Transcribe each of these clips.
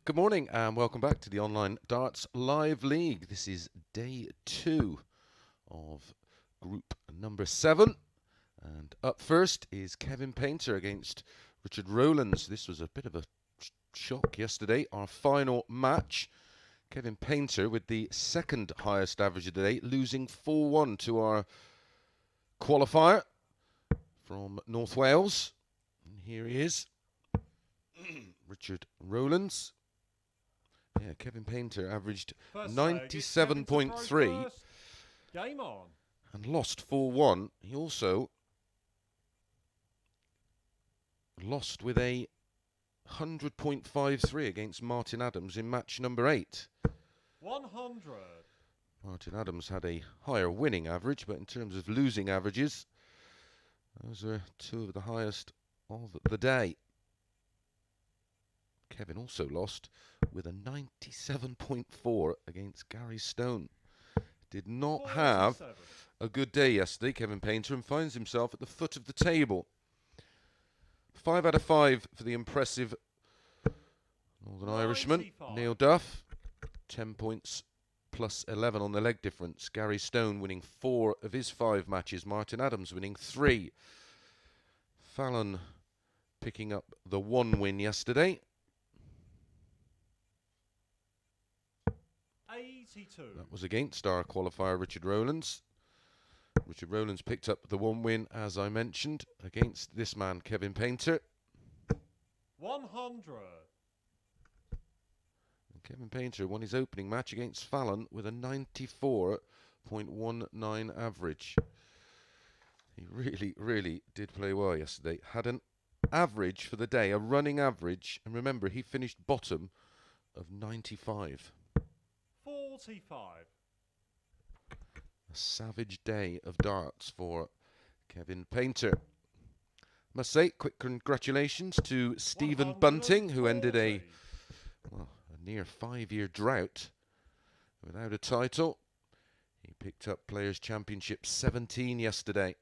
Good morning and welcome back to the Online Darts Live League. This is day 2 of group number 7. And up first is Kevin Painter against Richard Rowlands. This was a bit of a shock yesterday, our final match. Kevin Painter with the second highest average of the day, losing 4-1 to our qualifier from North Wales. And here he is, Richard Rowlands. Yeah, Kevin Painter averaged 97.3 Game on. and lost 4-1. He also lost with a 100.53 against Martin Adams in match number 8. 100. Martin Adams had a higher winning average, but in terms of losing averages, those are two of the highest of the day. Kevin also lost with a 97.4 against Gary Stone. Did not 47. have a good day yesterday, Kevin Painter, and finds himself at the foot of the table. 5 out of 5 for the impressive Northern Irishman, Neil Duff. 10 points plus 11 on the leg difference. Gary Stone winning 4 of his 5 matches. Martin Adams winning 3. Fallon picking up the 1 win yesterday. 82. That was against our qualifier, Richard Rowlands. Richard Rowlands picked up the 1 win, as I mentioned, against this man, Kevin Painter. 100. And Kevin Painter won his opening match against Fallon with a 94.19 average. He really did play well yesterday. Had an average for the day, a running average, and remember, he finished bottom of 95. 45. A savage day of darts for Kevin Painter. Must say, quick congratulations to Stephen Bunting, who ended a near 5-year drought without a title. He picked up Players' Championship 17 yesterday,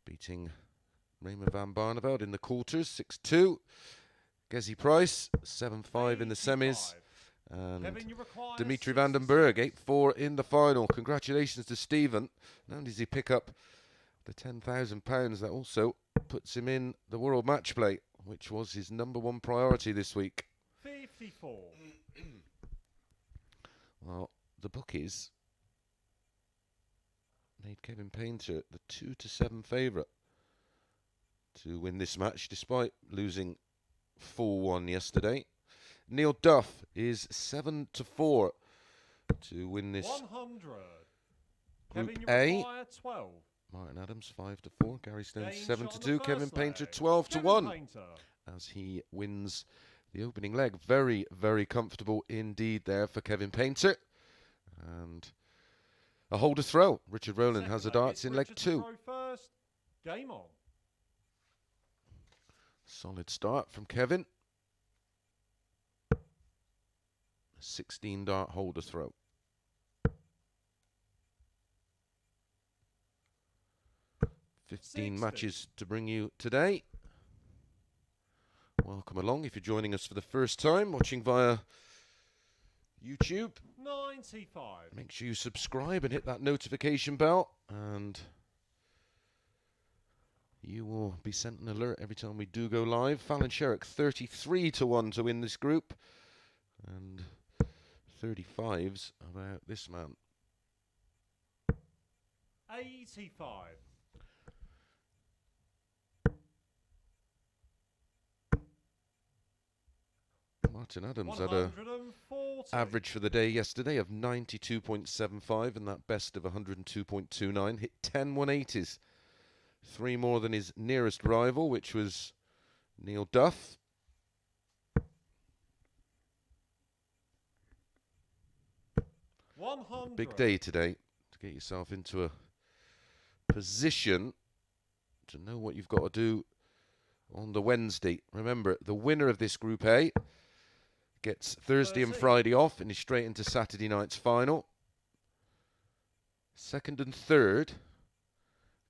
beating Raymond van Barneveld in the quarters 6-2. Gezi Price 7-5 in the semis. And Kevin, Dimitri van den Berg 8-4 in the final. Congratulations to Stephen. Not only does he pick up the £10,000, that also puts him in the World Match Play, which was his #1 priority this week. 54. Well, the bookies made Kevin Painter the 2-7 favourite to win this match, despite losing 4-1 yesterday. Neil Duff is 7-4 to win this 100. Group Kevin, you A. require 12. Martin Adams 5-4, Gary Stone Game shot on 7-2, the Kevin first Painter leg. 12-1 Kevin Painter. as he wins the opening leg. Very comfortable indeed there for Kevin Painter. And a holder throw. Richard Rowland Second has a leg, darts it's in leg Richard to 2. throw first. Game on. Solid start from Kevin. 16 dart holder throw. Fifteen 60. matches to bring you today. Welcome along if you're joining us for the first time, watching via YouTube. 95. Make sure you subscribe and hit that notification bell, and you will be sent an alert every time we do go live. Fallon Sherrock 33-1 to win this group, and 35's about this man. 85. Martin Adams had a 140. average for the day yesterday of 92.75 and that best of 102.29. Hit 10 180s. 3 more than his nearest rival, which was Neil Duff. Big day today to get yourself into a position to know what you've got to do on the Wednesday. Remember, the winner of this Group A gets Thursday and Friday off and is straight into Saturday night's final. Second and third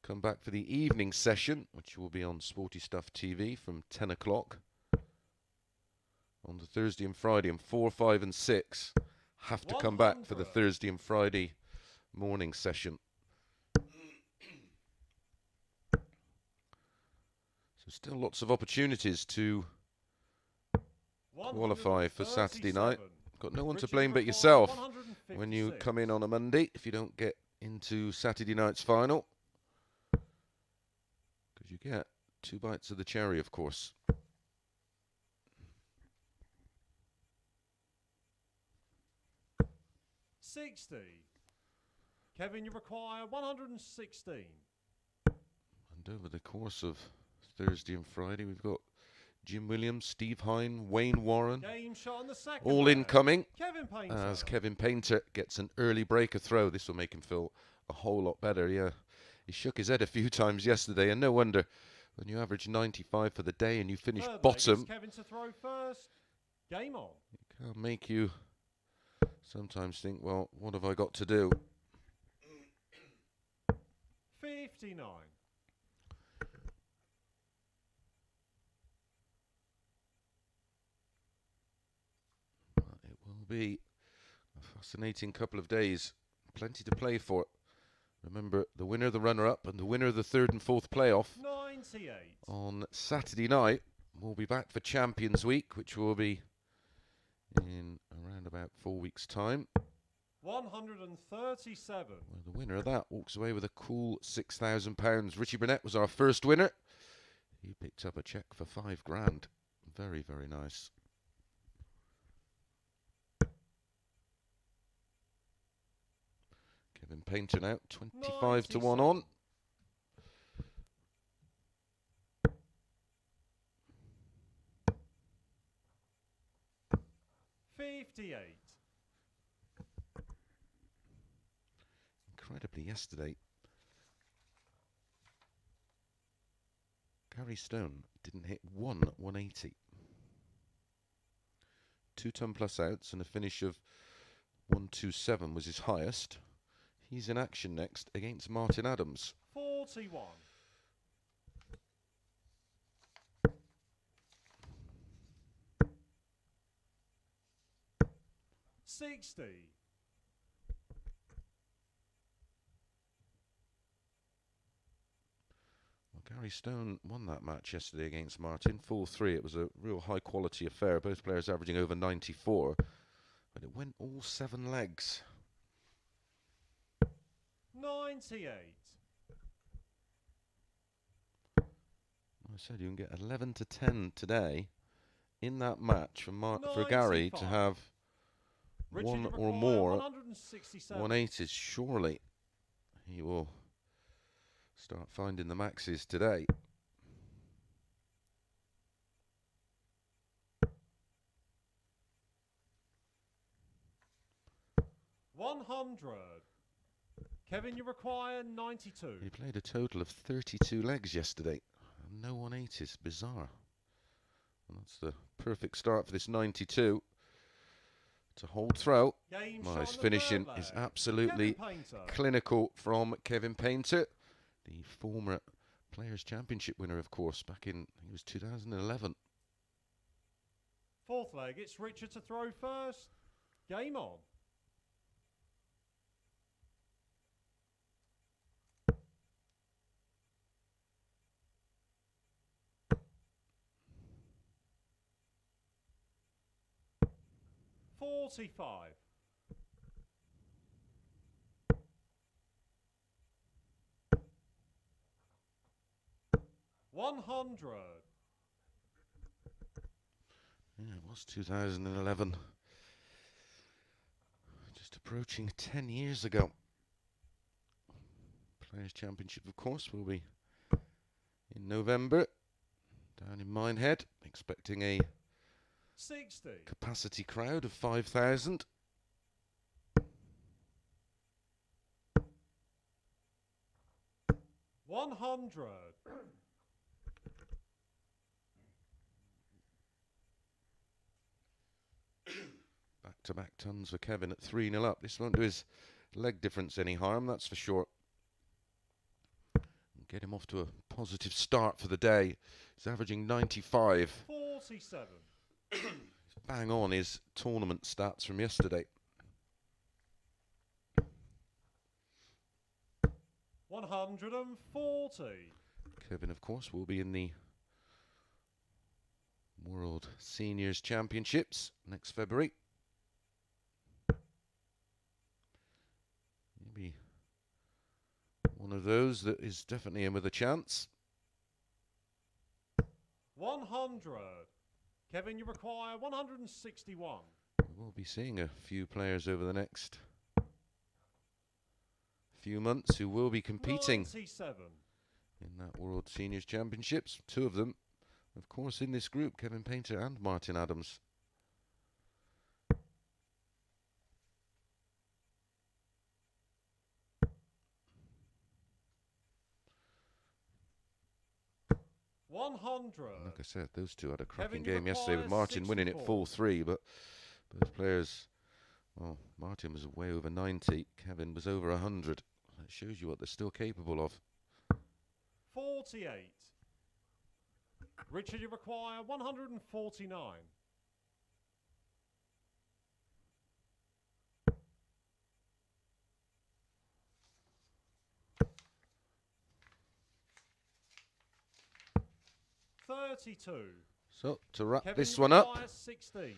come back for the evening session, which will be on Sporty Stuff TV from 10 o'clock on the Thursday and Friday, and 4, 5 and 6 have to come back for the Thursday and Friday morning session. So still lots of opportunities to qualify for Saturday night. Got no one to blame but yourself when you come in on a Monday if you don't get into Saturday night's final. Because you get 2 bites of the cherry, of course. $60. Kevin, you require 116. And over the course of Thursday and Friday, we've got Jim Williams, Steve Hine, Wayne Warren, Game shot on the second all leg. incoming. Kevin Painter. As Kevin Painter gets an early breaker throw. This will make him feel a whole lot better. Yeah, he shook his head a few times yesterday, and no wonder when you average 95 for the day and you finish Third leg, bottom. it's Kevin to throw first. Game on. It can make you sometimes think, well, what have I got to do? 59. It will be a fascinating couple of days. Plenty to play for. Remember, the winner, the runner-up, and the winner of the third and fourth playoff 98. on Saturday night will be back for Champions Week, which will be in around about 4 weeks' time. 137. Well, the winner of that walks away with a cool £6,000. Richie Burnett was our first winner. He picked up a cheque for £5,000. Very, very nice. Kevin Painter now, 25 to 1 on. $58. Incredibly, yesterday, Gary Stone didn't hit 180. 2 ton plus outs and a finish of 127 was his highest. He's in action next against Martin Adams. 41. $60. Well, Gary Stone won that match yesterday against Martin, 4-3. It was a real high quality affair. Both players averaging over 94, but it went all 7 legs. 98. I said you can get 11 to 10 today in that match for Gary to have Richard, one you or require more 167. 180s. Surely he will start finding the maxes today. $100. Kevin, you require 92. He played a total of 32 legs yesterday. No 180s. Bizarre. And that's the perfect start for this 92. To hold throw. Game Well, shot his on the finishing third is leg. absolutely Kevin Painter. clinical from Kevin Painter, the former Players' Championship winner, of course, back in, I think it was 2011. Fourth leg, it's Richard to throw first. Game on. $45. $100. Yeah, it was 2011. Just approaching 10 years ago. Players' Championship, of course, will be in November down in Minehead, expecting a 60. capacity crowd of 5,000. $100. Back-to-back tons for Kevin at 3-0 up. This won't do his leg difference any harm, that's for sure. Get him off to a positive start for the day. He's averaging 95. 47. Bang on his tournament stats from yesterday. 140. Kevin, of course, will be in the World Seniors Championships next February. Maybe one of those that is definitely in with a chance. 100. Kevin, you require 161. We'll be seeing a few players over the next few months who will be competing 97. in that World Seniors Championships. Two of them, of course, in this group, Kevin Painter and Martin Adams. Like I said, those two had a cracking game yesterday with Martin winning it 4-3, but both players, well, Martin was way over 90, Kevin was over 100. That shows you what they're still capable of. 48. Richard, you require 149. $32. So, to wrap Kevin, this you one up, require 16.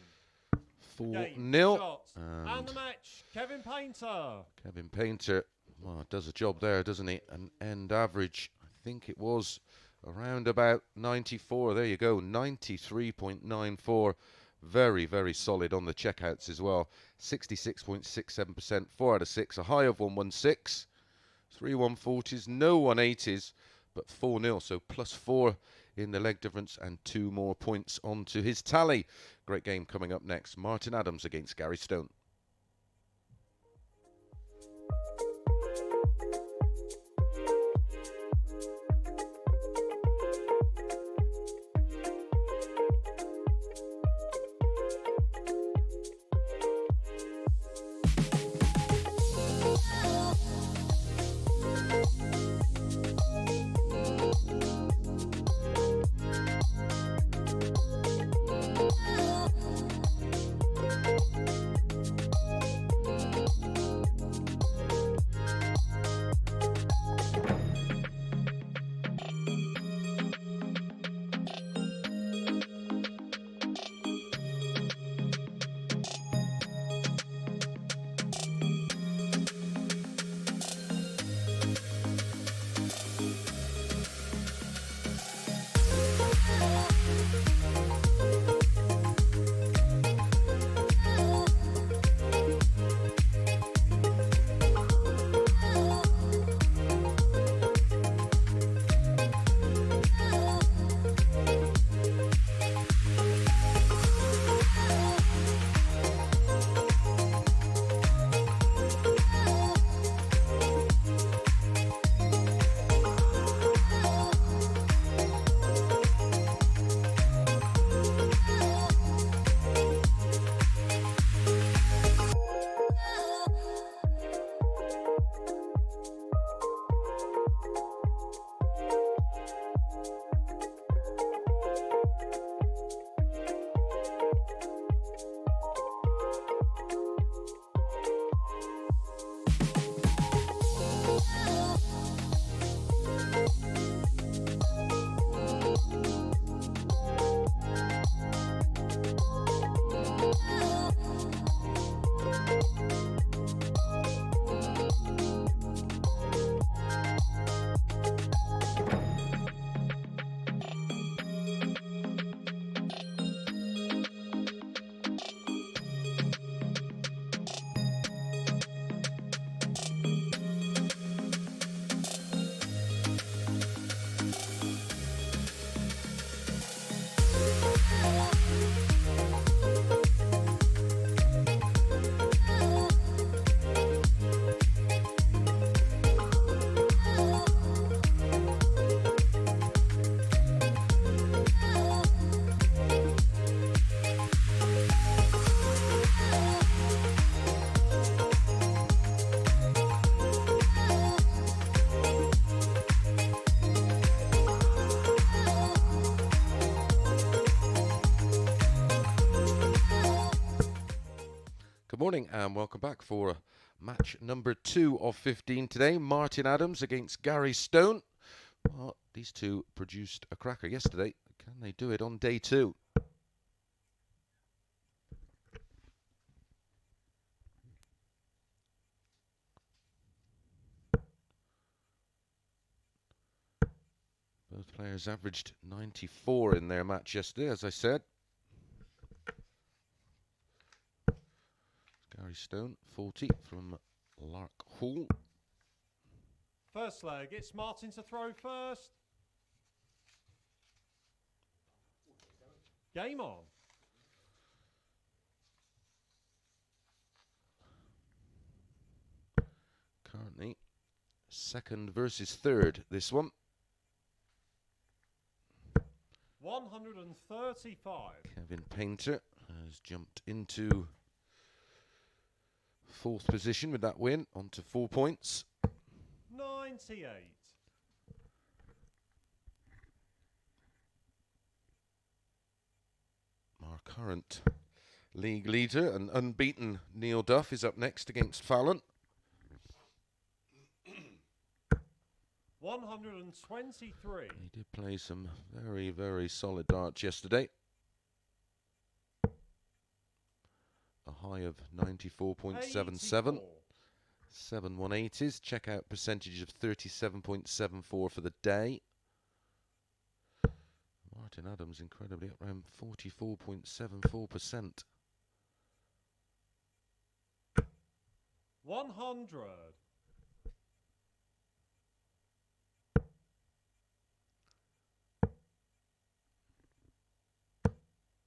4-0. And the match, Kevin Painter. Kevin Painter, well, does a job there, doesn't he? An end average, I think it was around about 94. There you go, 93.94. Very, very solid on the checkouts as well. 66.67%, 4 out of 6, a high of 116. 3 140s, no 180s, but 4-0, so +4 in the leg difference and 2 more points onto his tally. Great game coming up next. Martin Adams against Gary Stone. morning and welcome back for match number 2 of 15 today. Martin Adams against Gary Stone. Well, these two produced a cracker yesterday. Can they do it on day 2? Both players averaged 94 in their match yesterday, as I said. Gary Stone, 40 from Lark Hall. First leg, it's Martin to throw first. Game on. Currently second versus third, this one. 135. Kevin Painter has jumped into 4th position with that win, onto 4 points. 98. Our current league leader and unbeaten Neil Duff is up next against Fallon. 123. He did play some very, very solid darts yesterday. A high of 94.77. 7 180s. Checkout percentage of 37.74 for the day. Martin Adams incredibly up around 44.74%. 100.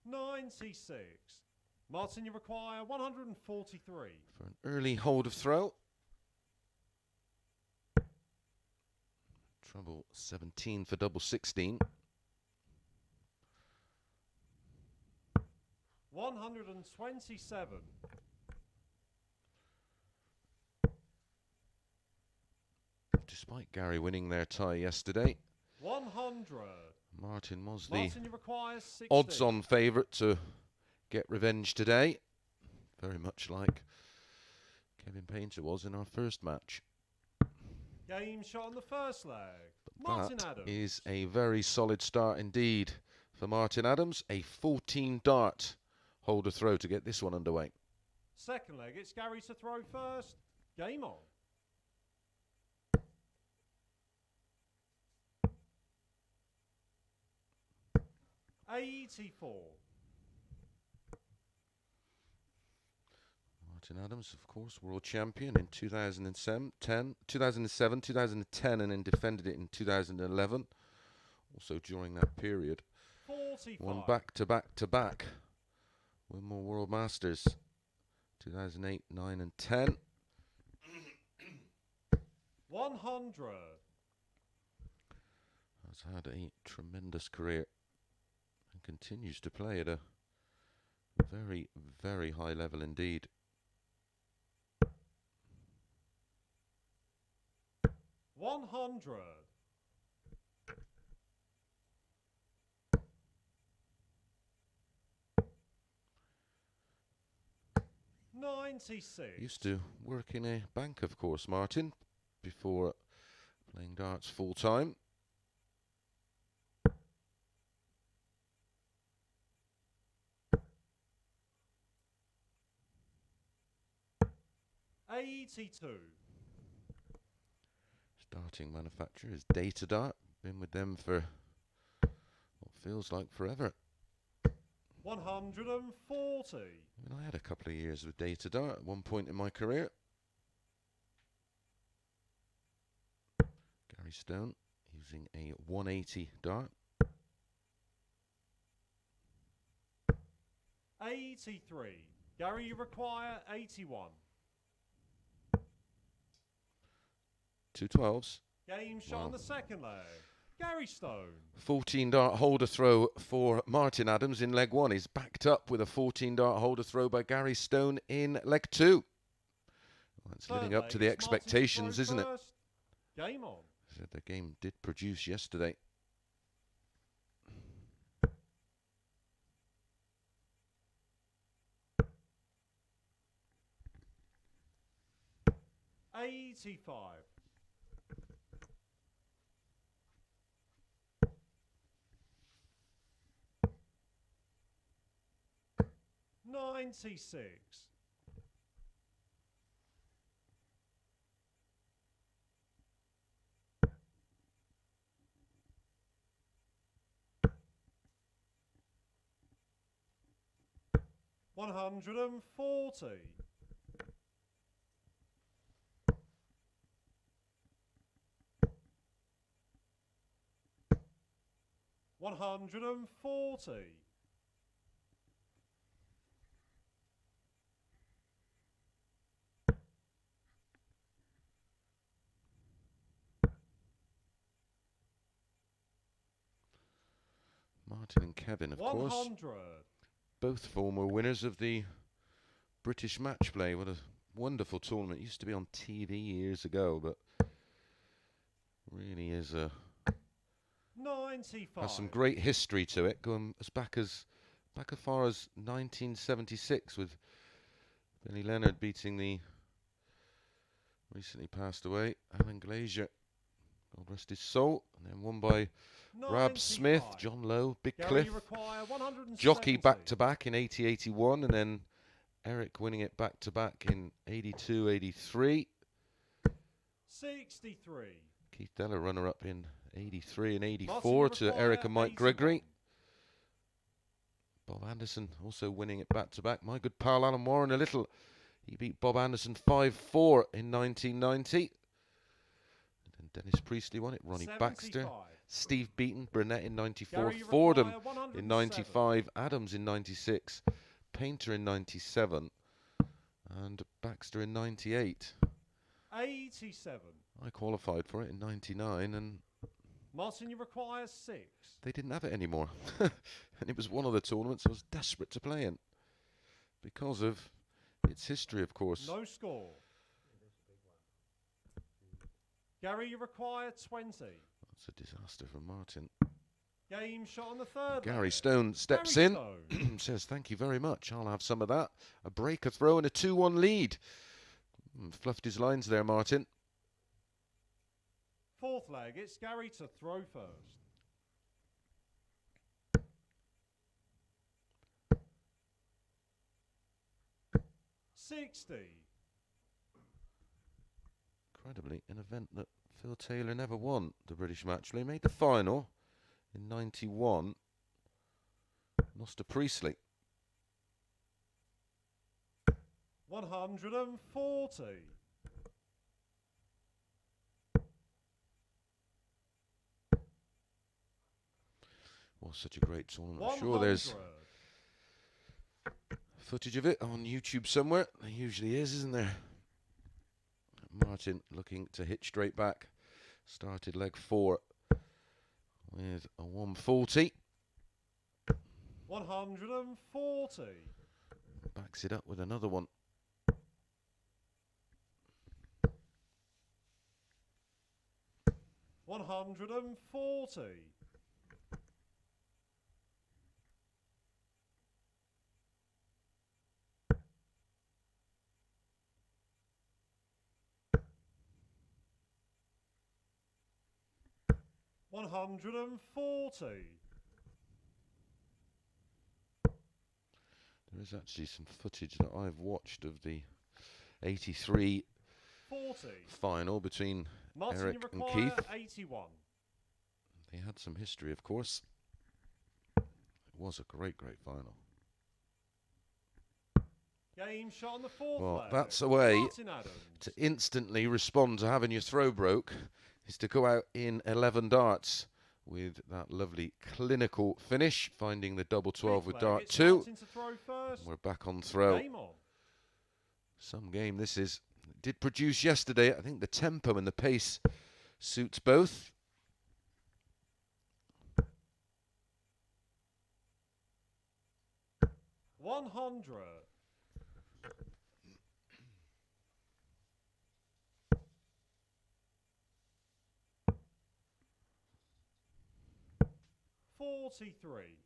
96. Martin, you require 143. For an early hold of throw. Trouble 17 for double 16. 127. Despite Gary winning their tie yesterday, 100. Martin was the Martin, you require 60. odds-on favourite to get revenge today. Very much like Kevin Painter was in our first match. Game shot on the first leg. But Martin that Adams. is a very solid start indeed for Martin Adams. A 14 dart holder throw to get this one underway. Second leg, it's Gary to throw first. Game on. $84. Martin Adams, of course, world champion in 2007, 2010, and then defended it in 2011. Also during that period, 45. won back-to-back win more World Masters, 2008, 9, and 10. 100. Has had a tremendous career and continues to play at a very, very high level indeed. 100. 96. Used to work in a bank, of course, Martin, before playing darts full time. 82. Starting manufacturer is Data Dart. Been with them for what feels like forever. 140. I mean, I had a couple of years with Data Dart at one point in my career. Gary Stone using a 180 dart. 83. Gary, you require 81. 2 12s. Game shot on the second leg. Gary Stone. 14 dart holder throw for Martin Adams in leg 1 is backed up with a 14 dart holder throw by Gary Stone in leg 2. Well, that's living up to the expectations, isn't it? Game on. So the game did produce yesterday. 85. 96. 140. 140. Martin and Kevin, of course, 100. both former winners of the British match play. What a wonderful tournament. It used to be on TV years ago, but really is 95. has some great history to it, going back as far as 1976 with Billy Leonard beating the recently passed away Alan Glazier, God rest his soul, and then won by 95. Rab Smith, John Lowe, Big Gary, Cliff, you require 170. Jockey back to back in 80-81, and then Eric winning it back to back in 82-83. 63. Keith Della runner up in 83 and 84 Martin, to require Eric and Mike 81. Gregory. Bob Anderson also winning it back to back. My good pal Alan Warren he beat Bob Anderson 5-4 in 1990. And then Dennis Priestley won it. Ronnie 75. Baxter, Steve Beaton, Burnett in 94, Gary, you Fordham require 107. in 95, Adams in 96, Painter in 97, and Baxter in 98. 87. I qualified for it in 99, and Martin, you require 6. they didn't have it anymore. And it was one of the tournaments I was desperate to play in because of its history, of course. No score. Gary, you require 20. That's a disaster for Martin. Game shot on the third. Gary leg. Stone steps Gary in, Stone. says, "Thank you very much. I'll have some of that." A breaker throw and a 2-1 lead. Fluffed his lines there, Martin. Fourth leg, it's Gary to throw first. $60. Incredibly, an event that Phil Taylor never won, the British match play. Made the final in 91. Lost to Priestley. 140. 'Was such a great tournament. I'm sure there's footage of it on YouTube somewhere. There usually isn't there? Martin looking to hit straight back. Started leg 4 with a 140. 140. Backs it up with another one. 140. 140. There is actually some footage that I've watched of the 83 40. final between Martin, Eric you and require Keith. 81. They had some history, of course. It was a great, great final. Game shot on the fourth Well, leg. that's a way Martin Adams. to instantly respond to having your throw broke, is to go out in 11 darts with that lovely clinical finish, finding the double 12 with Fifth leg, dart it's 2. Martin to throw first. We're back on throw. Game on. Some game this is. It did produce yesterday. I think the tempo and the pace suits both. $100. 43.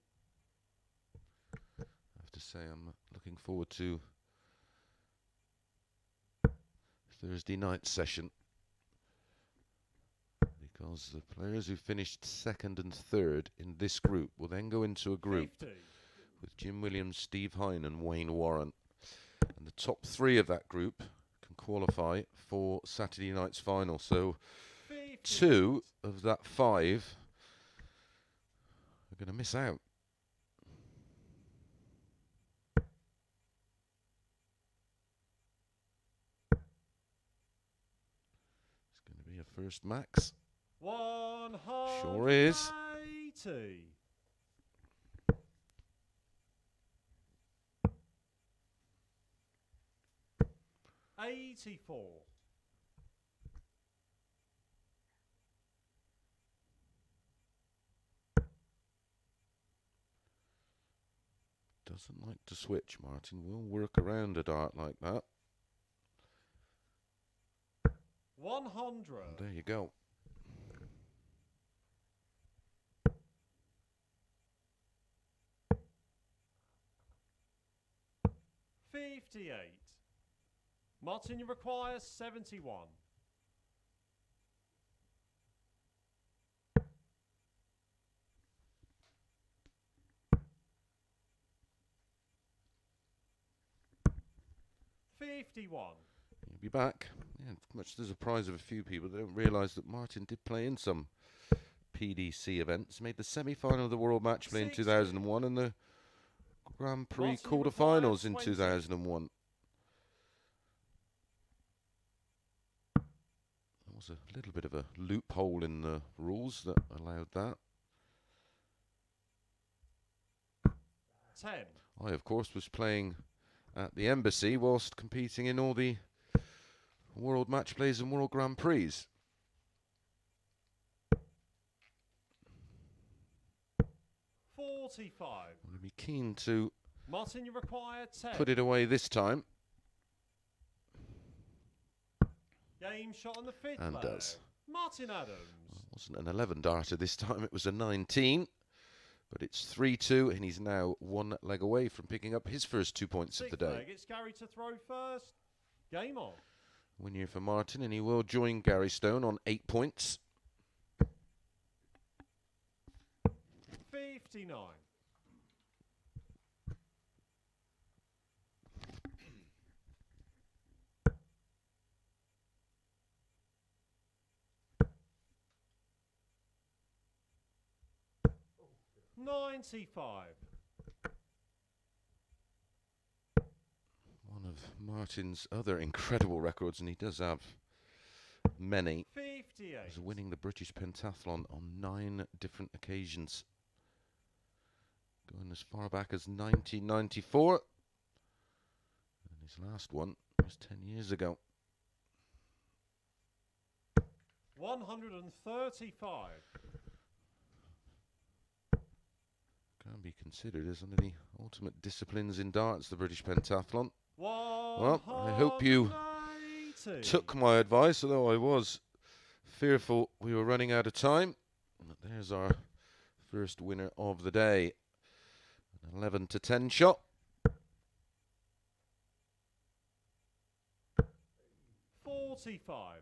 I have to say, I'm looking forward to Thursday night session, because the players who finished second and third in this group will then go into a group 50. with Jim Williams, Steve Hine and Wayne Warren. And the top three of that group can qualify for Saturday night's final. So 50. 2 of that 5 are going to miss out. It's going to be a first max. 180. Sure is. 84. Doesn't like to switch, Martin. Will work around a dart like that. 100. And there you go. $58. Martin, you require 71. $51. He'll be back. Yeah, much to the surprise of a few people, they don't realise that Martin did play in some PDC events. Made the semi-final of the World Match Play in 2001 and the Grand Prix Martin, quarter-finals in 20. 2001. There was a little bit of a loophole in the rules that allowed that. 10. I, of course, was playing at the Embassy whilst competing in all the World Match Plays and World Grand Prix. 45. I'm going to be keen to Martin, you require 10. put it away this time. Game shot on the fifth And leg. does. Martin Adams. It wasn't an 11 darter this time, it was a 19. But it's 3-2 and he's now 1 leg away from picking up his first 2 points of the Sixth day. leg, it's Gary to throw first. Game on. Win here for Martin, and he will join Gary Stone on 8 points. 59. $95. One of Martin's other incredible records, and he does have many, 58. is winning the British Pentathlon on 9 different occasions. Going as far back as 1994. And his last one was 10 years ago. 135. Can be considered as one of the ultimate disciplines in darts, the British Pentathlon. Well, I hope you 180. took my advice, although I was fearful we were running out of time. But there's our first winner of the day. An 11 to 10 shot. 45.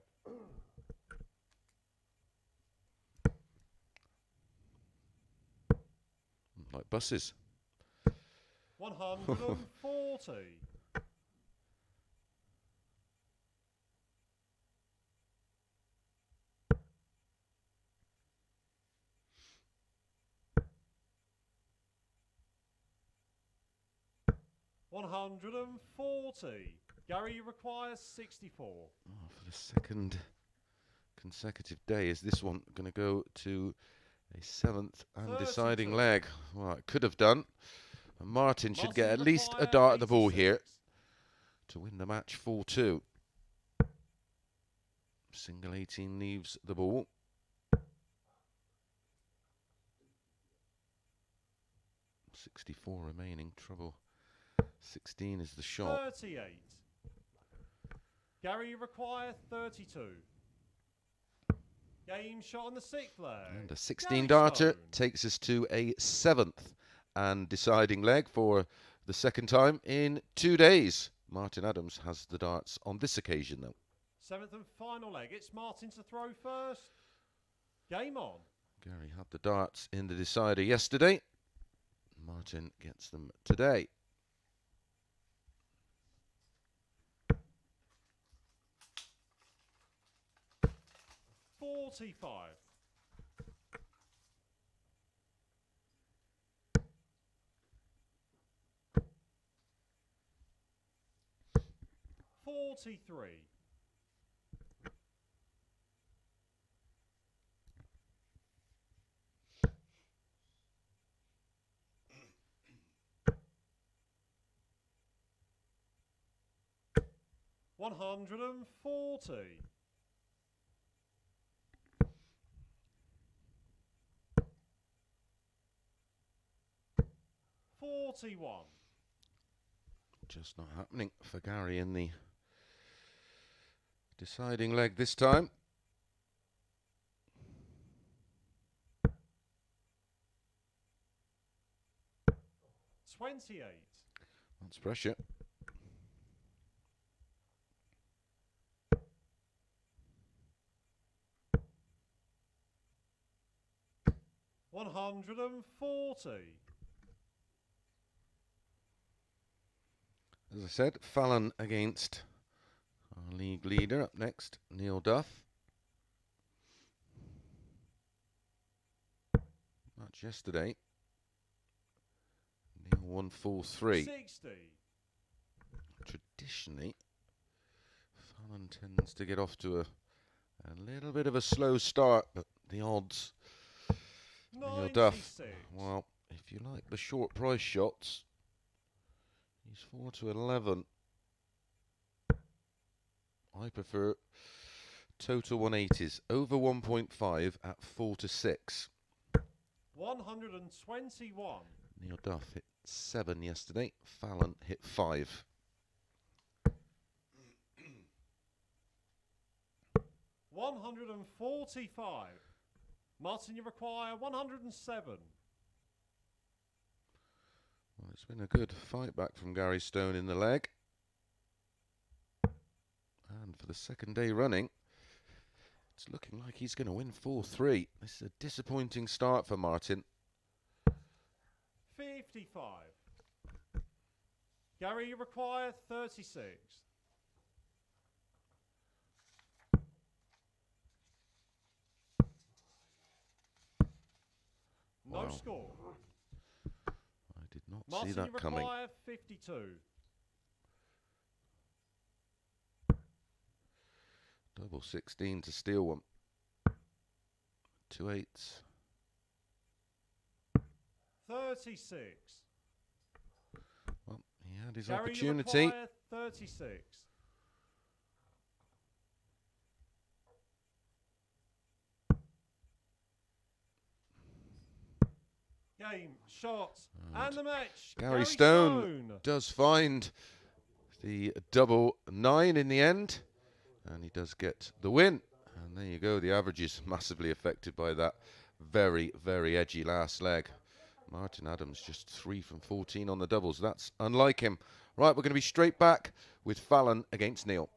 Like buses. 140. $140. Gary requires 64. Oh, for the second consecutive day, is this one going to go to a 7th and deciding 32. leg? Well, it could have done. And Martin should get at Martin least a require dart at the ball 86. here to win the match 4-2. Single 18 leaves the ball. 64 remaining. Trouble 16 is the shot. 38. Gary require 32. Game shot on the 6th leg. And a 16 darter Stone. takes us to a 7th and deciding leg for the second time in 2 days. Martin Adams has the darts on this occasion, though. 7th and final leg. It's Martin to throw first. Game on. Gary had the darts in the decider yesterday. Martin gets them today. $45. 43. 140. 41. Just not happening for Gary in the deciding leg this time. 28. That's pressure. 140. As I said, Fallon against our league leader. Up next, Neil Duff. Match yesterday. Neil won 4-3. 60. Traditionally, Fallon tends to get off to a little bit of a slow start, but the odds. Neil Duff. Well, if you like the short price shots, he's 4-11. I prefer total 180s over 1.5 at 4-6. 121. Neil Duff hit 7 yesterday. Fallon hit 5. $145. Martin, you require 107. Well, it's been a good fight back from Gary Stone in the leg. And for the second day running, it's looking like he's going to win 4-3. This is a disappointing start for Martin. 55. Gary, you require 36. No Wow. score. I did not Martin, see that you coming. require 52. Double 16 to steal one. 2 8s. 36. Well, he had his Gary, opportunity. you require 36. Game, shot, and the match. Gary Stone does find the double 9 in the end, and he does get the win. And there you go, the average is massively affected by that very, very edgy last leg. Martin Adams just 3 from 14 on the doubles. That's unlike him. Right, we're going to be straight back with Fallon against Neil.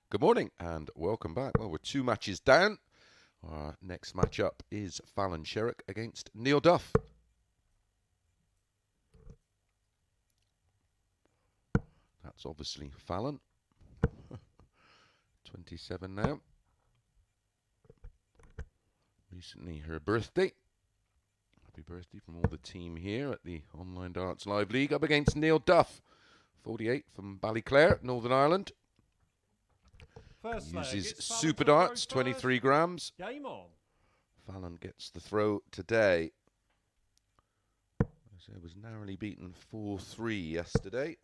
Good morning and welcome back. Well, we're 2 matches down. Our next matchup is Fallon Sherrock against Neil Duff. That's obviously Fallon. 27 now. Recently her birthday. Happy birthday from all the team here at the Online Darts Live League. Up against Neil Duff, 48 from Ballyclare, Northern Ireland. First Uses leg, super darts, 23 grams. Game on. Fallon gets the throw today. As I was narrowly beaten 4-3 yesterday.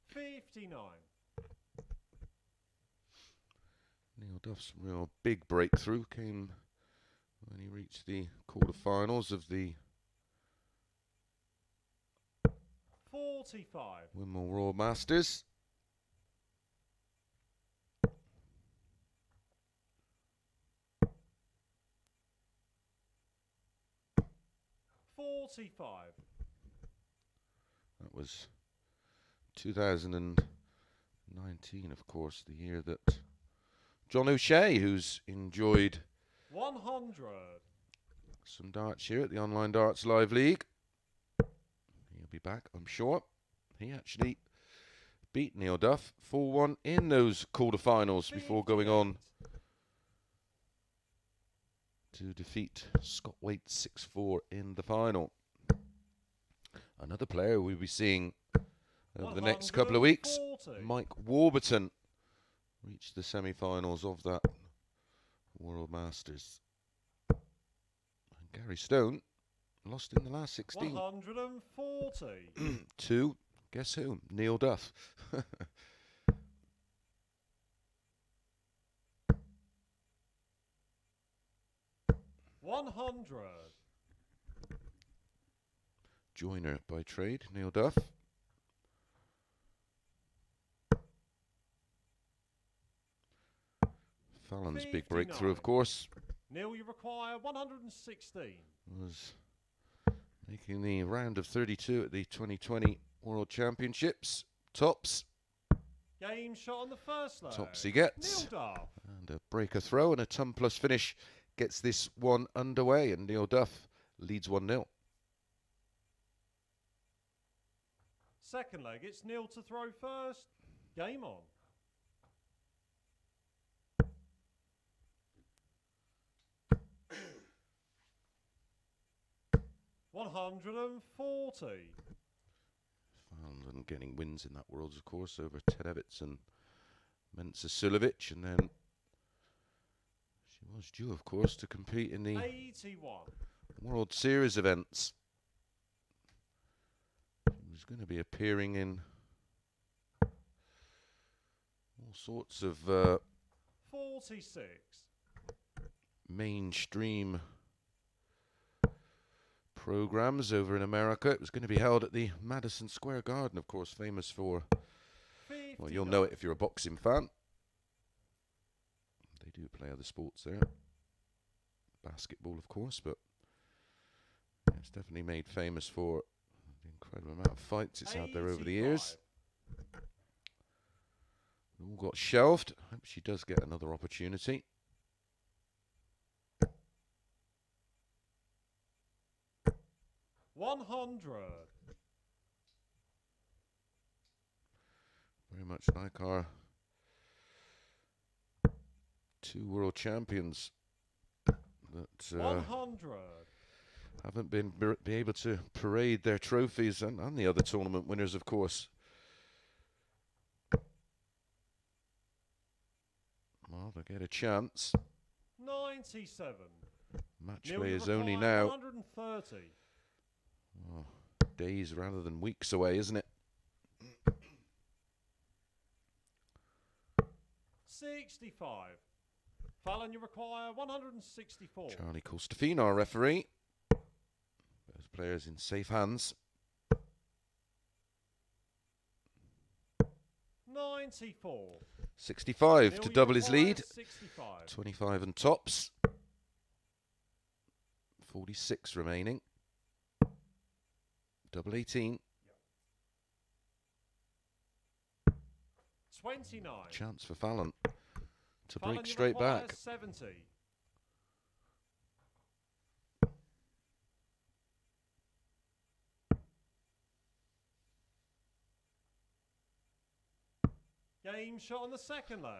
59. Neil Duff's real big breakthrough came when he reached the quarterfinals of the 45. Wimbledon Royal Masters. 45. That was 2019, of course, the year that John O'Shea, who's enjoyed 100. some darts here at the Online Darts Live League. He'll be back, I'm sure. He actually beat Neil Duff 4-1 in those quarterfinals before going on to defeat Scott Waite 6-4 in the final. Another player we'll be seeing over the next couple of weeks, Mike Warburton, reached the semi-finals of that World Masters. And Gary Stone lost in the last 16. 140. To, guess who? Neil Duff. 100. Joiner by trade, Neil Duff. Fallon's big breakthrough, of course, Neil, you require 116. was making the round of 32 at the 2020 World Championships. Tops. Game shot on the first leg. Tops he gets. Neil Duff. And a breaker throw and a ton plus finish gets this one underway, and Neil Duff leads 1-0. Second leg, it's Neil to throw first. Game on. 140. Fallon getting wins in that Worlds, of course, over Tedevitz and Mensa Sulovic, and then she was due, of course, to compete in the 81. World Series events. She was going to be appearing in all sorts of 46. mainstream programs over in America. It was going to be held at the Madison Square Garden, of course, famous for, well, you'll know it if you're a boxing fan. They do play other sports there. Basketball, of course, but it's definitely made famous for the incredible amount of fights it's had there over the years. All got shelved. I hope she does get another opportunity. Very much like our two world champions that 100. haven't been be able to parade their trophies, and the other tournament winners, of course. Well, they get a chance. 97. Match Neil, play you is only require now 130. days rather than weeks away, isn't it? 65. Fallon, you require 164. Charlie Costafino, our referee. Those players in safe hands. 94. 65 Neil, to you double his require lead. 65. 25 and tops. 46 remaining. Double 18. 29. Chance for Fallon to Fallon, break you straight require back. 70. Game shot on the second leg.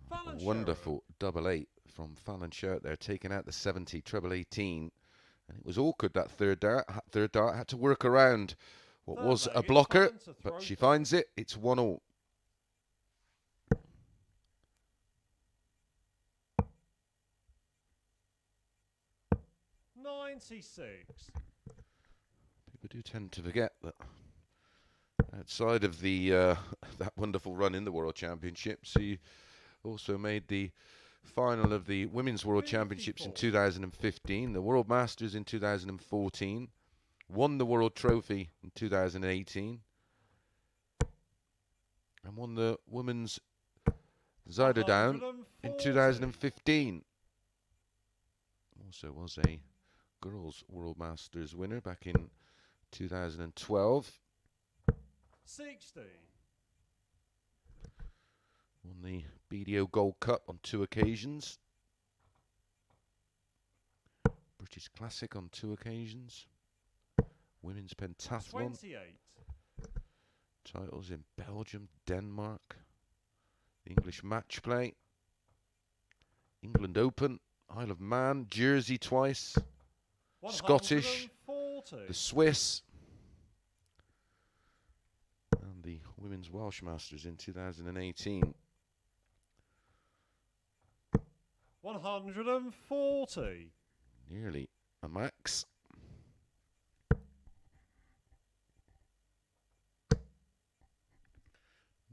Fallon Wonderful double 8 from Fallon Sherrock there, taking out the 70, treble 18. And it was awkward, that third dart. Third dart had to work around what Third was leg, a it's blocker, Fallon to but throw she first. finds it. It's 1-all. $96. People do tend to forget that outside of the that wonderful run in the World Championships, he also made the final of the Women's World Championships in 54. 2015, the World Masters in 2014, won the World Trophy in 2018, and won the Women's Zuiderdown in 140. 2015. Also was a Girls World Masters winner back in 2012. 60. Won the BDO Gold Cup on 2 occasions. British Classic on 2 occasions. Women's Pentathlon. 28. Titles in Belgium, Denmark. The English Match Play. England Open. Isle of Man. Jersey twice. Scottish. 140. The Swiss. And the Women's Welsh Masters in 2018. 140. Nearly a max.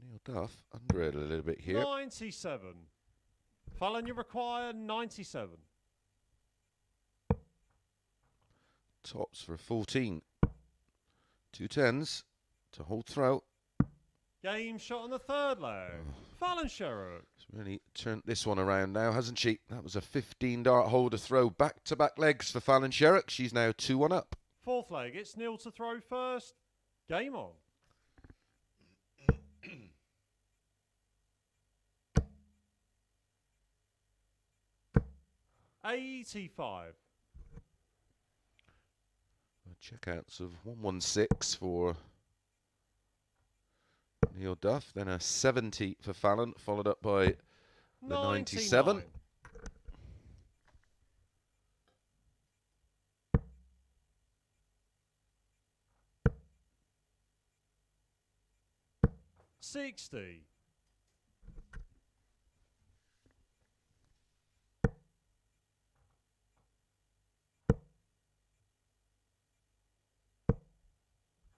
Neil Duff under it a little bit here. 97. Fallon, you require 97. Tops for 14. 2 10s to hold throw. Game shot on the third leg. Fallon Sherrock. She's really turned this one around now, hasn't she? That was a 15 dart holder throw. Back-to-back legs for Fallon Sherrock. She's now 2-1 up. Fourth leg, it's Neil to throw first. Game on. $85. Checkouts of 116 for Neil Duff. Then a 70 for Fallon, followed up by the 97. 99. $60.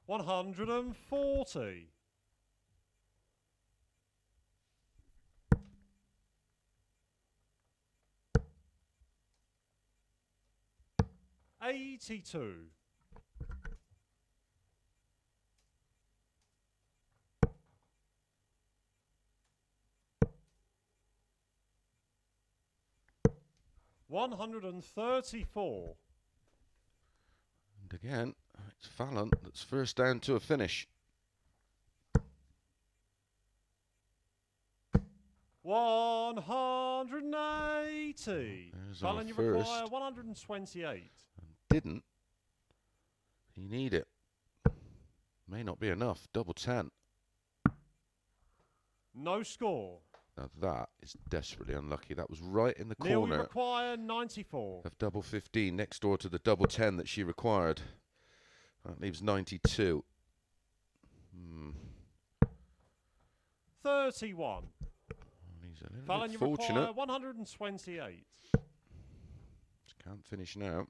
$140. $82. $134. And again, it's Fallon that's first down to a finish. $180. There's Fallon, our you first. require 128. And didn't he need it? May not be enough. Double 10. No score. Now that is desperately unlucky. That was right in the Neil, you corner require 94. of double 15, next door to the double 10 that she required. That leaves 92. 31. He's a little Fallon, bit you fortunate. require 128. Can't finish now.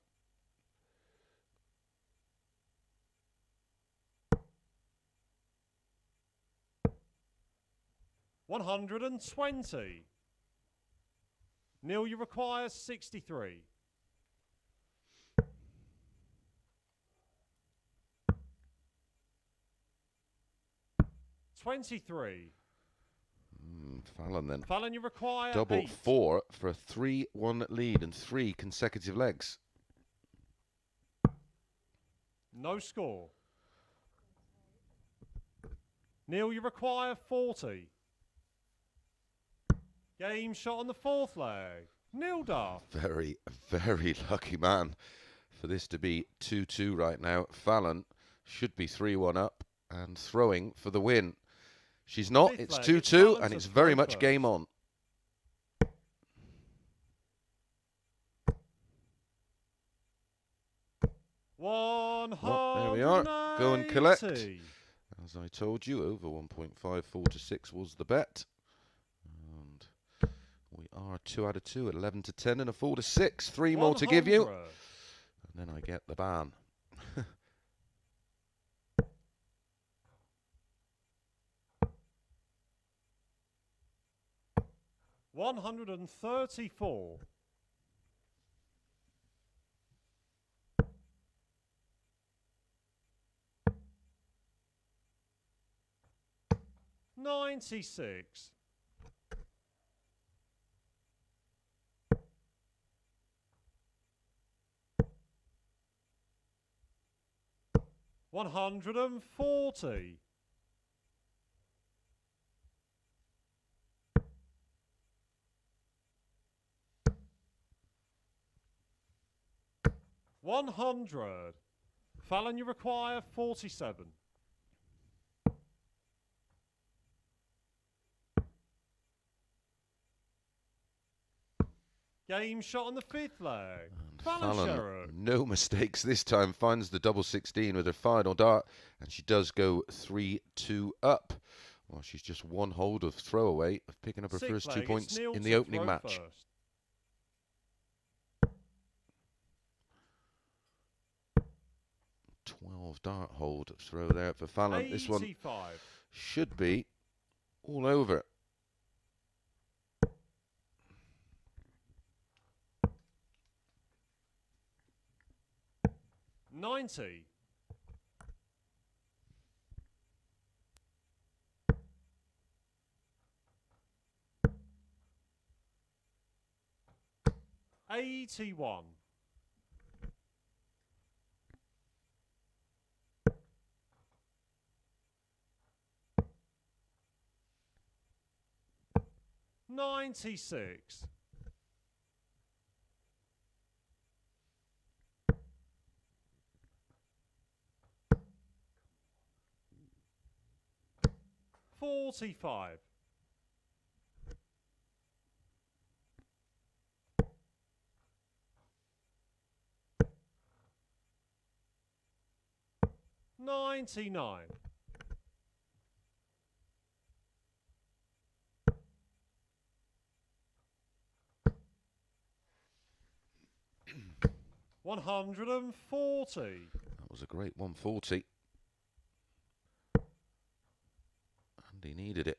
$120. Neil, you require 63. $23. Fallon then. Fallon, you require Double 8. 4 for a 3-1 lead and 3 consecutive legs. No score. Neil, you require 40. Game shot on the fourth leg. Duff. Very, very lucky man for this to be 2-2 right now. Fallon should be 3-1 up and throwing for the win. She's not. Fifth It's leg, 2-2 it's Fallon and to it's very throw much first. game on. Well, there we are. Go and collect. As I told you, over 1.54 to 6 was the bet. And we are 2 out of 2 at 11 to 10 and a 4 to 6. 3 more to give you. And then I get the ban. $134. $96. $140. $100. Fallon, you require 47. Game shot on the fifth leg. Fallon, Sherrock. No mistakes this time, finds the double 16 with her final dart, and she does go 3-2 up. Well, she's just one hold of throwaway of picking up her first 2 points in the opening match. First. Dart hold throw there for Fallon. 85. This one should be all over. $90. $81. $96. $45. $99. $140. That was a great 140. And he needed it.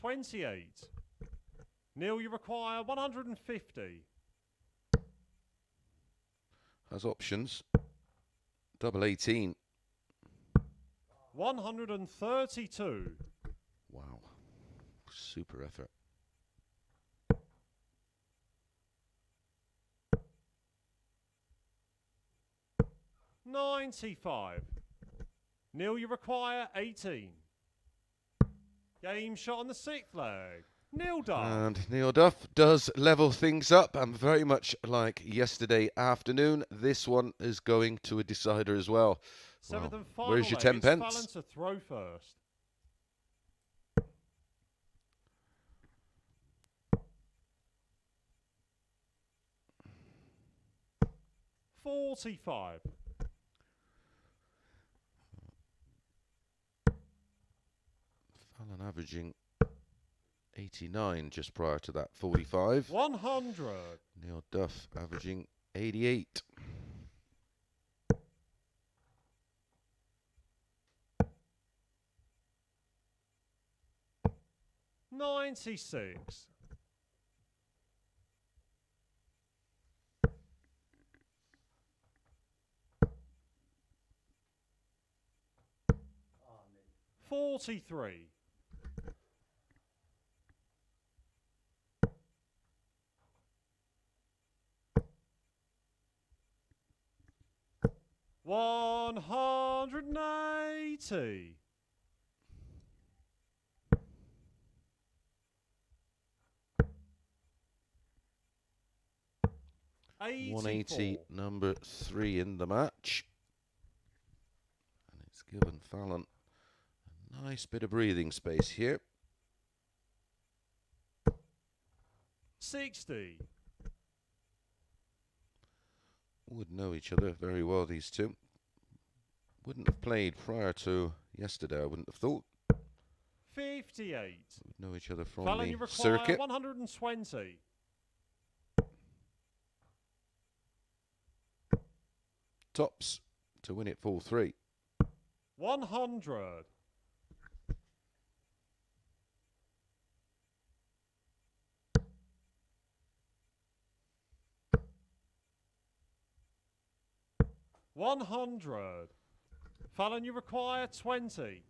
$28. Neil, you require 150. Has options. Double 18. 132. Wow. Super effort. $95. Neil, you require 18. Game shot on the sixth leg. Duff. And Neil Duff does level things up, and very much like yesterday afternoon, this one is going to a decider as well. Seventh Well, and final where's your leg, 10 it's pence? Fallon to throw first. $45. Fallon averaging 89 just prior to that 45. 100. Neil Duff averaging 88. $96. $43. 180. 180, number 3 in the match. And it's given Fallon a nice bit of breathing space here. 60. Would know each other very well, these two. Wouldn't have played prior to yesterday, I wouldn't have thought. 58. Would know each other from Fallon, you the require circuit. 120. Tops to win it 4-3. 100. 100. Fallon, you require 20. Would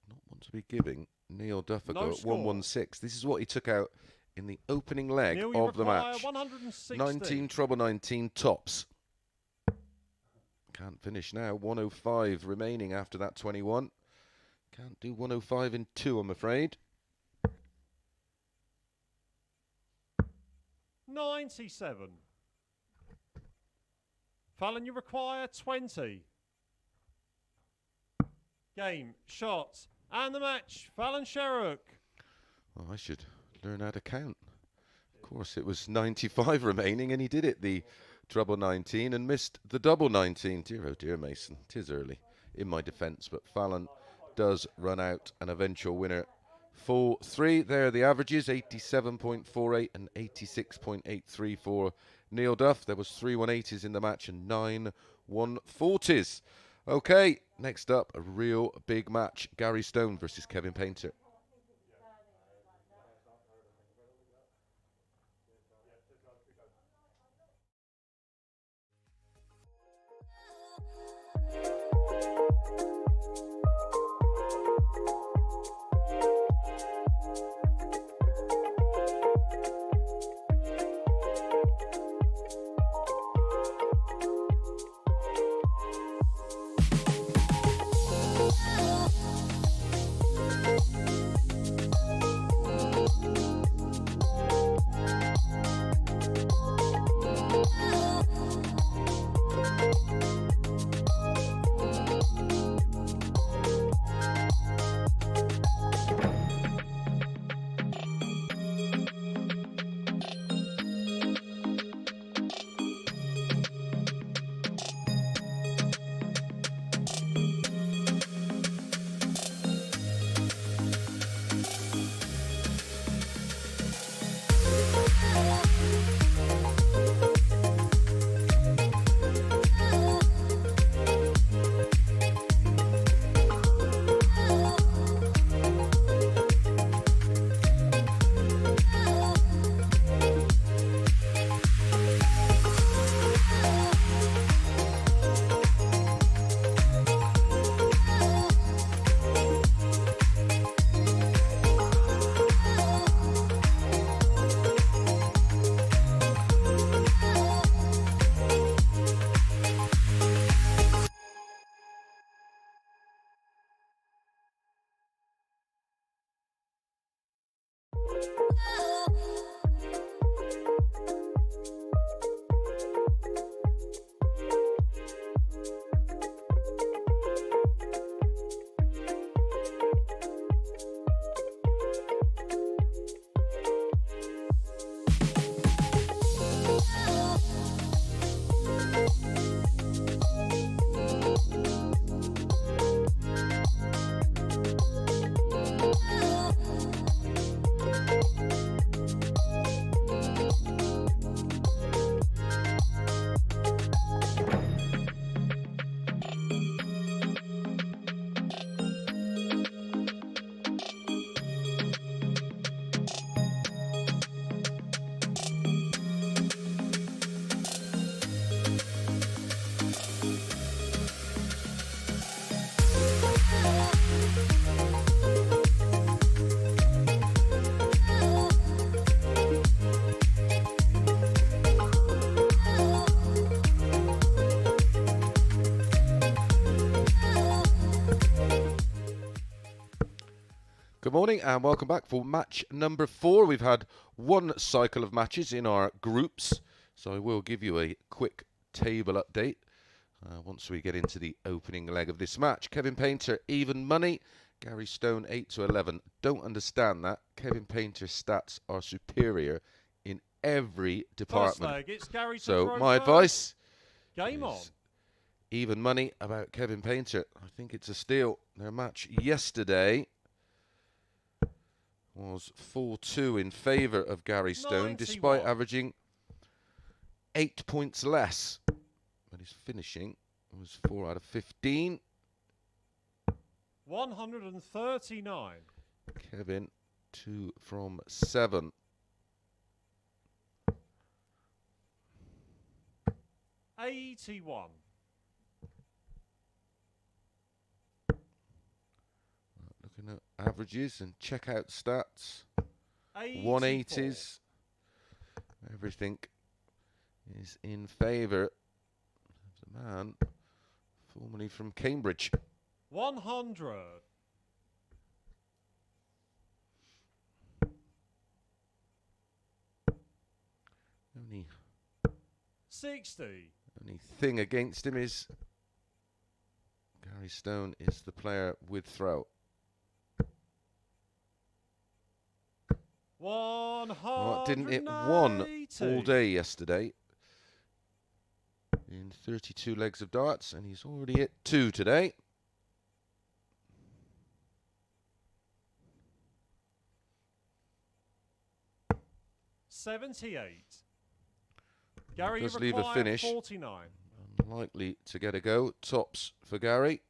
not want to be giving Neil Duff a No go at score. 116. This is what he took out in the opening leg Neil, you of the require match. 160. 19 treble 19 tops. Can't finish now. 105 remaining after that 21. Can't do 105 in 2, I'm afraid. 97. Fallon, you require 20. Game, shot, and the match. Fallon Sherrock. Oh, I should learn how to count. Of course, it was 95 remaining, and he did it, the treble 19, and missed the double 19. Dear, oh dear, Mason. 'Tis early in my defence, but Fallon does run out an eventual winner. 4-3. There are the averages, 87.48 and 86.83 for Neil Duff. There was 3 180s in the match and 9 140s. Okay, next up, a real big match. Gary Stone versus Kevin Painter. morning and welcome back for match number 4. We've had one cycle of matches in our groups, so I will give you a quick table update once we get into the opening leg of this match. Kevin Painter, even money. Gary Stone, 8 to 11. Don't understand that. Kevin Painter's stats are superior in every department. First leg, it's Gary to So throw my first. advice, Game on. even money about Kevin Painter. I think it's a steal. Their match yesterday was 4-2 in favour of Gary Stone, 91. despite averaging 8 points less. But his finishing was 4 out of 15. 139. Kevin, 2 from 7. 81. Looking at averages and checkout stats. 84. 180s. Everything is in favour of the man formerly from Cambridge. 100. Only 60. Only thing against him is Gary Stone is the player with throw. 180. Well, didn't hit one all day yesterday in 32 legs of darts, and he's already hit 2 today. $78. Gary Does leave a required finish. 49. Unlikely to get a go. Tops for Gary.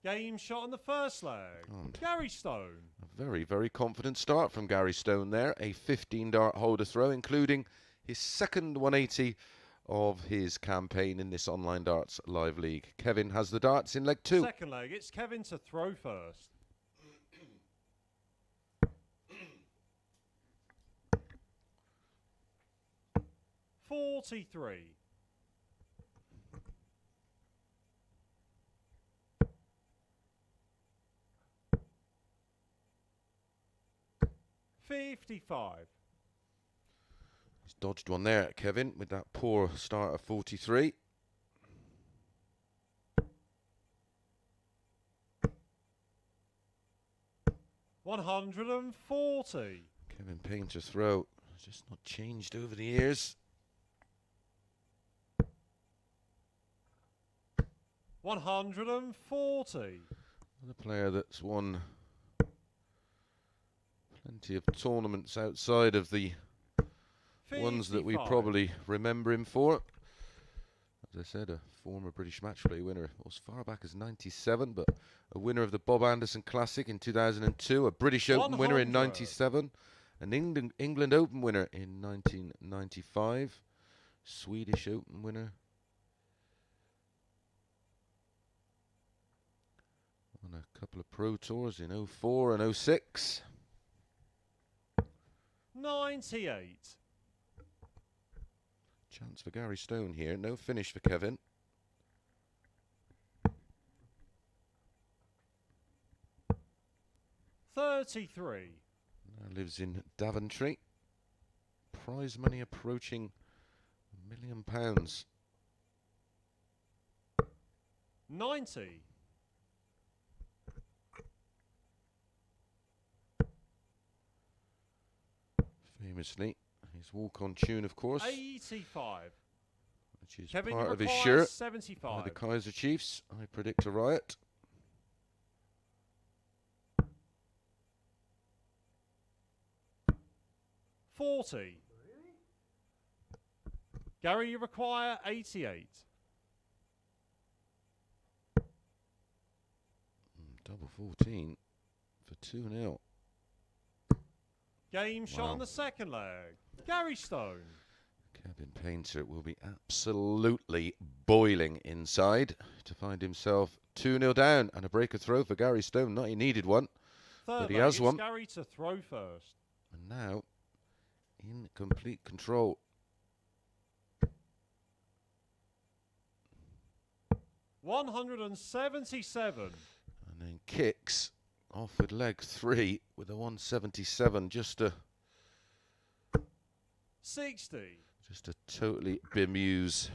Game shot on the first leg. And Gary Stone. a very, very confident start from Gary Stone there. A 15-dart holder throw, including his second 180 of his campaign in this online darts live league. Kevin has the darts in leg 2. Second leg, it's Kevin to throw first. $43. $55. He's dodged one there, Kevin, with that poor start of 43. $140. Kevin Painter's throw has just not changed over the years. $140. Another player that's won plenty of tournaments outside of the ones that we 55. probably remember him for. As I said, a former British match play winner as far back as 97, but a winner of the Bob Anderson Classic in 2002, a British Open winner in 100. 97, an England Open winner in 1995, Swedish Open winner. On a couple of Pro Tours in 04 and 06. 98. Chance for Gary Stone here. No finish for Kevin. $33. Now lives in Daventry. Prize money approaching £1 million. 90. Famously, his walk-on tune, of course, 85. which is Kevin part of his requires shirt. 75. By the Kaiser Chiefs, I predict a riot. $40. Gary, you require 88. Double 14 for 2-0. Game shot Wow. on the second leg. Gary Stone. Kevin Painter will be absolutely boiling inside to find himself 2-0 down, and a breaker throw for Gary Stone. Not he needed one, Third but he leg, has it's one. Gary to throw first. And now in complete control. 177. And then kicks off with leg 3 with a 177. Just to 60. totally bemuse.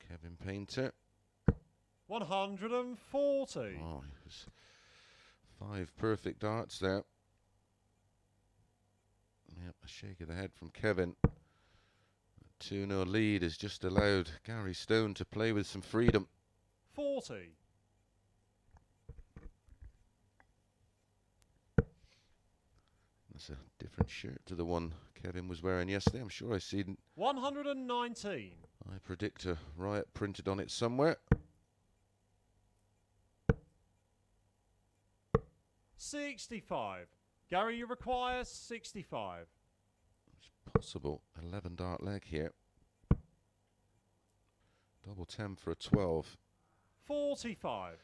Kevin Painter. 140. Oh, it was 5 perfect darts there. Yep, a shake of the head from Kevin. 2-0 lead has just allowed Gary Stone to play with some freedom. 40. That's a different shirt to the one Kevin was wearing yesterday. I'm sure I seen 119. I predict a riot printed on it somewhere. 65. Gary, you require 65. It's possible. 11 dart leg here. Double 10 for a 12. 45.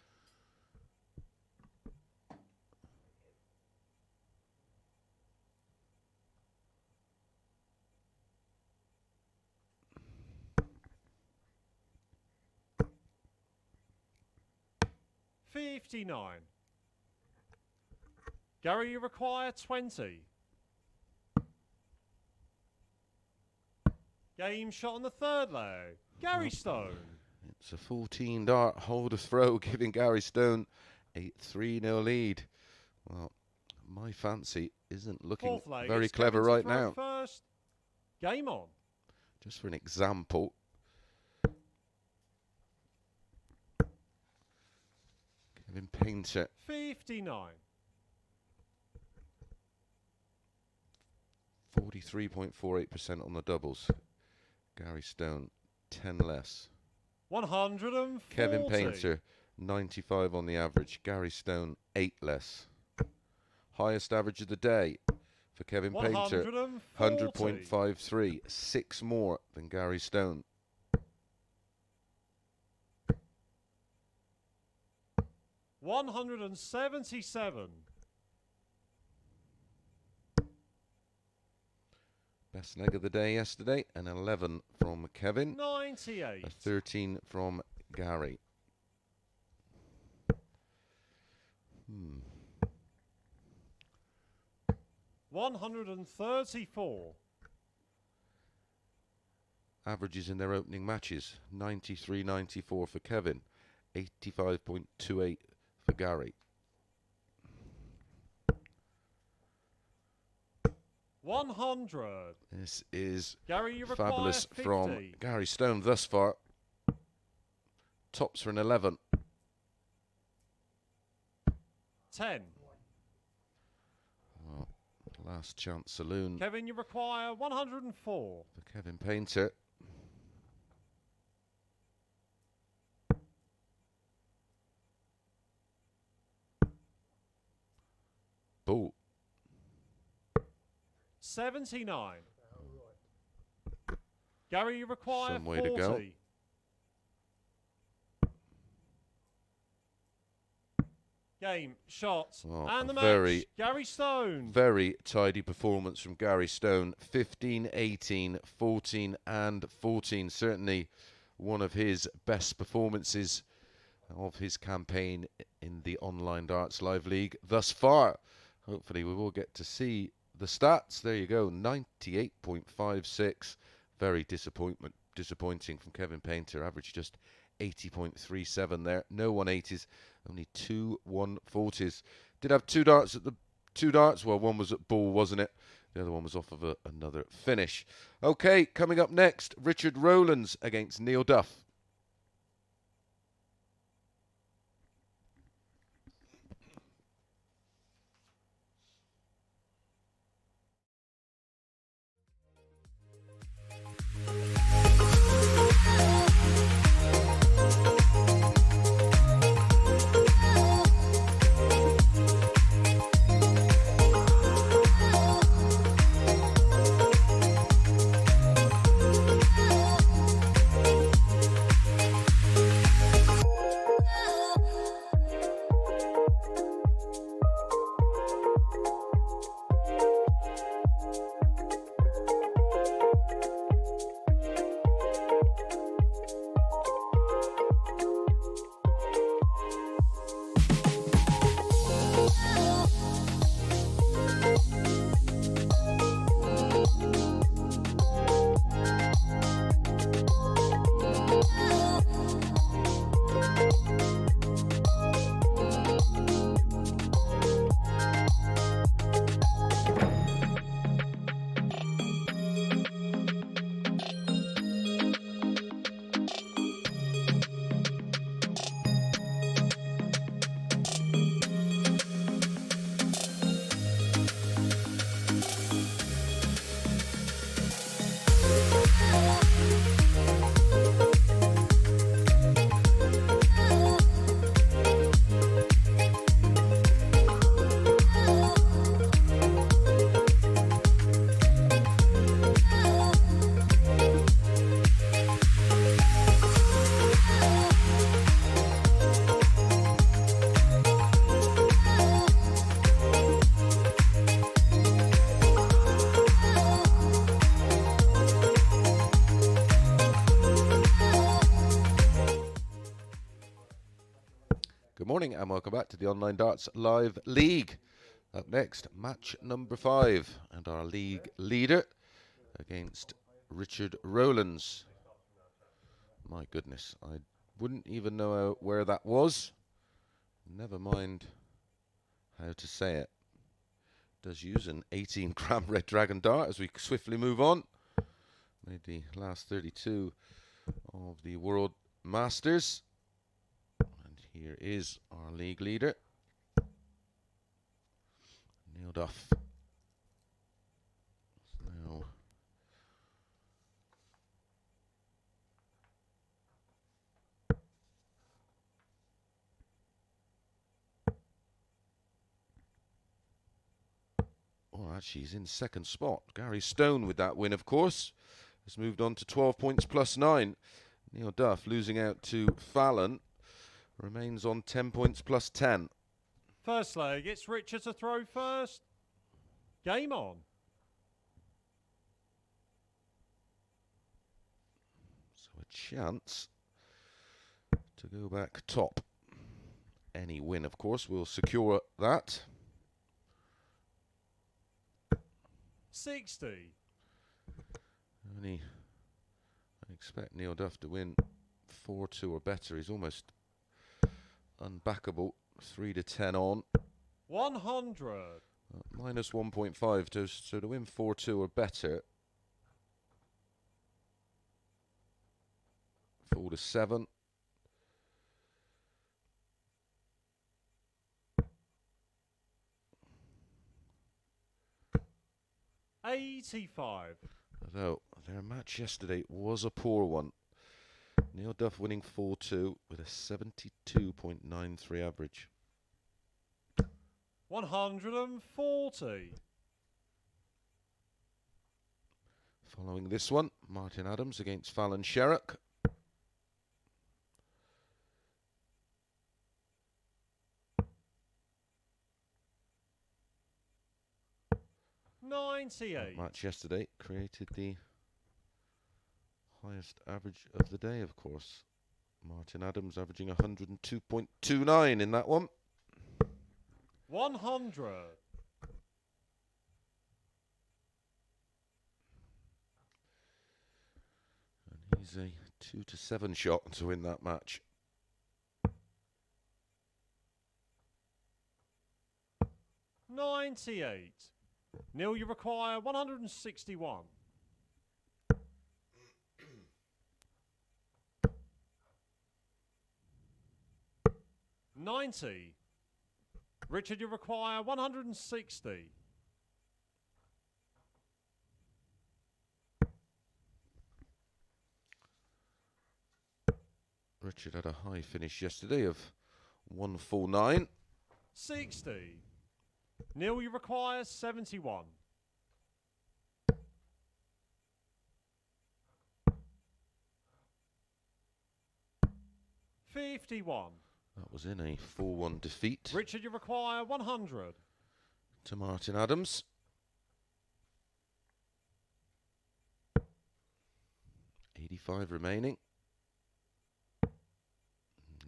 59. Gary, you require 20. Game shot on the third leg. Gary Stone. It's a 14 dart hold of throw, giving Gary Stone a 3-0 lead. Well, my fancy isn't looking Fourth leg, very it's clever Kevin to right throw now. First. Game on. Just for an example. Kevin Painter. 59. 43.48% on the doubles. Gary Stone, 10 less. 140. Kevin Painter, 95 on the average. Gary Stone, 8 less. Highest average of the day for Kevin Painter, 100.53. 6 more than Gary Stone. 177. Best leg of the day yesterday, an 11 from Kevin, 98. a 13 from Gary. 134. Averages in their opening matches, 93.94 for Kevin, 85.28 for Gary. 100. This is Gary, you require fabulous 50. from Gary Stone thus far. Tops for an 11. 10. Well, last chance saloon Kevin, you require 104. for Kevin Painter. Bull. 79. Gary, you require Some way 40. to go. Game, shot, Oh, and the very- match. Gary Stone. Very tidy performance from Gary Stone. 15, 18, 14 and 14. Certainly one of his best performances of his campaign in the Online Darts Live League thus far. Hopefully we will get to see the stats. There you go, 98.56. Very disappointing from Kevin Painter. Average just 80.37 there. No 180s, only 2 140s. Did have 2 darts at the 2 darts. Well, one was at ball, wasn't it? The other one was off of another finish. Okay, coming up next, Richard Rowlands against Neil Duff. and welcome back to the Online Darts Live League. Up next, match number 5, and our league leader against Richard Rowlands. My goodness, I wouldn't even know where that was. Never mind how to say it. Does use an 18-gram Red Dragon dart as we swiftly move on. Made the last 32 of the World Masters. And here is our league leader, Duff. Now, actually, he's in second spot. Gary Stone with that win, of course, has moved on to 12 points plus 9. Neil Duff losing out to Fallon remains on 10 points plus 10. First leg, it's Richard to throw first. Game on. So a chance to go back top. Any win, of course, will secure that. 60. I expect Neil Duff to win 4-2 or better. He's almost unbackable. 3-10 on. 100. Minus 1.5, so to win 4-2 or better. 4-7. $85. Although their match yesterday was a poor one. Neil Duff winning 4-2 with a 72.93 average. 140. Following this one, Martin Adams against Fallon Sherrock. $98. That match yesterday created the highest average of the day, of course. Martin Adams averaging 102.29 in that one. 100. And he's a 2-7 shot to win that match. $98. Neil, you require 161. 90. Richard, you require 160. Richard had a high finish yesterday of 149. 60. Neil, you require 71. 51. That was in a 4-1 defeat Richard, you require 100. to Martin Adams. 85 remaining.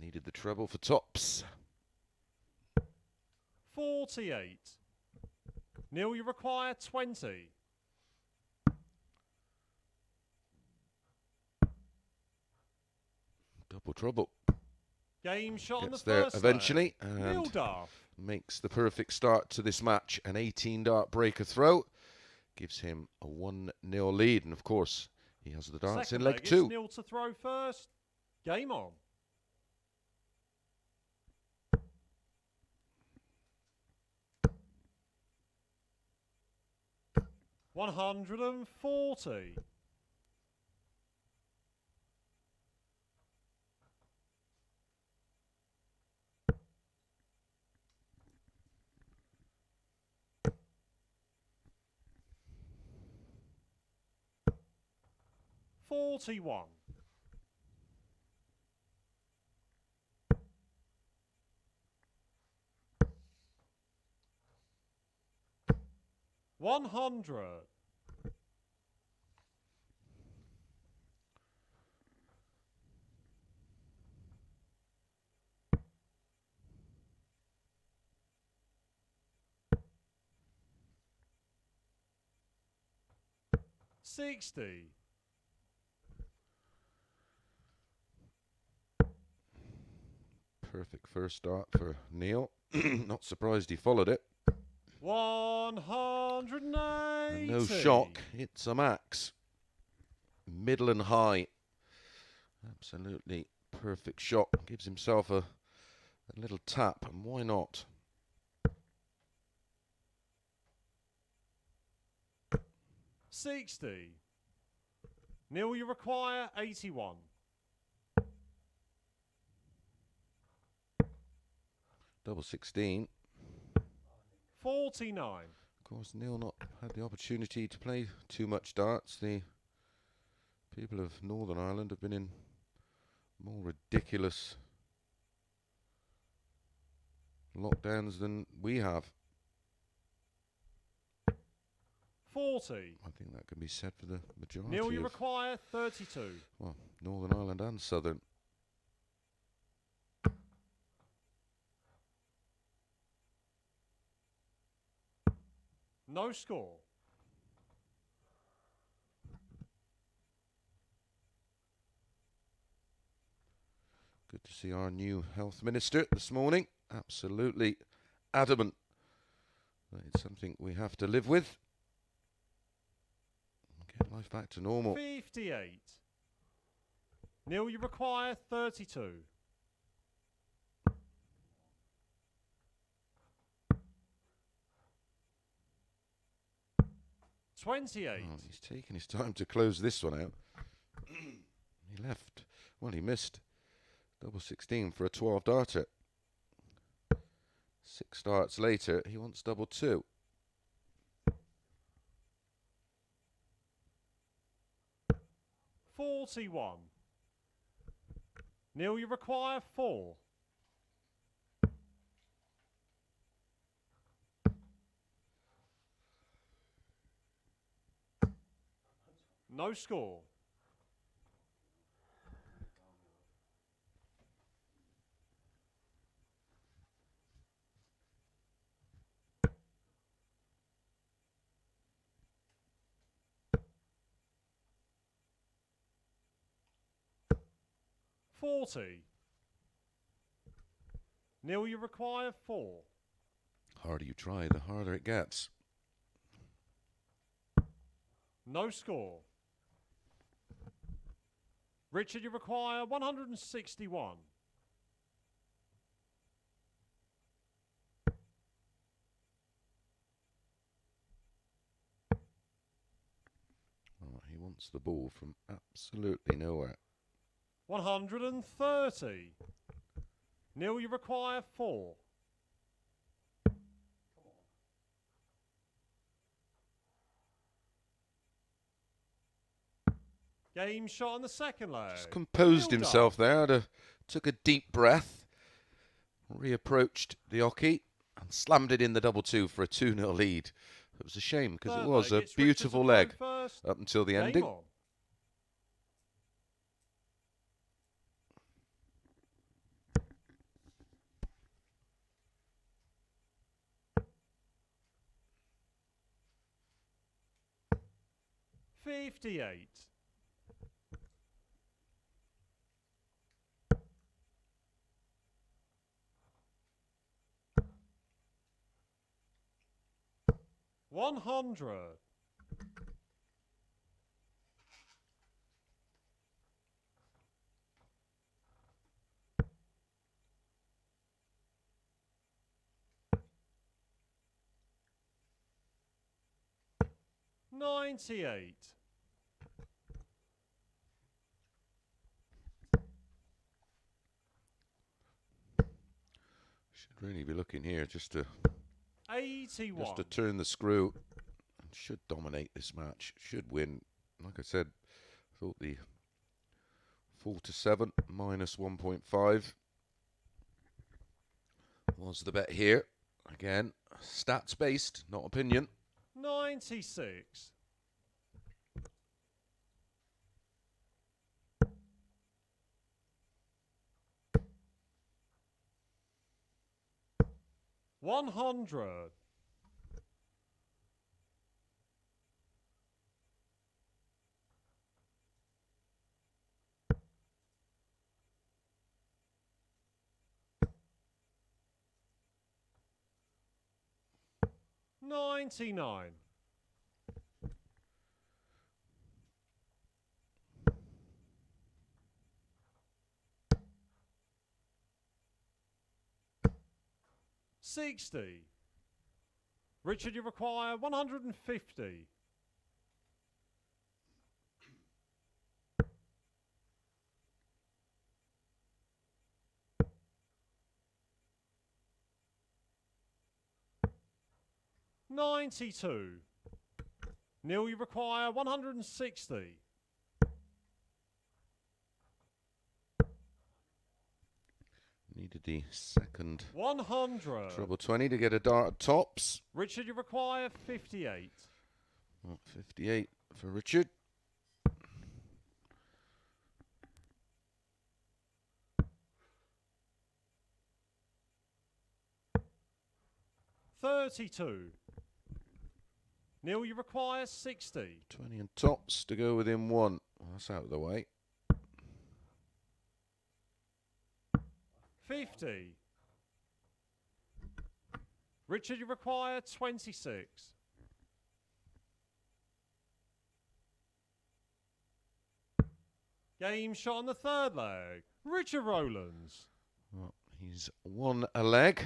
Needed the treble for tops. 48. Neil, you require 20. Double trouble. Game shot on the Gets there first eventually leg. Neil and Duff. makes the perfect start to this match. An 18-dart breaker throw gives him a 1-0 lead. And of course, he has the darts Second in leg leg, 2. it's Neil to throw first. Game on. $140. 41. 100. 60. Perfect first start for Neil. Not surprised he followed it. 180. And no shock, it's a max. Middle and high. Absolutely perfect shot. Gives himself a little tap, and why not? $60. Neil, you require 81. Double 16. 49. Of course, Neil not had the opportunity to play too much darts. The people of Northern Ireland have been in more ridiculous lockdowns than we have. 40. I think that can be said for the majority Neil, you of, require 32. well, Northern Ireland and Southern. No score. Good to see our new health minister this morning. Absolutely adamant that it's something we have to live with. Get life back to normal. 58. Neil, you require 32. $28. Oh, he's taking his time to close this one out. He left. Well, he missed. Double 16 for a 12 darter. 6 starts later, he wants double 2. $41. Neil, you require 4. No score. $40. Neil, you require 4. Harder you try, the harder it gets. No score. Richard, you require 161. Oh, he wants the ball from absolutely nowhere. 130. Neil, you require 4. Game shot on the second leg. Just composed Neil himself Duff. there, took a deep breath, reapproached the hockey and slammed it in the double 2 for a 2-0 lead. It was a shame because it Third was leg, a it's Richard beautiful to throw leg first. up until the Game ending. on. $58. $100. $98. Should really be looking here just to 81. turn the screw. Should dominate this match. Should win. Like I said, I thought the 4-7 minus 1.5 was the bet here. Again, stats based, not opinion. 96. $100. 99. $60. Richard, you require 150. $92. Neil, you require 160. Needed the second 100. treble 20 to get a dart at tops. Richard, you require 58. Well, 58 for Richard. $32. Neil, you require 60. 20 and tops to go within one. Well, that's out of the way. 50. Richard, you require 26. Game shot on the third leg. Richard Rowlands. Well, he's won a leg.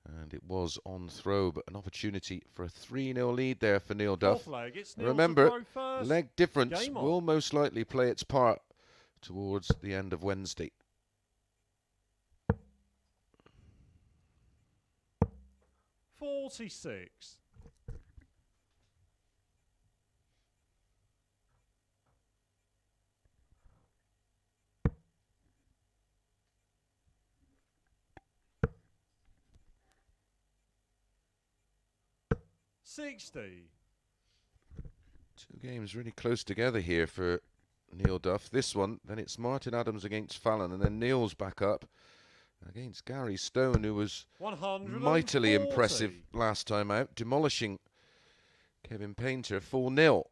And it was on throw, but an opportunity for a 3-0 lead there for Neil Duff. Fourth leg, it's Neil to Remember, throw first. leg difference Game on. will most likely play its part towards the end of Wednesday. $46. $60. Two games really close together here for Neil Duff. This one, then it's Martin Adams against Fallon, and then Neil's back up against Gary Stone, who was 140. mightily impressive last time out, demolishing Kevin Painter 4-0.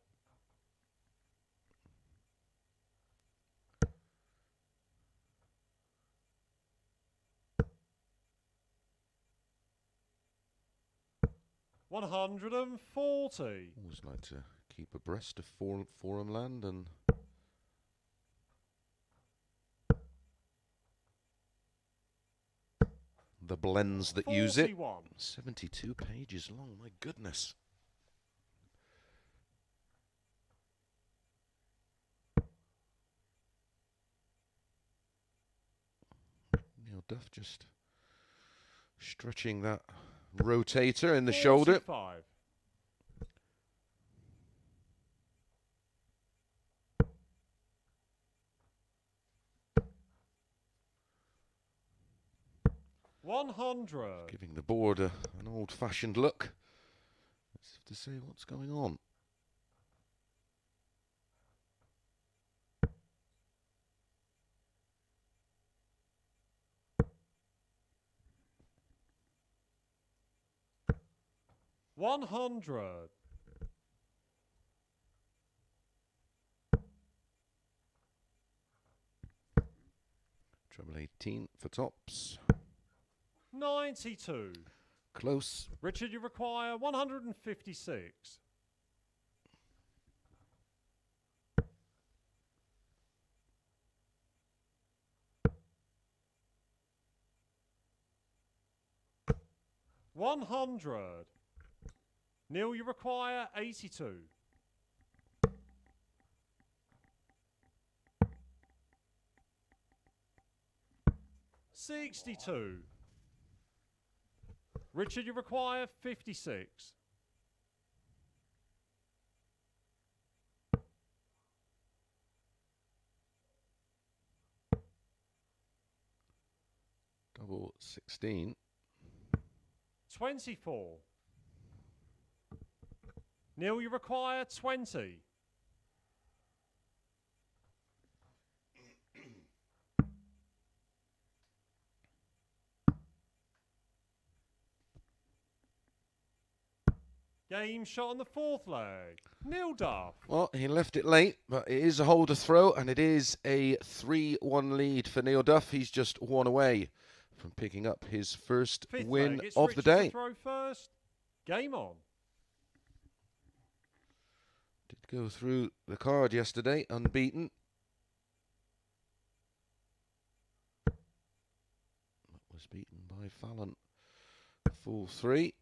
$140. Always like to keep abreast of forum land and the blends that use it. 41. 72 pages long, my goodness. Neil Duff just stretching that rotator in the shoulder. 45. $100. Giving the board an old-fashioned look. Let's have to say what's going on. $100. Treble 18 for tops. 92. Close. Richard, you require 156. $100. Neil, you require 82. $62. Richard, you require 56. Double 16. 24. Neil, you require 20. Game shot on the fourth leg. Neil Duff. Well, he left it late, but it is a hole to throw, and it is a 3-1 lead for Neil Duff. He's just one away from picking up his first Fifth win leg. It's of the Richard to day. throw first. Game on. Did go through the card yesterday, unbeaten. Was beaten by Fallon. 4-3.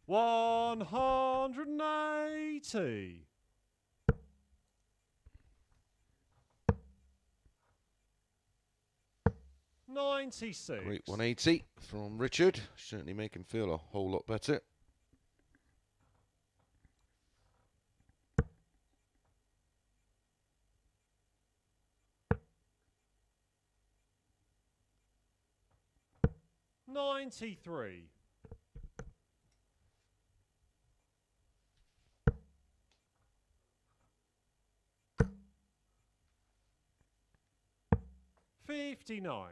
180. 96. Great 180 from Richard. Certainly make him feel a whole lot better. $93. 59.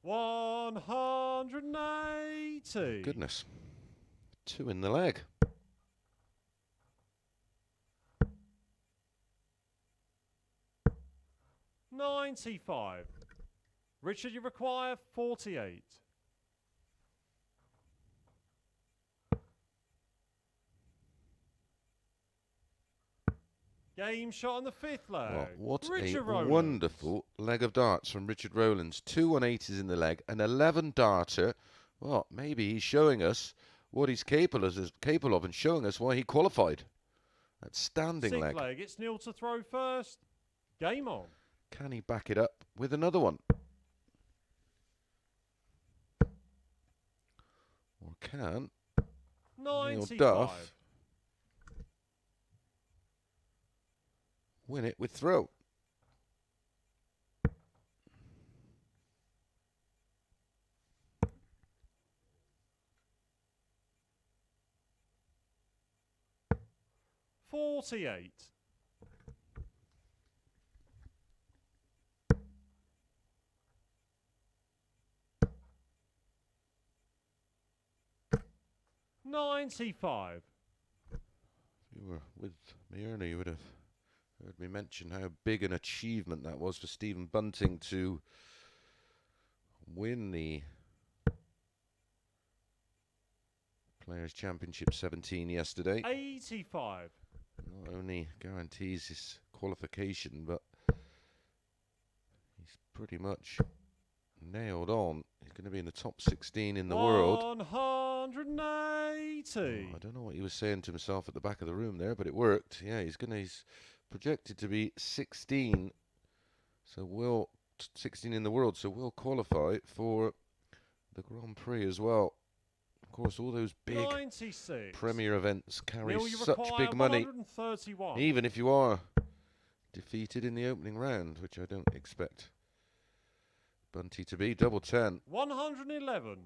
180. Goodness. 2 in the leg. $95. Richard, you require 48. Game shot on the 5th leg. Well, what Richard a Rowlands. wonderful leg of darts from Richard Rowlands. 2 180s in the leg, an 11 darter. Well, maybe he's showing us what he's capable of and showing us why he qualified. Outstanding 6th leg. leg. It's Neil to throw first. Game on. Can he back it up with another one? Or can Neil 95. Duff win it with throw? $48. 95. If you were with me earlier, you would have heard me mention how big an achievement that was for Stephen Bunting to win the Players' Championship 17 yesterday. 85. Not only guarantees his qualification, but he's pretty much nailed on. He's going to be in the top 16 in the world. 180. I don't know what he was saying to himself at the back of the room there, but it worked. Yeah, he's projected to be 16. So 16 in the world, so we'll qualify for the Grand Prix as well. Of course, all those big 96. Premier events carry Neil, you such require big money, 131. even if you are defeated in the opening round, which I don't expect Bunty to be. Double 10. 111.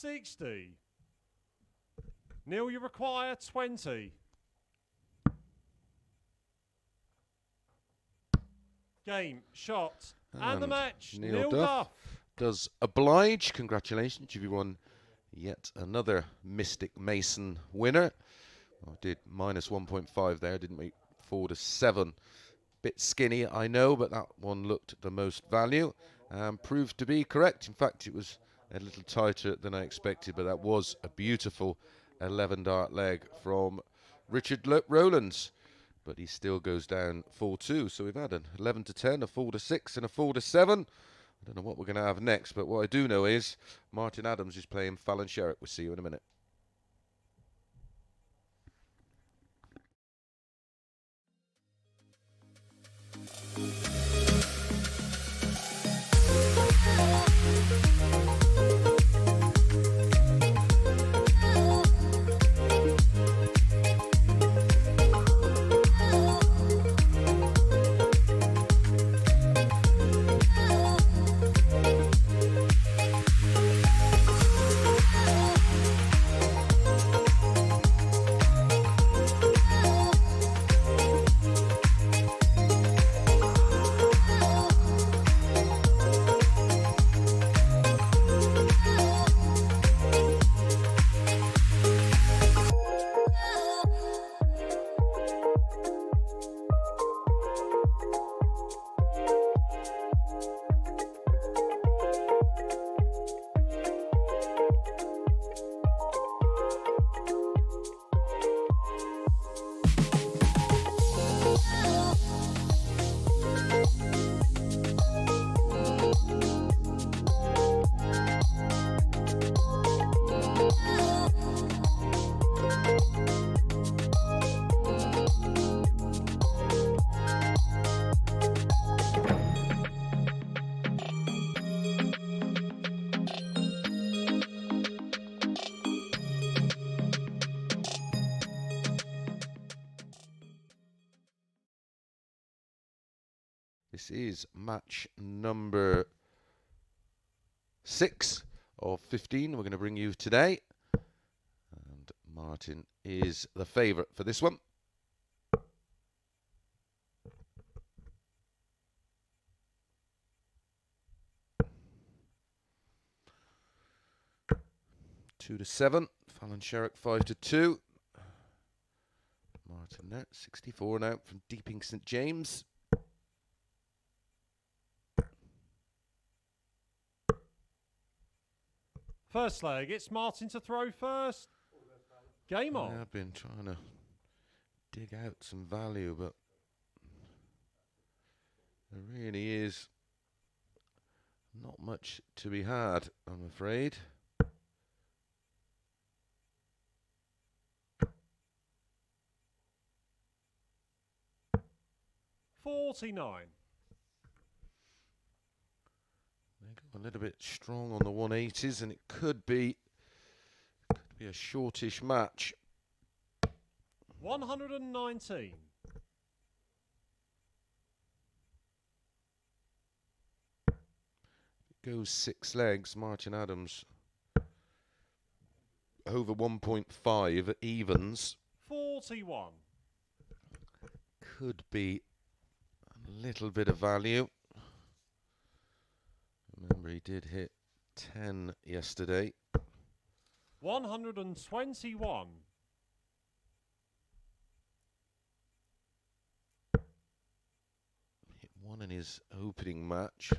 60. Neil, you require 20. Game, shot, and the match. Neil Neil Duff does oblige. Congratulations, you've won yet another Mystic Mason winner. I did minus 1.5 there, didn't we? 4 to 7. Bit skinny, I know, but that one looked the most value and proved to be correct. In fact, it was a little tighter than I expected, but that was a beautiful 11 dart leg from Richard Rowlands. But he still goes down 4-2. So we've had an 11 to 10, a 4 to 6, and a 4 to 7. I don't know what we're going to have next, but what I do know is Martin Adams is playing Fallon Sherrock. We'll see you in a minute. This is match number 6 of 15 we're going to bring you today. And Martin is the favourite for this one. Two to 7. Fallon Sherrock 5 to 2. Martin net 64 now from Deeping St James. First leg, it's Martin to throw first. Game on. I've been trying to dig out some value, but there really is not much to be had, I'm afraid. $49. They go a little bit strong on the 180s, and it could be a shortish match. 119. Goes 6 legs. Martin Adams over 1.5 evens. 41. Could be a little bit of value. Remember, he did hit 10 yesterday. 121. Hit 1 in his opening match.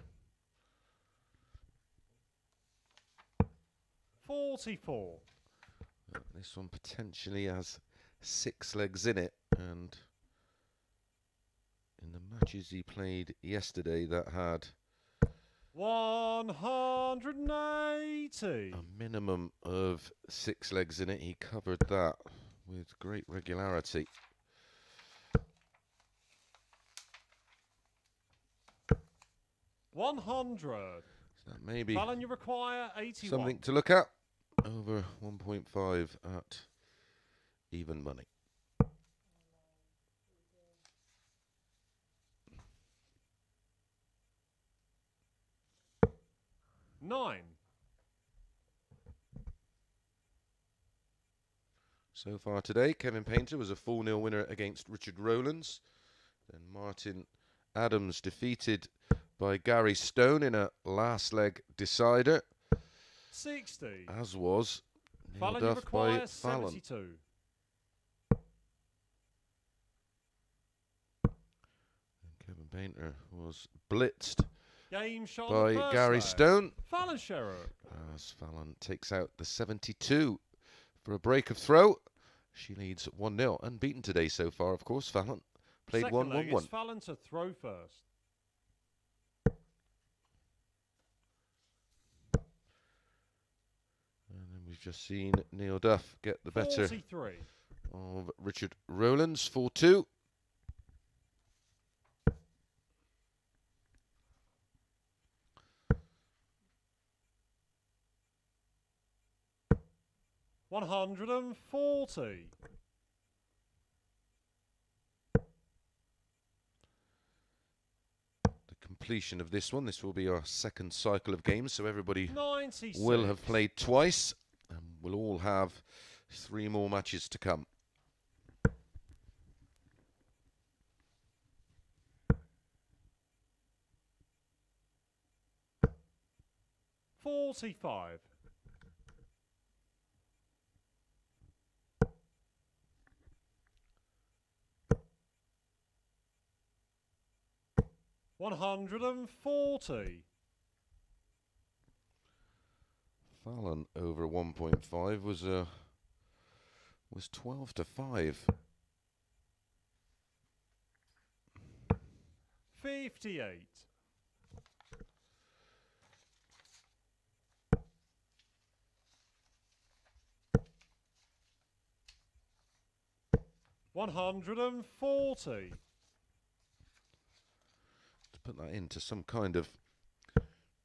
44. This one potentially has 6 legs in it, and in the matches he played yesterday that had 180. a minimum of 6 legs in it, he covered that with great regularity. $100. So that may be Fallon, you require 81. something to look at. Over 1.5 at even money. $9. So far today, Kevin Painter was a 4-0 winner against Richard Rowlands. Then Martin Adams defeated by Gary Stone in a last leg decider. 60. As was Neil Fallon, you Duff by require Fallon. 72. And Kevin Painter was blitzed Game shot by first Gary leg. Stone. Fallon Sherrock. As Fallon takes out the 72 for a break of throw. She leads 1-0. Unbeaten today so far, of course. Fallon played Second leg, 1-1-1. it's Fallon to throw first. And then we've just seen Neil Duff get the better 43. of Richard Rowlands, 4-2. $140. Completion of this one. This will be our second cycle of games, so everybody 96. will have played twice, and we'll all have 3 more matches to come. $45. $140. Fallon over 1.5 was 12 to 5. 58. $140. To put that into some kind of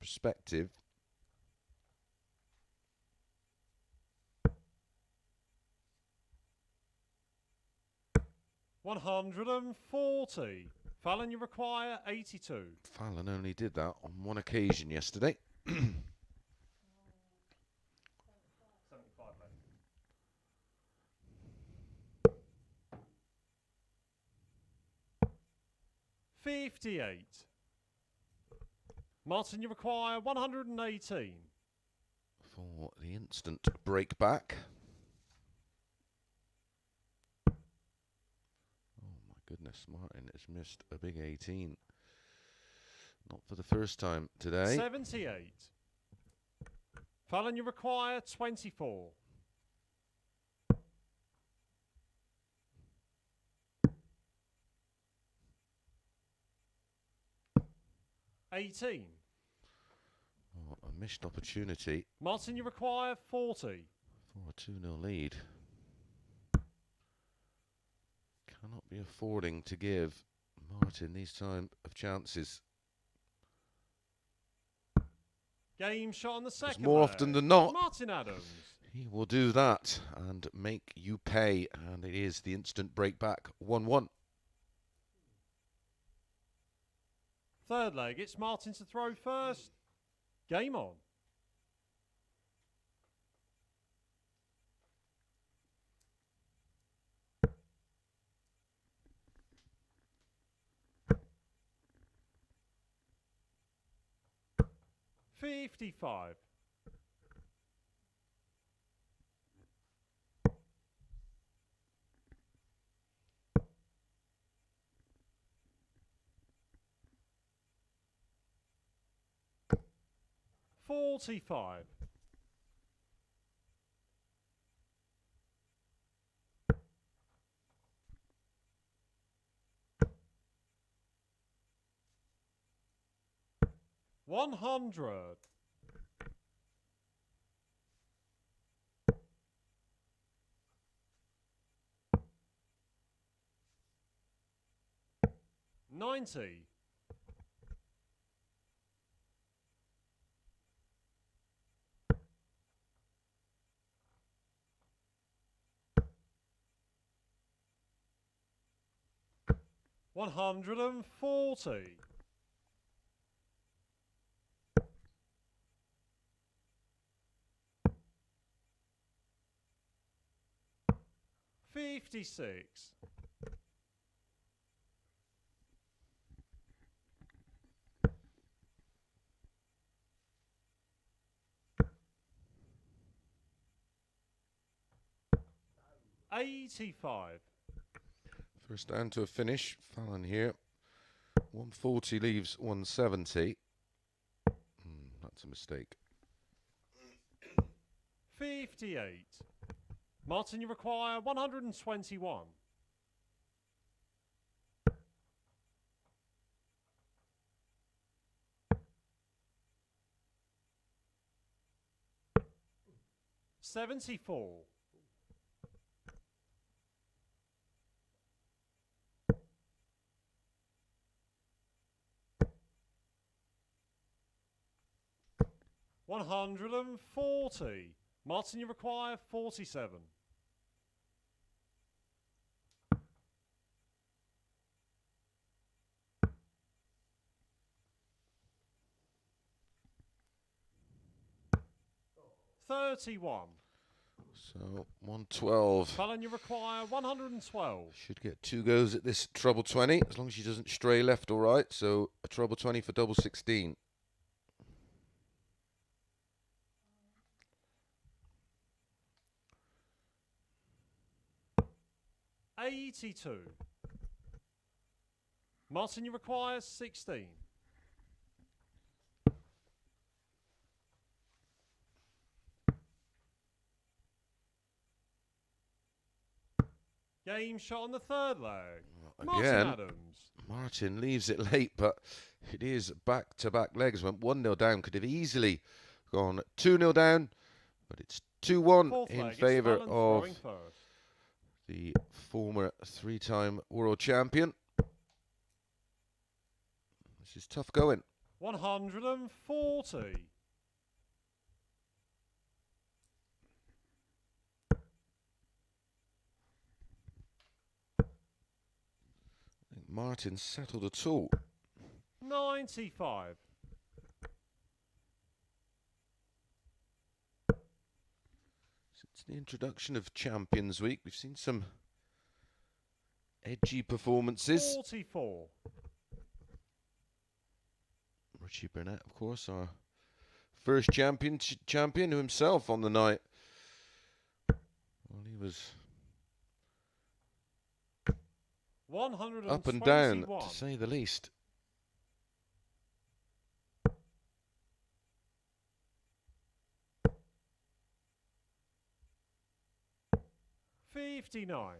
perspective, $140. Fallon, you require 82. Fallon only did that on one occasion yesterday. 75 left. 58. Martin, you require 118. For the instant break back. Oh my goodness, Martin has missed a big 18. Not for the first time today. 78. Fallon, you require 24. 18. Oh, a missed opportunity Martin, you require 40. for a 2-0 lead. Cannot be affording to give Martin these time of chances. Game shot on the second. More leg. often than not, Martin Adams. he will do that and make you pay. And it is the instant break back 1-1. Third leg, it's Martin to throw first. Game on. $55. $45. $100. $90. $140. $56. $85. First down to a finish. Fallon here. 140 leaves 170. That's a mistake. 58. Martin, you require 121. $74. $140. Martin, you require 47. $31. So 112. Fallon, you require 112. Should get 2 goes at this treble 20 as long as she doesn't stray left or right. So a treble 20 for double 16. $82. Martin, you require 16. Game shot on the third leg. Martin Again, Adams. Martin leaves it late, but it is back-to-back legs. Went 1-0 down. Could have easily gone 2-0 down, but it's 2-1 Fourth in leg, favour it's Fallon of throwing first. the former 3-time world champion. This is tough going. 140. Martin settled at all. 95. Since the introduction of Champions Week, we've seen some edgy performances. 44. Richie Burnett, of course, our first champion who himself on the night. Well, he was 121. up and down, to say the least. 59.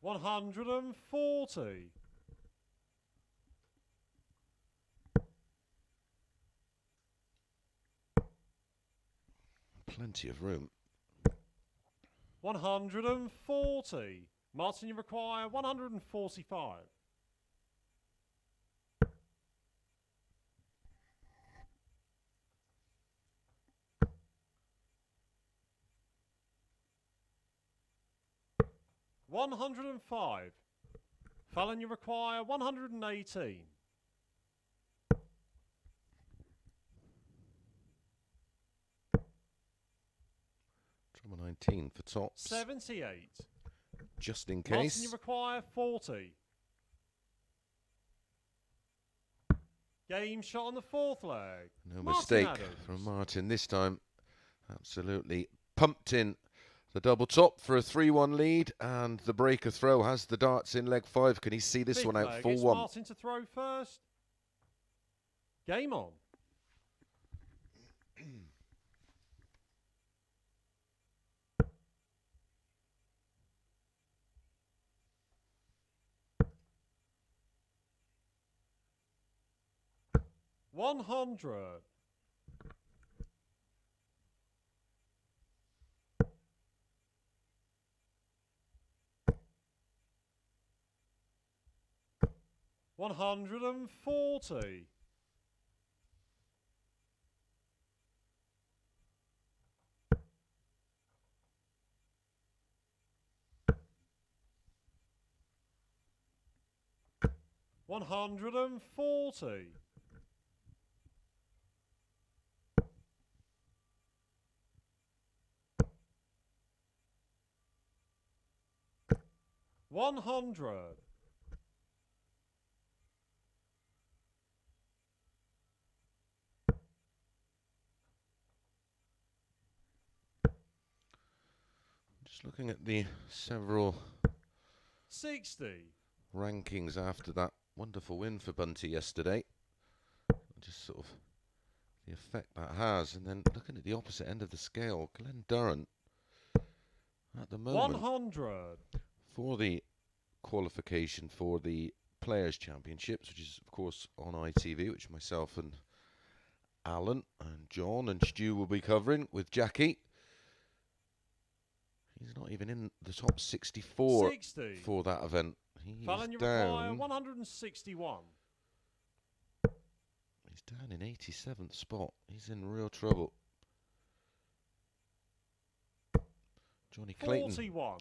140. 'Plenty of room. 140. Martin, you require 145. 105. Fallon, you require 118. Drummer 19 for tops. 78. Just in Martin, case. you require 40. Game shot on the fourth leg. No Martin mistake Adams. from Martin this time. Absolutely pumped in the double top for a 3-1 lead, and the breaker throw has the darts in leg 5. Can he see this Fifth one out leg, full it's 1? Martin to throw first. Game on. $100. 140. 140. 100. 'Just looking at the several 60. rankings after that wonderful win for Bunty yesterday. Just sort of the effect that has. And then looking at the opposite end of the scale, Glenn Durrant at the moment 100. for the qualification for the Players' Championships, which is of course on ITV, which myself and Alan and John and Stu will be covering with Jackie. He's not even in the top 64 60. for that event. He's Fallon, you require down. 161. He's down in 87th spot. He's in real trouble. Johnny Clayton 41.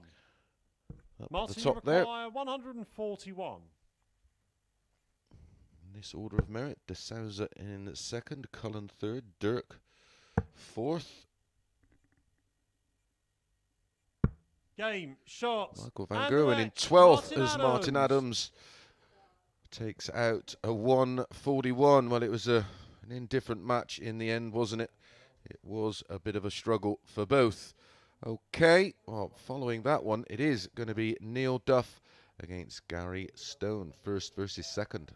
up Martin, the you top there. require 141. In this order of merit, De Souza in second, Cullen third, Dirk fourth, Game, shots. Michael Van and Gerwen in leg. 12th Martin as Martin Adams takes out a 141. Well, it was an indifferent match in the end, wasn't it? It was a bit of a struggle for both. Okay, well, following that one, it is going to be Neil Duff against Gary Stone, first versus second.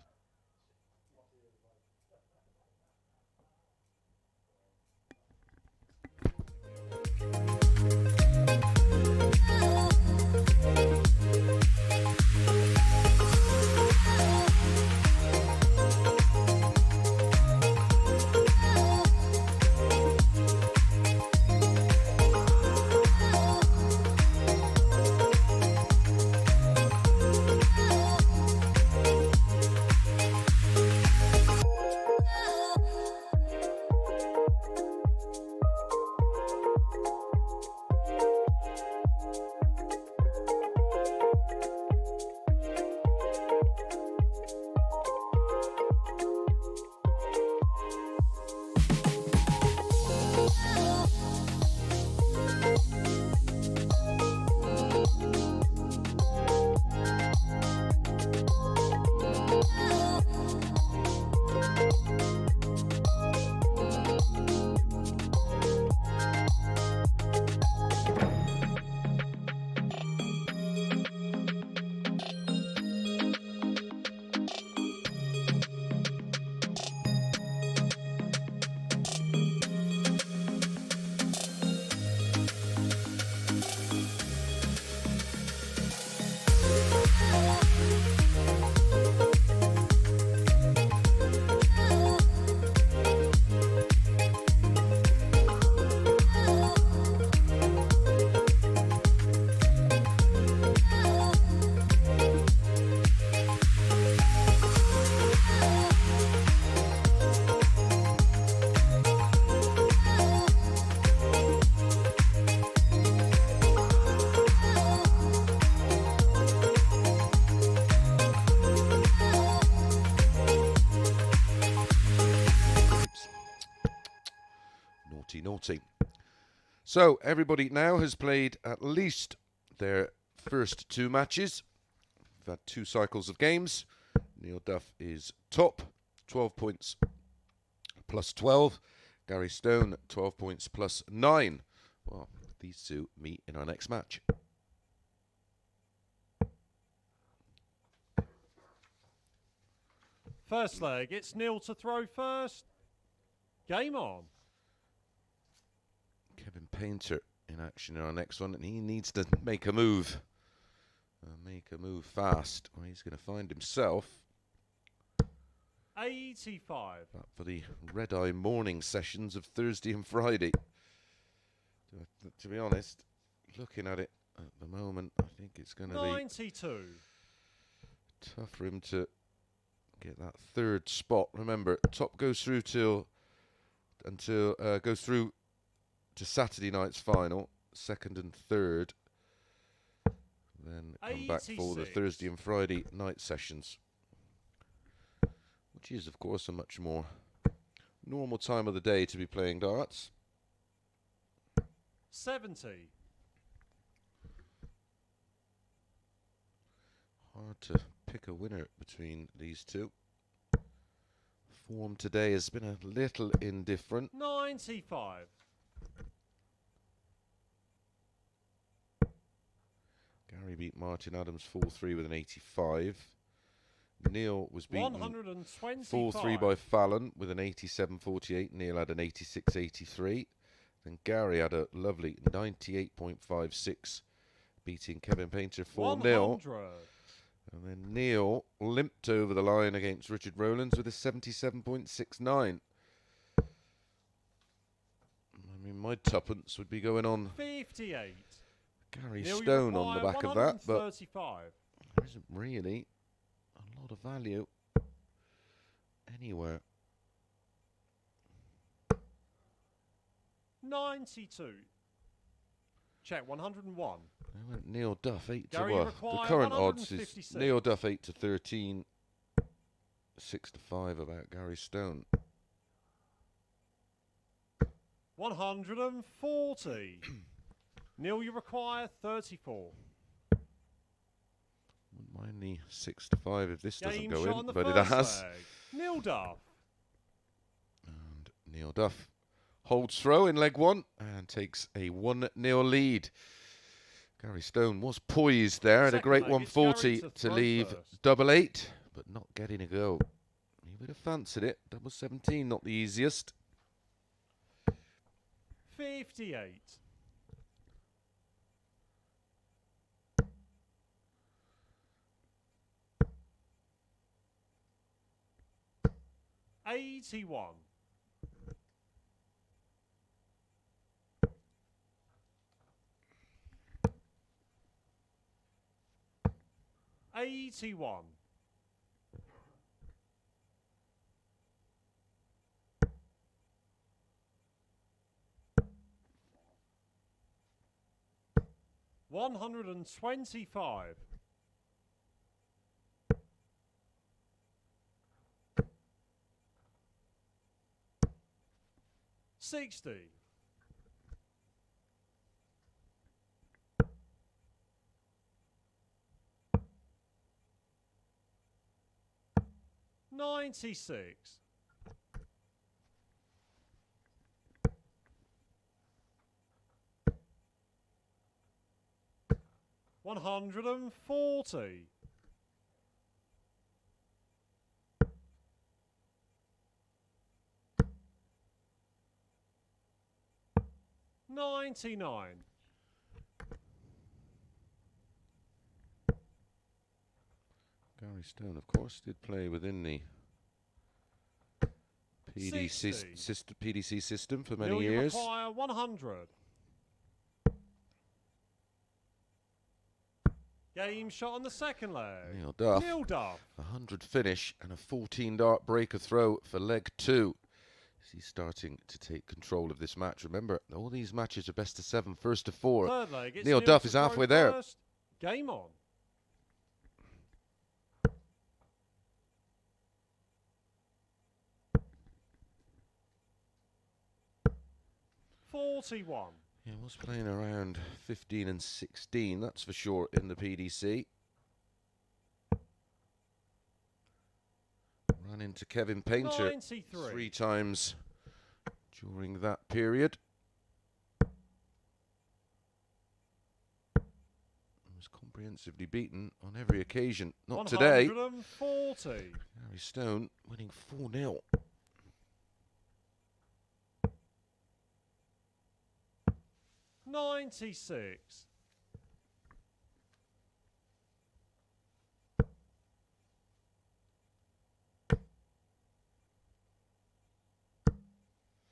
penalty. So everybody now has played at least their first 2 matches. We've had 2 cycles of games. Neil Duff is top, 12 points plus 12. Gary Stone, 12 points plus 9. Well, these 2 meet in our next match. First leg, it's Neil to throw first. Game on. Kevin Painter in action in our next one, and he needs to make a move. Make a move fast, or he's going to find himself 85. up for the red-eye morning sessions of Thursday and Friday. To be honest, looking at it at the moment, I think it's going to be 92. tough for him to get that 3rd spot. Remember, top goes through goes through to Saturday night's final, 2nd and 3rd. Then come back for the 86. Thursday and Friday night sessions, which is, of course, a much more normal time of the day to be playing darts. 70. Hard to pick a winner between these 2. Form today has been a little indifferent. 95. Gary beat Martin Adams 4-3 with an 85. Neil was beaten 4-3 by Fallon with an 87-48. Neil had an 86-83. Then Gary had a lovely 98.56, beating Kevin Painter 4-0. And then Neil limped over the line against Richard Rowlands with a 77.69. I mean, my tuppence would be going on 58. Gary Neil, Stone on the back of that, but 135. there isn't really a lot of value anywhere. 92. Check 101. I went Neil Duff 8 Gary to 1. The current odds is 156. Neil Duff 8 to 13, 6 to 5 about Gary Stone. 140. Neil, you require 34. Wouldn't mind the 6 to 5 if this doesn't Game go shot on in, the but it first has. leg. Neil Duff. And Neil Duff holds throw in leg 1 and takes a 1-0 lead. Gary Stone was poised there at a Second great leg, it's Gary 140 to throw leave first. 8-8, but not getting a go. He would have fancied it. Double 17, not the easiest. 58. 81. 81. 125. 60. 96. 140. 99. Gary Stone, of course, did play within the PDC system for many Neil, you years. require 100. Game shot on the second leg. Neil Duff. Neil Duff. 100 finish and a 14 dart breaker throw for leg 2. He's starting to take control of this match. Remember, all these matches are best of 7, first to 4. Third leg. It's Neil Duff to is throw halfway there. first. Game on. 40. 41. He was playing around 15 and 16, that's for sure, in the PDC. Ran into Kevin Painter 93. 3 times during that period. Was comprehensively beaten on every occasion. Not today. 140. Gary Stone winning 4-0. $96.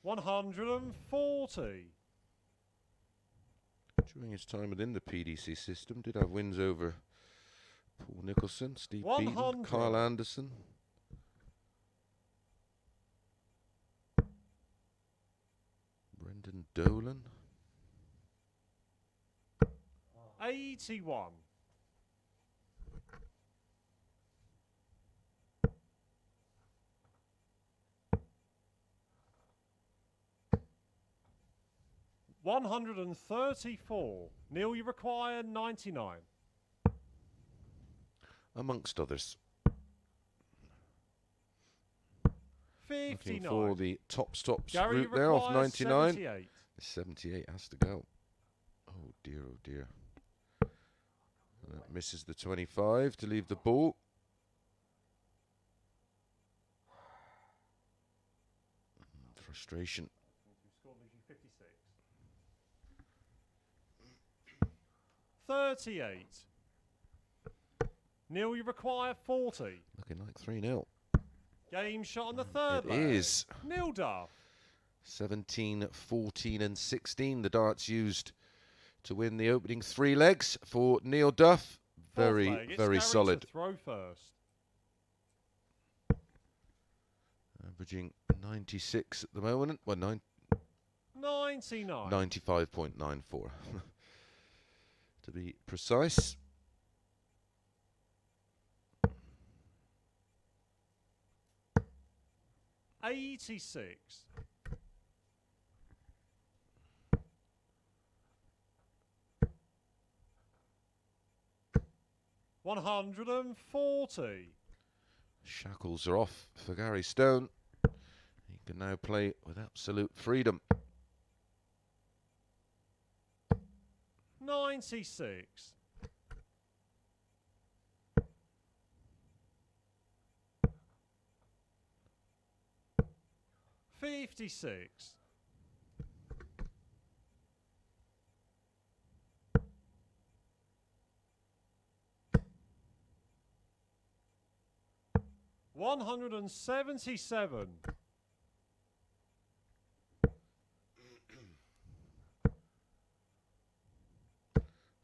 $140. During his time within the PDC system, did have wins over Paul Nicholson, Steve Beaton, 100. Kyle Anderson. Brendan Dolan. 81. $134. Neil, you require 99. Amongst others. 59. Looking for the top stops Gary, route there off requires 99. 78. 78 has to go. Oh dear, oh dear. And that misses the 25 to leave the ball. Frustration. 38. Neil, you require 40. Looking like 3-0. Game shot on the third It leg. is. Neil Duff. 17, 14 and 16 the darts used to win the opening 3 legs for Neil Duff. Fourth leg, it's Very Gary solid. to throw first. Averaging 96 at the moment. Well, 99. 95.94 to be precise. $86. $140. Shackles are off for Gary Stone. He can now play with absolute freedom. 96. $56. $177.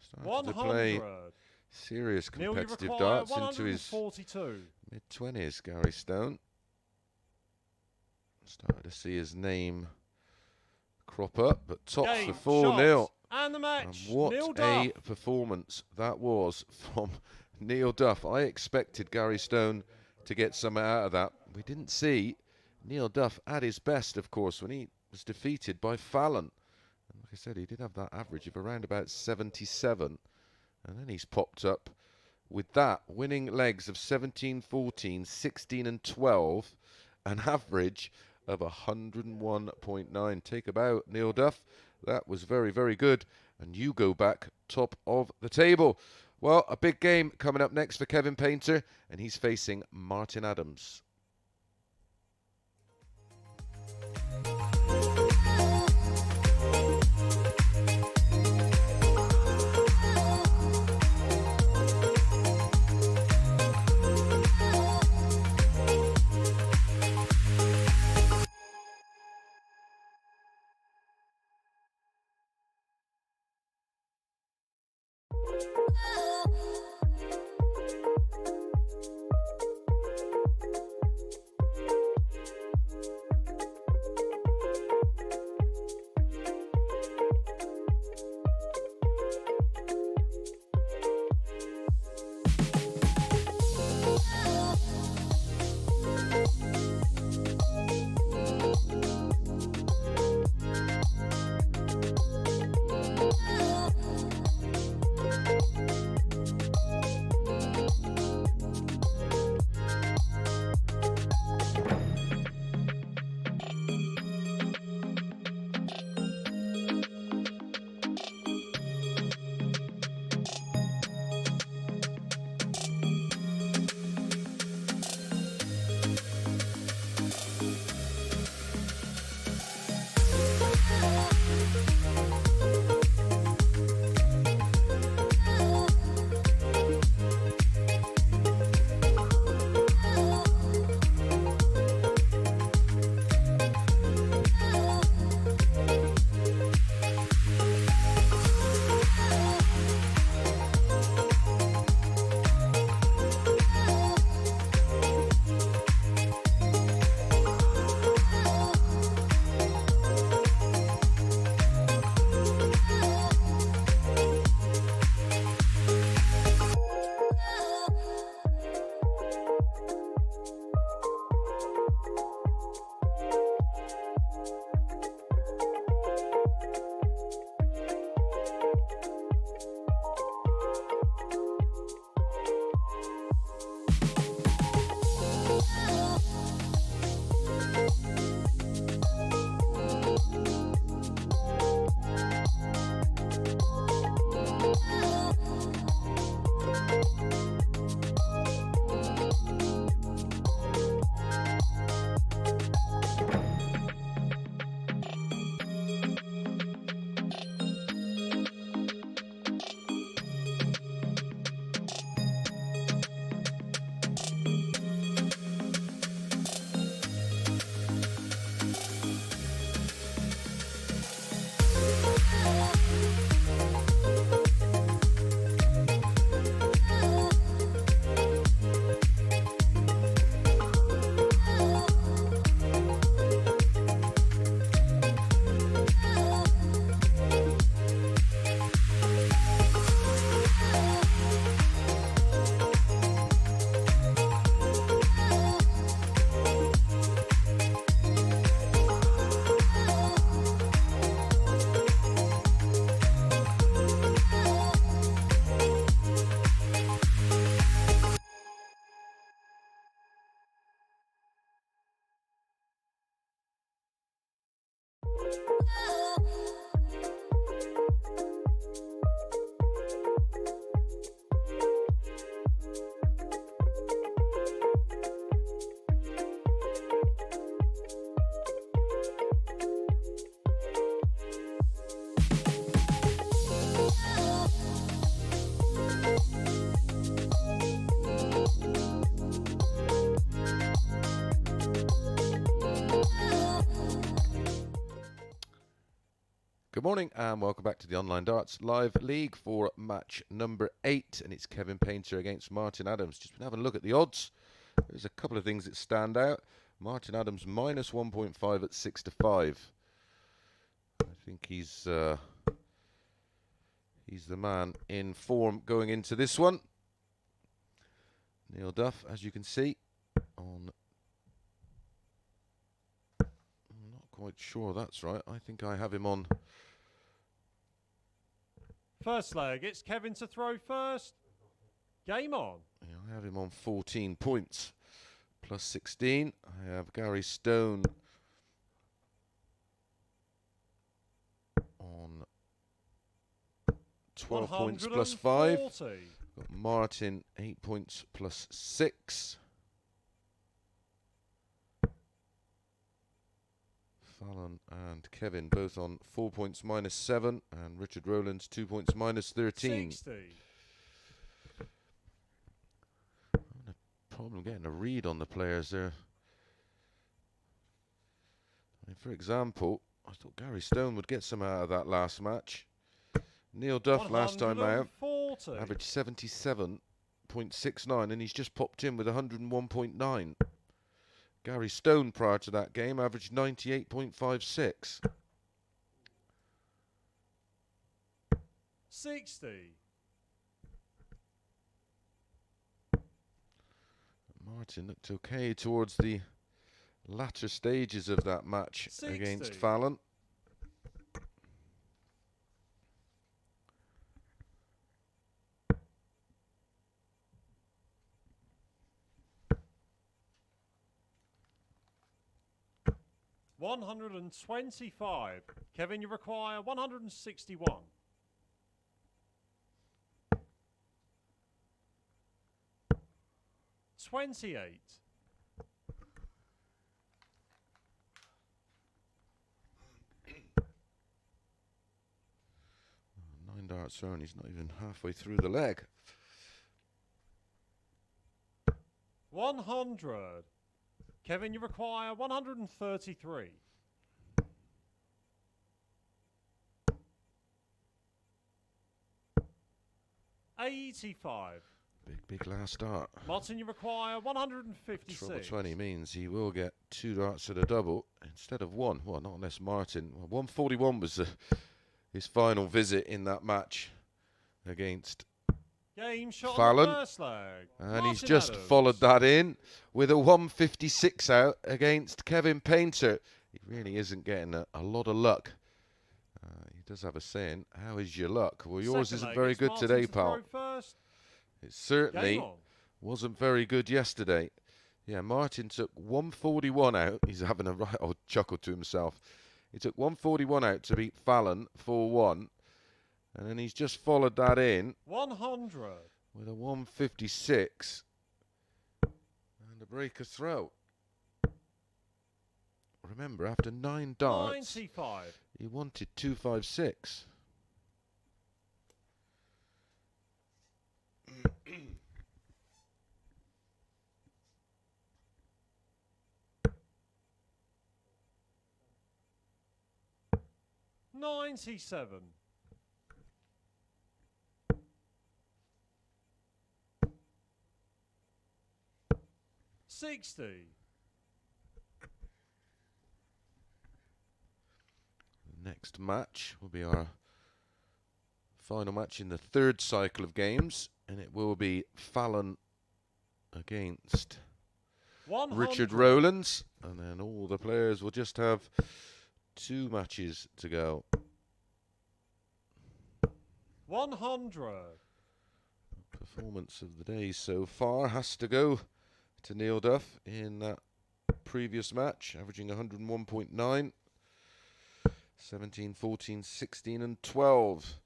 Started to play serious competitive darts into his 42. mid-20s, Gary Stone. Started to see his name crop up, but tops Game, for 4-0. And the match. And what Neil a Duff. performance that was from Neil Duff. I expected Gary Stone to get something out of that. We didn't see Neil Duff at his best, of course, when he was defeated by Fallon. And like I said, he did have that average of around about 77. And then he's popped up with that, winning legs of 17, 14, 16 and 12, an average of 101.9. Take a bow, Neil Duff. That was very, very good. And you go back top of the table. Well, a big game coming up next for Kevin Painter, and he's facing Martin Adams. Good morning and welcome back to the Online Darts Live League for match number 8, and it's Kevin Painter against Martin Adams. Just been having a look at the odds. There's a couple of things that stand out. Martin Adams minus 1.5 at 6 to 5. I think he's the man in form going into this one. Neil Duff, as you can see, on. I'm not quite sure that's right. I think I have him on. First leg, it's Kevin to throw first. Game on. Yeah, I have him on 14 points. Plus 16. I have Gary Stone on 12 points plus 5. Got Martin 8 points plus 6. Fallon and Kevin both on 4 points minus 7, and Richard Rowlands 2 points minus 13. 60. Problem getting a read on the players there. I mean, for example, I thought Gary Stone would get some out of that last match. Neil Duff last time out averaged 77.69, and he's just popped in with 101.9. Gary Stone prior to that game averaged 98.56. 60. Martin looked okay towards the latter stages of that match 60. against Fallon. $125. Kevin, you require 161. $28. Nine darts thrown, he's not even halfway through the leg. 100. Kevin, you require 133. $85. Big last dart. Martin, you require 156. Trouble 20 means he will get 2 darts at a double instead of 1. Well, not unless Martin. Well, 141 was his final visit in that match against Game shot Fallon. on the first leg. And Martin he's just Adams. followed that in with a 156 out against Kevin Painter. He really isn't getting a lot of luck. He does have a saying, how is your luck? Well, yours Second isn't leg, very it's good Martin today, to pal. throw first. It certainly Game on. wasn't very good yesterday. Yeah, Martin took 141 out. He's having a right old chuckle to himself. He took 141 out to beat Fallon 4-1. And then he's just followed that in 100. with a 156 and a breaker throw. Remember, after 9 darts, 95. he wanted 256. $97. $60. Next match will be our final match in the 3rd cycle of games, and it will be Fallon against 100. Richard Rowlands, and then all the players will just have 2 matches to go. 100. Performance of the day so far has to go to Neil Duff in that previous match, averaging 101.9, 17, 14, 16 and 12.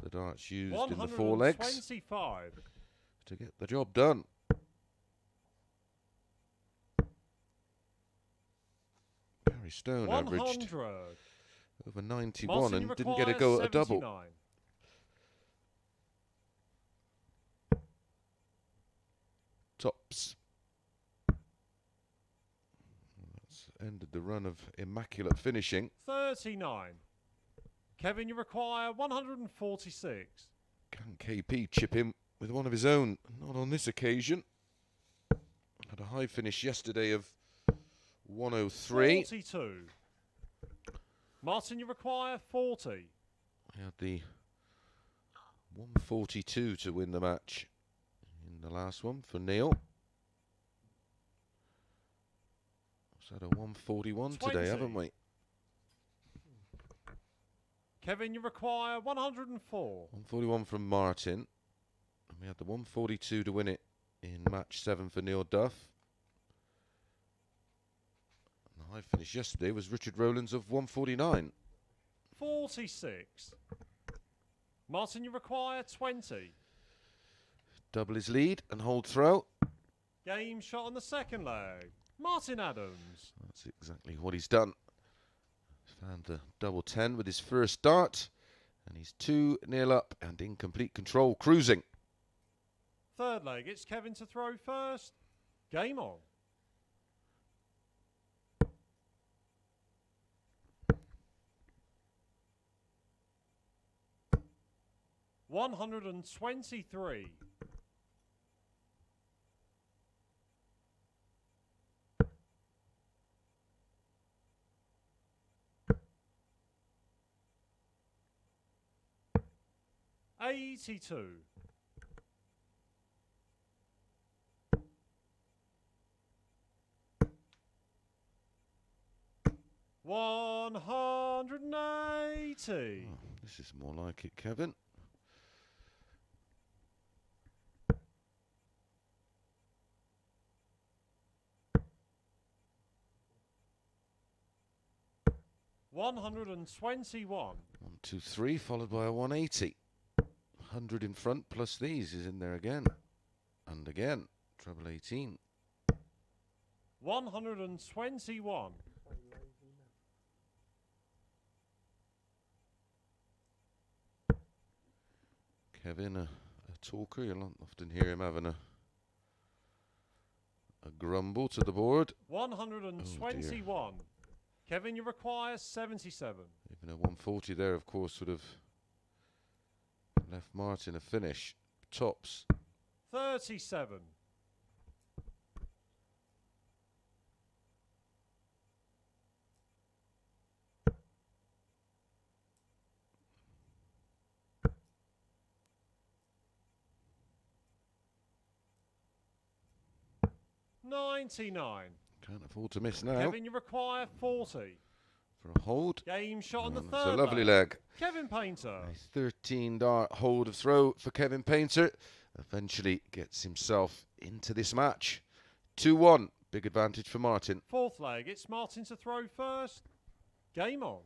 The darts used in the 4 legs 125. to get the job done. Gary Stone 100. averaged over 91 Martin, and you didn't get a require go at a double. 79. Tops. That's ended the run of immaculate finishing. 39. Kevin, you require 146. Can KP chip in with one of his own? Not on this occasion. Had a high finish yesterday of 103. 42. Martin, you require 40. We had the 142 to win the match in the last one for Neil. We've had a 141 20. today, haven't we? Kevin, you require 104. 141 from Martin. And we had the 142 to win it in match 7 for Neil Duff. And the high finish yesterday was Richard Rowlands of 149. 46. Martin, you require 20. Double his lead and hold throw. Game shot on the second leg. Martin Adams. That's exactly what he's done. Found the double 10 with his first dart. And he's 2-0 up and in complete control, cruising. Third leg, it's Kevin to throw first. Game on. $123. $82. $180. Oh, this is more like it, Kevin. $121. 1, 2, 3, followed by a 180. 100 in front plus these is in there again. And again, treble 18. 121. Kevin, a talker. You'll often hear him having a grumble to the board. 121. Kevin, you require 77. Even a 140 there, of course, would have left Martin a finish. Tops. 37. $99. Can't afford to miss now. Kevin, you require 40. For a hold. Game shot on the It's third a lovely leg. leg. Kevin Painter. A 13 dart hold of throw for Kevin Painter. Eventually gets himself into this match. 2-1. Big advantage for Martin. Fourth leg, it's Martin to throw first. Game on.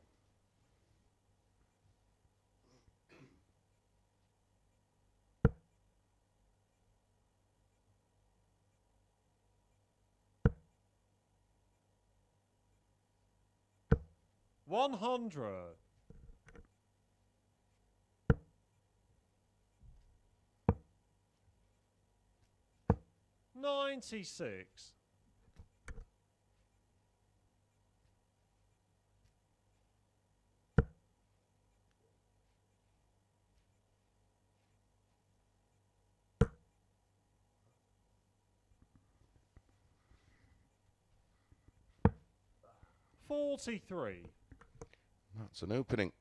$100. $96. $43. That's an opening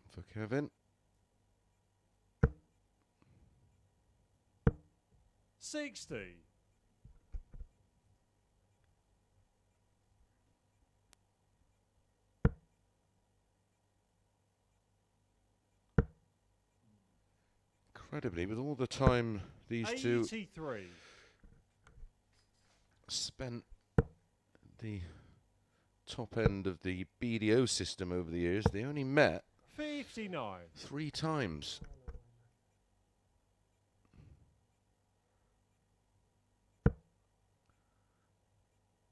for Kevin. 60. Incredibly, with all the time these two 83. spent the top end of the BDO system over the years, they only met 59. 3 times.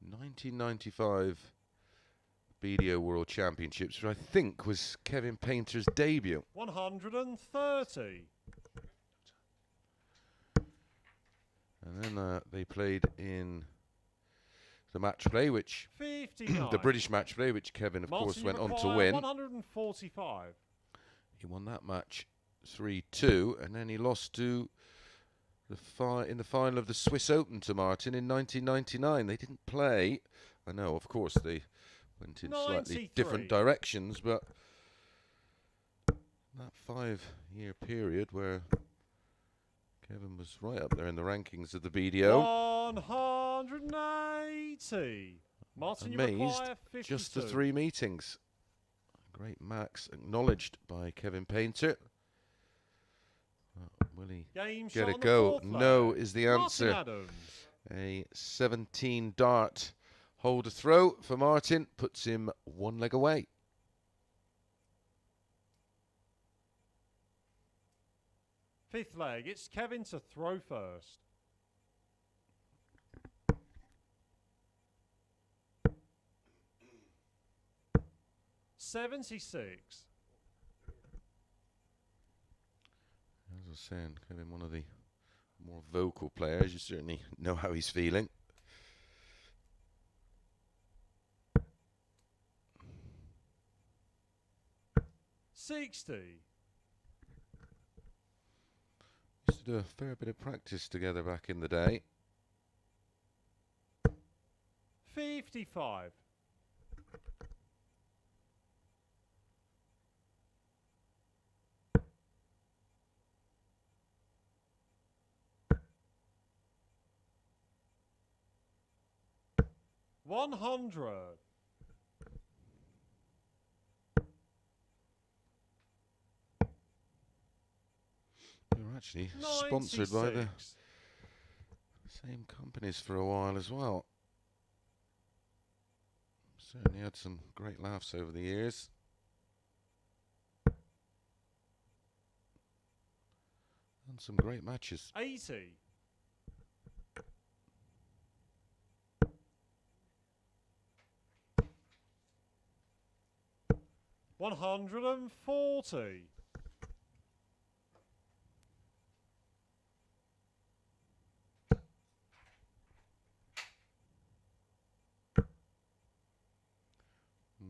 (1995) BDO World Championships, which I think was Kevin Painter's debut. 130. And then they played in the match play, which 59. the British match play, which Kevin, of Martin, course, you went on to require win. 145. He won that match 3-2, and then he lost to in the final of the Swiss Open to Martin in 1999. They didn't play. I know, of course, they went in slightly different 93. directions, but that 5-year period where Kevin was right up there in the rankings of the BDO. 180. Martin, you Amazed, require 52. just the 3 meetings. Great max, acknowledged by Kevin Painter. Will he Game get shot a on the go? fourth No leg. is the Martin answer. Adams. A 17 dart hold a throw for Martin, puts him 1 leg away. Fifth leg, it's Kevin to throw first. $76. As I was saying, Kevin, one of the more vocal players. You certainly know how he's feeling. $60. Used to do a fair bit of practice together back in the day. 55. $100. We were actually sponsored by the 96. same companies for a while as well. Certainly had some great laughs over the years. And some great matches. 80. $140.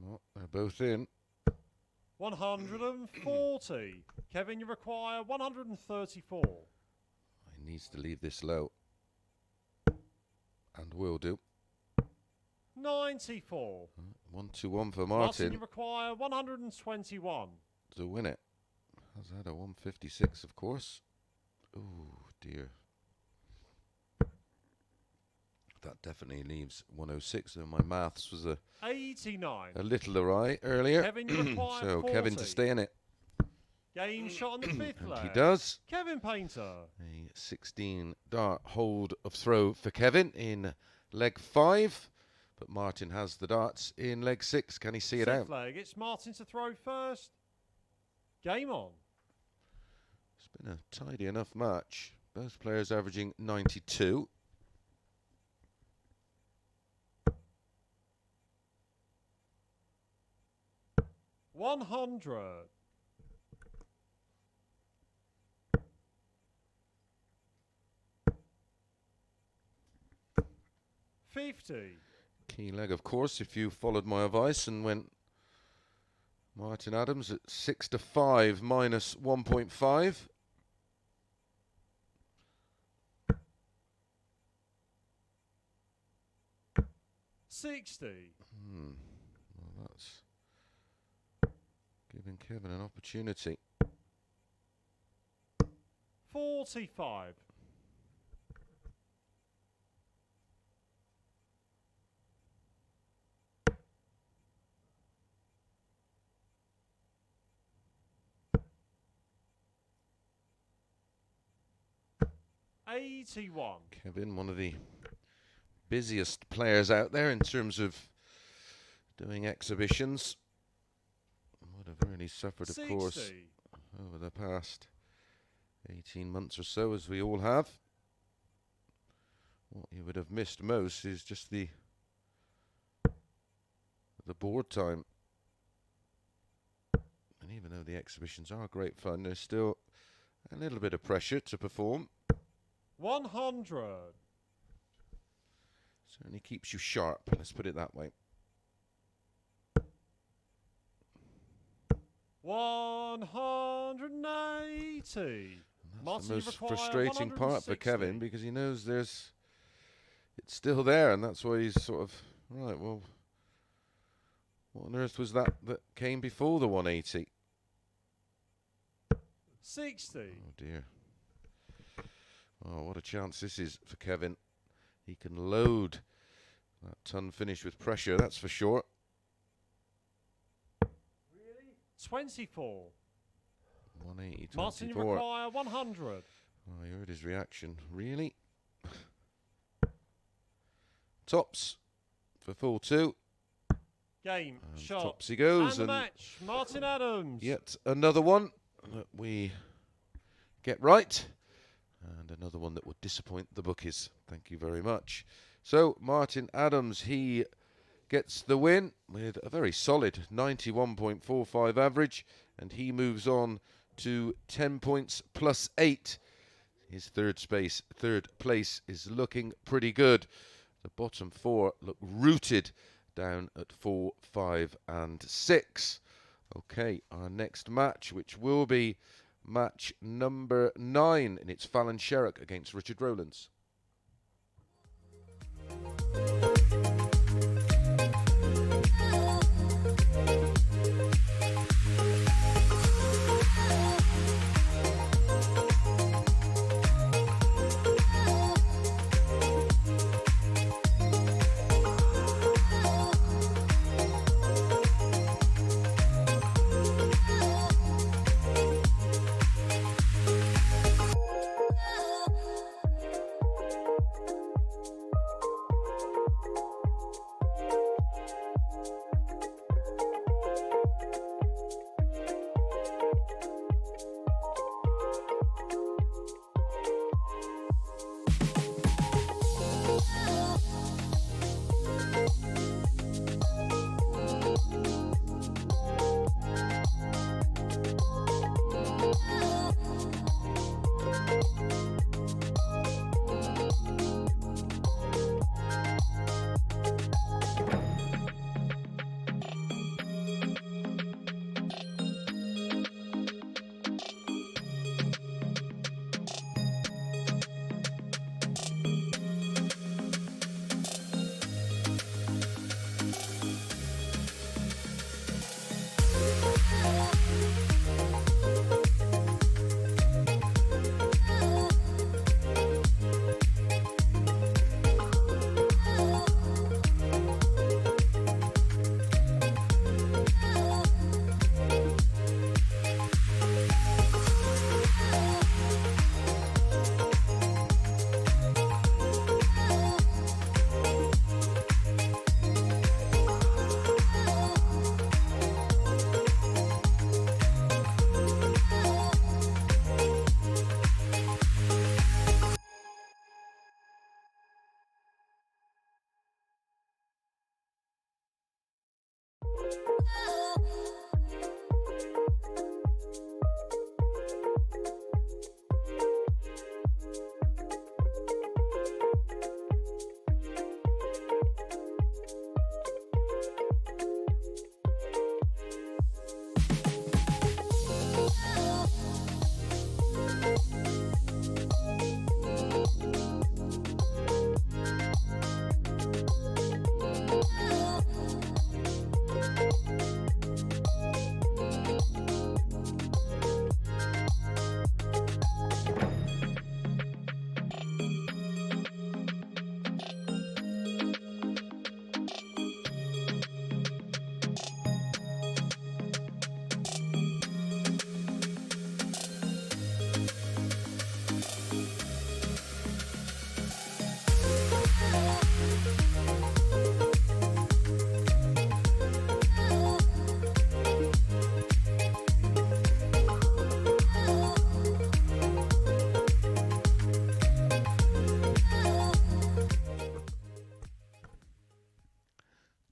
No, they're both in. 140. Kevin, you require 134. He needs to leave this low. And will do. 94. 1-2-1 for Martin, Martin you require 121. to win it. Has had a 156, of course. Oh dear. That definitely leaves 106. So my maths was a 89. little awry earlier. Kevin, you require So 40. Kevin to stay in it. Game shot on the fifth And leg. he does. Kevin Painter. A 16 dart hold of throw for Kevin in leg 5. But Martin has the darts in leg 6. Can he see it Sixth out? leg. It's Martin to throw first. Game on. It's been a tidy enough match. Both players averaging 92. $100. $50. Key leg, of course, if you followed my advice and went Martin Adams at 6-5 minus 1.5. $60. Well, that's giving Kevin an opportunity. 45. $81. Kevin, one of the busiest players out there in terms of doing exhibitions. Would have really suffered, of course, 60. over the past 18 months or so, as we all have. What you would have missed most is just the board time. And even though the exhibitions are great fun, there's still a little bit of pressure to perform. 100. Certainly keeps you sharp, let's put it that way. 180. That's the most frustrating part for Kevin, because he knows it's still there, and that's why he's sort of, right, well, what on earth was that came before the 180? 60. Oh dear. Oh, what a chance this is for Kevin. He can load that ton finish with pressure, that's for sure. Really? 24. 180, Martin, you 24. require 100. Oh, you heard his reaction. Really? Tops for full 2. Game, And shot. tops he goes. And the match, Martin Adams. Yet another one that we get right. And another one that would disappoint the bookies. Thank you very much. So, Martin Adams, he gets the win with a very solid 91.45 average. And he moves on to 10 points plus 8. His third place is looking pretty good. The bottom 4 look rooted down at 4, 5 and 6. Okay, our next match, which will be match number 9, and it's Fallon Sherrock against Richard Rowlands.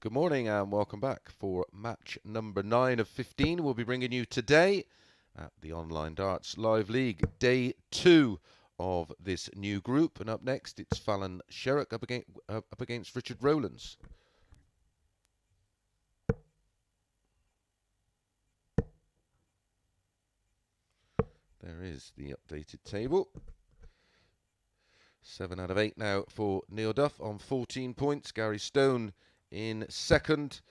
Good morning and welcome back for match number 9 of 15. We'll be bringing you today at the Online Darts Live League, day 2 of this new group. And up next, it's Fallon Sherrock up against Richard Rowlands. There is the updated table. 7 out of 8 now for Neil Duff on 14 points. Gary Stone in second.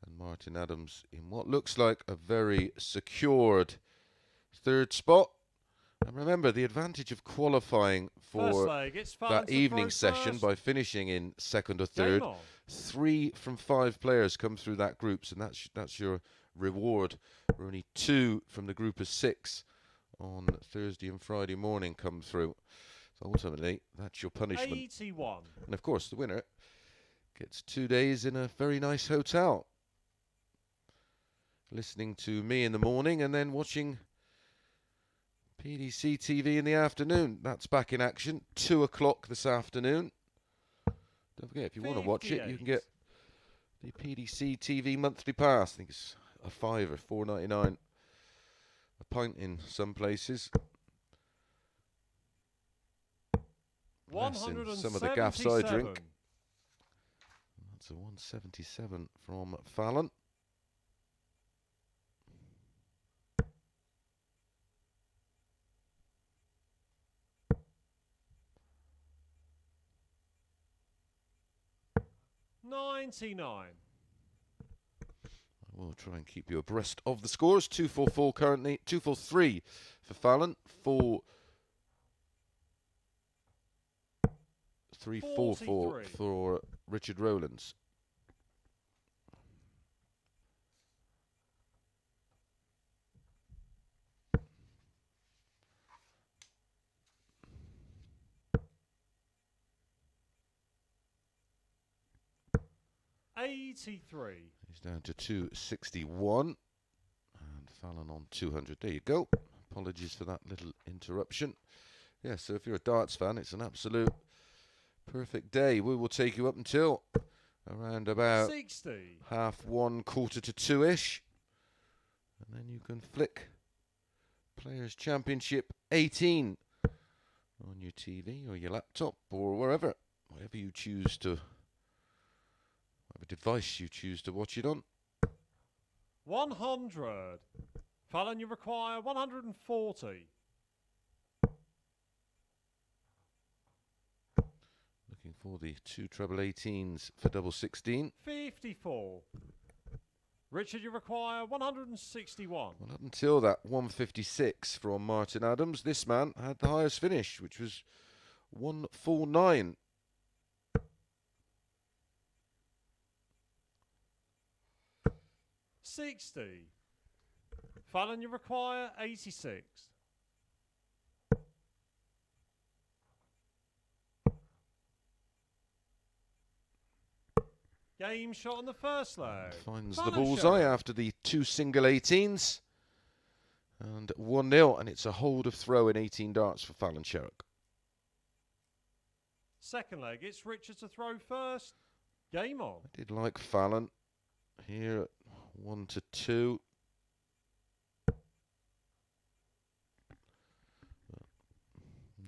And Martin Adams in what looks like a very secured third spot. And remember, the advantage of qualifying for that evening session by finishing in second or third, 3 from 5 players come through that group, so that's your reward. Only 2 from the group of 6 on Thursday and Friday morning come through. So ultimately, that's your punishment. 81. And of course, the winner gets 2 days in a very nice hotel, listening to me in the morning and then watching PDC TV in the afternoon. That's back in action, 2 o'clock this afternoon. Don't forget, if you want to watch it, you can get the PDC TV monthly pass. I think it's a £5 or £4.99 a pint in some places. Less in some of the gaffs I drink. That's a 177 from Fallon. $99. I will try and keep you abreast of the scores. 244 currently, 243 for Fallon, 344 for Richard Rowlands. $83. He's down to 261. And Fallon on 200. There you go. Apologies for that little interruption. Yeah, so if you're a darts fan, it's an absolute perfect day. We will take you up until around about 60. 1:30, 1:45-2-ish. And then you can flick Players Championship 18 on your TV or your laptop or wherever you choose to, whatever device you choose to watch it on. 100. Fallon, you require 140. Looking for the 2 treble 18s for double 16. 54. Richard, you require 161. Well, up until that 156 from Martin Adams, this man had the highest finish, which was 149. $60. Fallon, you require 86. Game shot on the first leg. Finds the bullseye after the 2 single 18s. And 1-0, and it's a hold of throw in 18 darts for Fallon Sherrock. Second leg, it's Richard to throw first. Game on. I did like Fallon here at 1-2.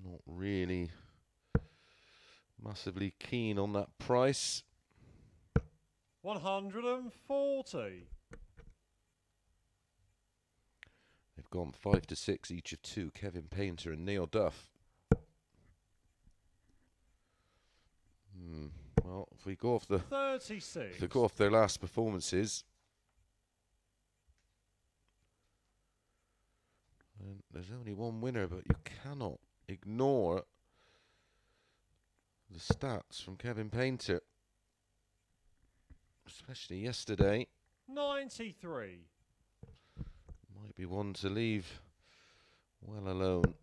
Not really massively keen on that price. 140. They've gone 5-6 each of 2. Kevin Painter and Neil Duff. Well, if we go off the 36. if we go off their last performances, then there's only one winner, but you cannot ignore the stats from Kevin Painter, especially yesterday. 93. Might be one to leave well alone.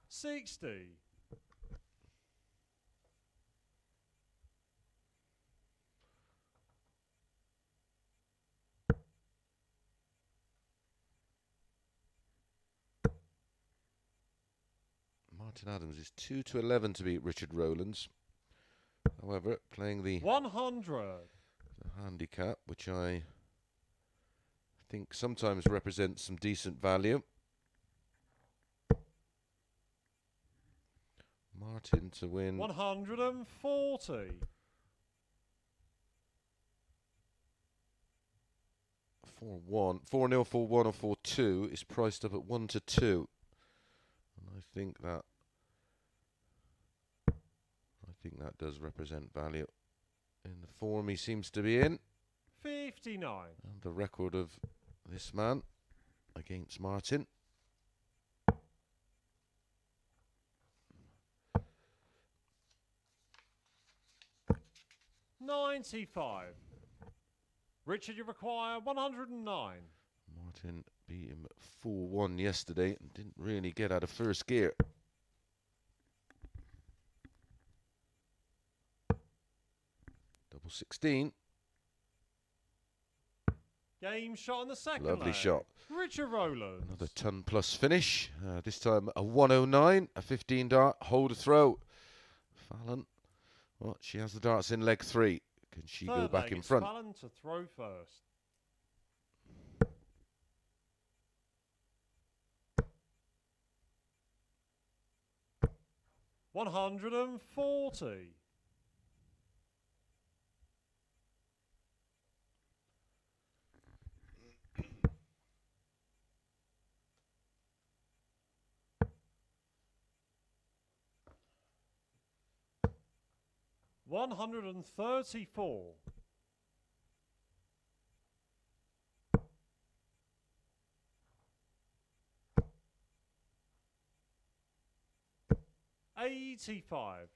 $60. Martin Adams is 2-11 to beat Richard Rowlands. However, playing the 100. handicap, which I think sometimes represents some decent value. Martin to win. 140. 4-1. 4-0, 4-1 or 4-2 is priced up at 1-2. And I think that does represent value in the form he seems to be in. 59. And the record of this man against Martin. 95. Richard, you require 109. Martin beat him 4-1 yesterday and didn't really get out of first gear. Double 16. Game shot on the second Lovely leg. shot. Richard Rowlands. Another ton plus finish. This time a 109, a 15 dart, hold a throw. Fallon, well, she has the darts in leg 3. Can she go Third back leg, in it's front? Fallon to throw first. $140. 134. 85.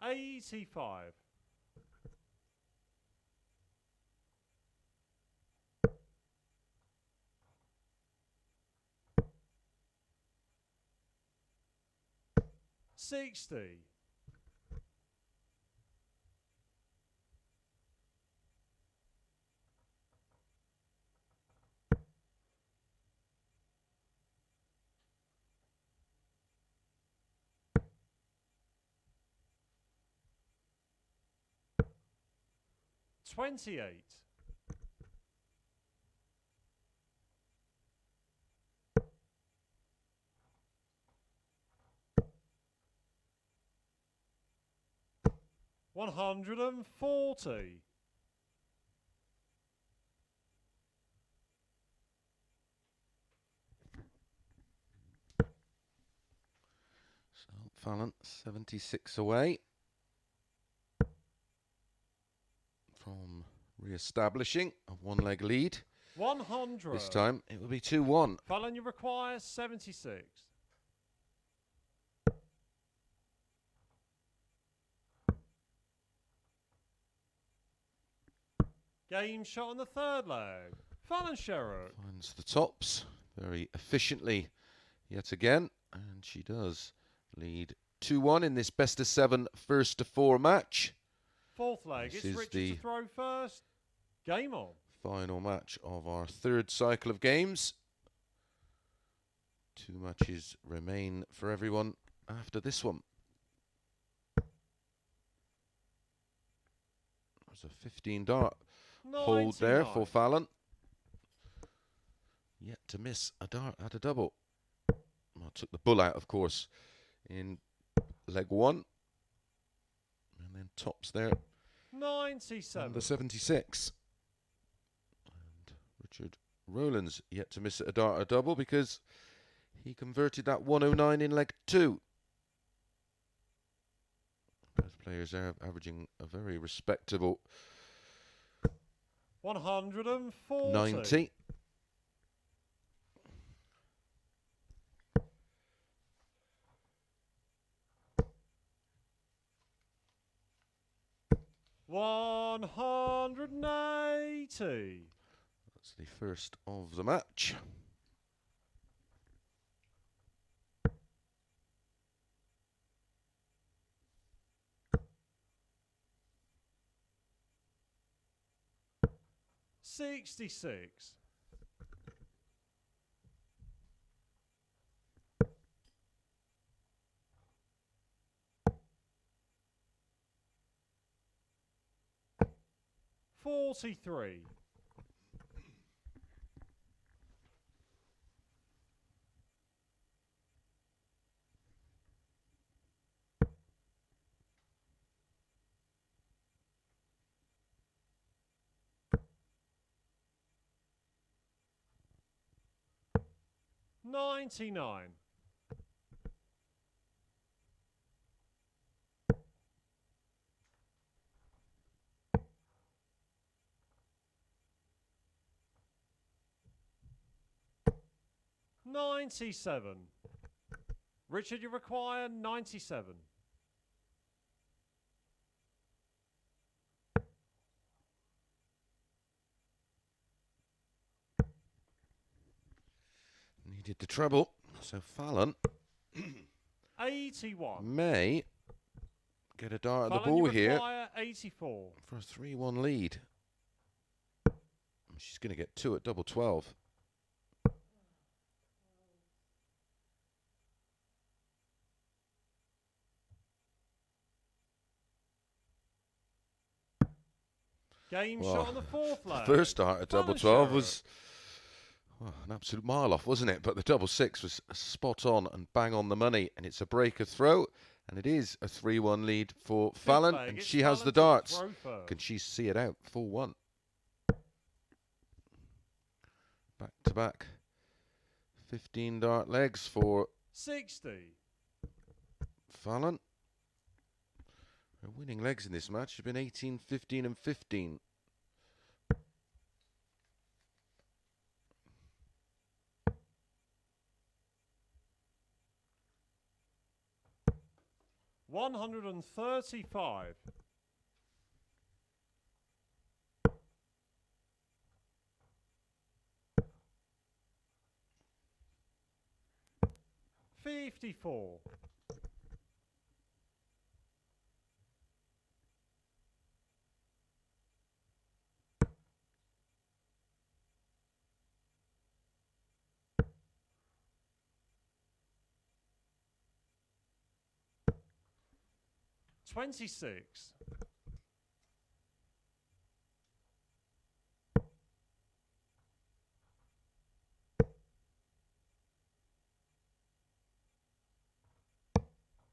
85. 60. 28. 140. Fallon, 76 away from re-establishing a one-leg lead. 100. This time it will be 2-1. Fallon, you require 76. Game shot on the third leg. Fallon Sherrock. Finds the tops very efficiently yet again, and she does lead 2-1 in this best of 7 first to 4 match. Fourth leg. This It's is Richard the to throw first. Game on. Final match of our third cycle of games. 2 matches remain for everyone after this one. There's a 15 dart hold there 99. for Fallon. Yet to miss a dart at a double. Well, took the bull out, of course, in leg 1. And then tops there 97. on the 76. And Richard Rowlands yet to miss a dart at a double because he converted that 109 in leg 2. Both players are averaging a very respectable 140. 90. $180. That's the first of the match. 66. $43. 99. 97. Richard, you require 97. Needed the treble. So Fallon 81. may get a dart at the Fallon, ball you here require 84. for a 3-1 lead. She's going to get 2 at double 12. Game Well, shot on the fourth leg. First dart at double Fallon 12 was an absolute mile off, wasn't it? But the double 6 was spot on and bang on the money. And it's a breaker throw. And it is a 3-1 lead for Fallon. leg, And it's she has Fallon the to darts. throw first. Can she see it out? 4-1. Back to back. 15 dart legs for 60. Fallon. Her winning legs in this match have been 18, 15 and 15. $135. 54. 26.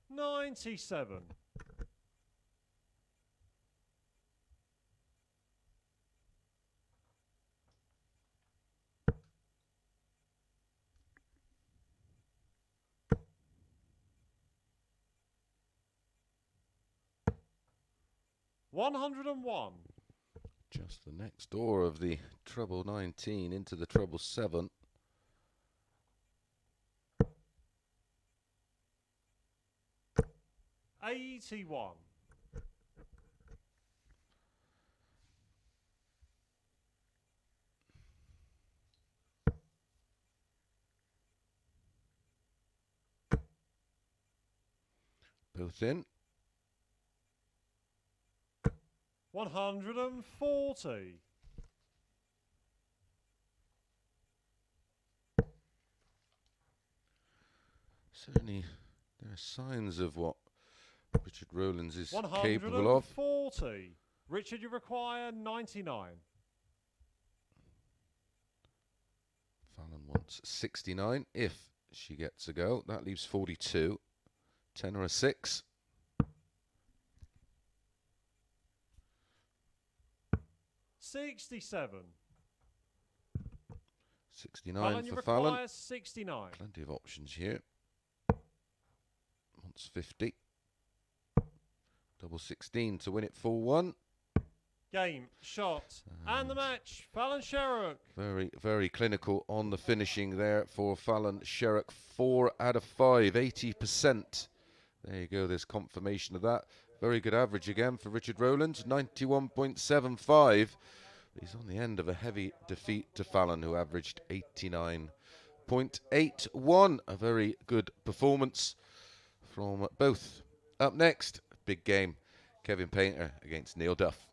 97. 101. Just the next door of the treble 19 into the treble 7. $81. Both in. 140. Certainly there are signs of what Richard Rowlands is capable of. 140. Richard, you require 99. Fallon wants 69 if she gets a go. That leaves 42. 10 or a 6. 67. 69 Fallon, you for Fallon. require 69. Plenty of options here. Wants 50. Double 16 to win it 4-1. Game, shot, and the match. Fallon Sherrock. Very, very clinical on the finishing there for Fallon Sherrock. 4 out of 5, 80%. There you go, there's confirmation of that. Very good average again for Richard Rowlands, 91.75. He's on the end of a heavy defeat to Fallon, who averaged 89.81. A very good performance from both. Up next, big game. Kevin Painter against Neil Duff.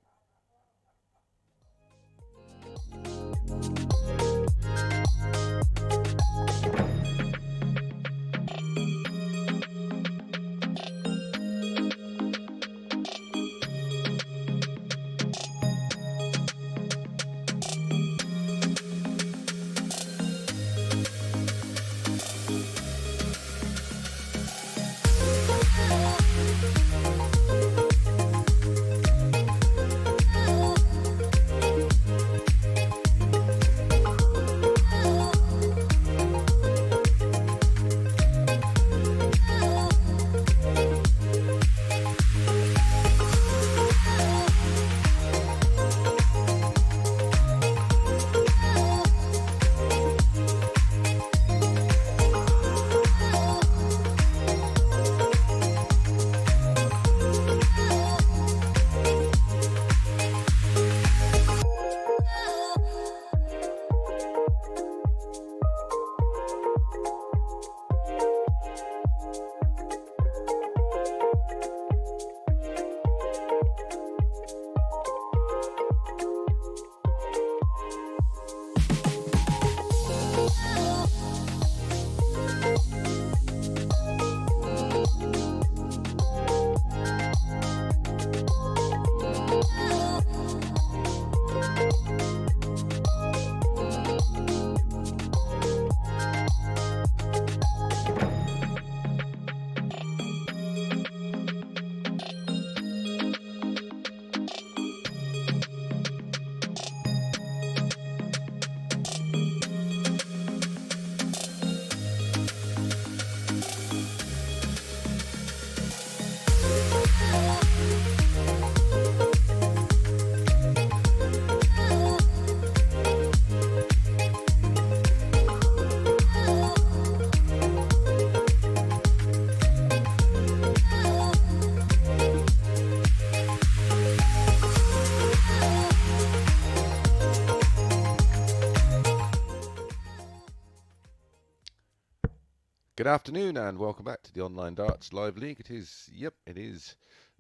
Good afternoon and welcome back to the Online Darts Live League. It is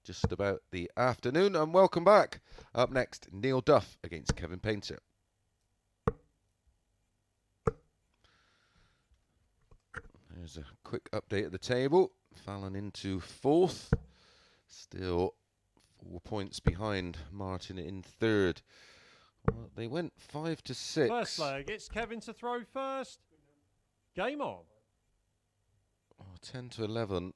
just about the afternoon and welcome back. Up next, Neil Duff against Kevin Painter. There's a quick update of the table. Fallon into fourth. Still 4 points behind Martin in third. Well, they went 5 to 6. First leg, it's Kevin to throw first. Game on. 10 to 11,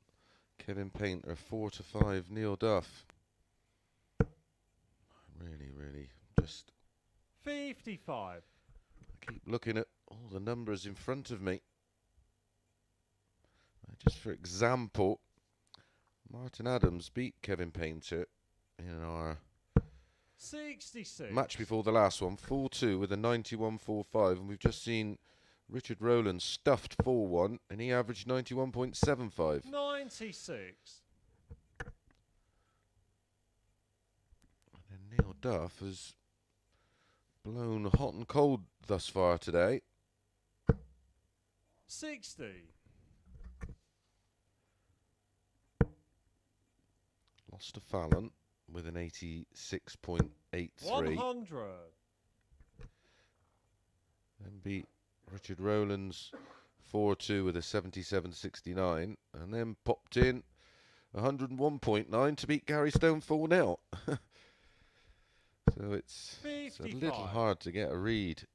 Kevin Painter. 4 to 5, Neil Duff. Really, just 55. I keep looking at all the numbers in front of me. Just for example, Martin Adams beat Kevin Painter in our 66. match before the last one, 4-2 with a 91.45, and we've just seen Richard Rowlands stuffed 4-1, and he averaged 91.75. 96. And then Neil Duff has blown hot and cold thus far today. 60. Lost to Fallon with an 86.83. 100. Then beat Richard Rowlands 4-2 with a 77.69, and then popped in 101.9 to beat Gary Stone 4-0. So it's a little hard to get a read.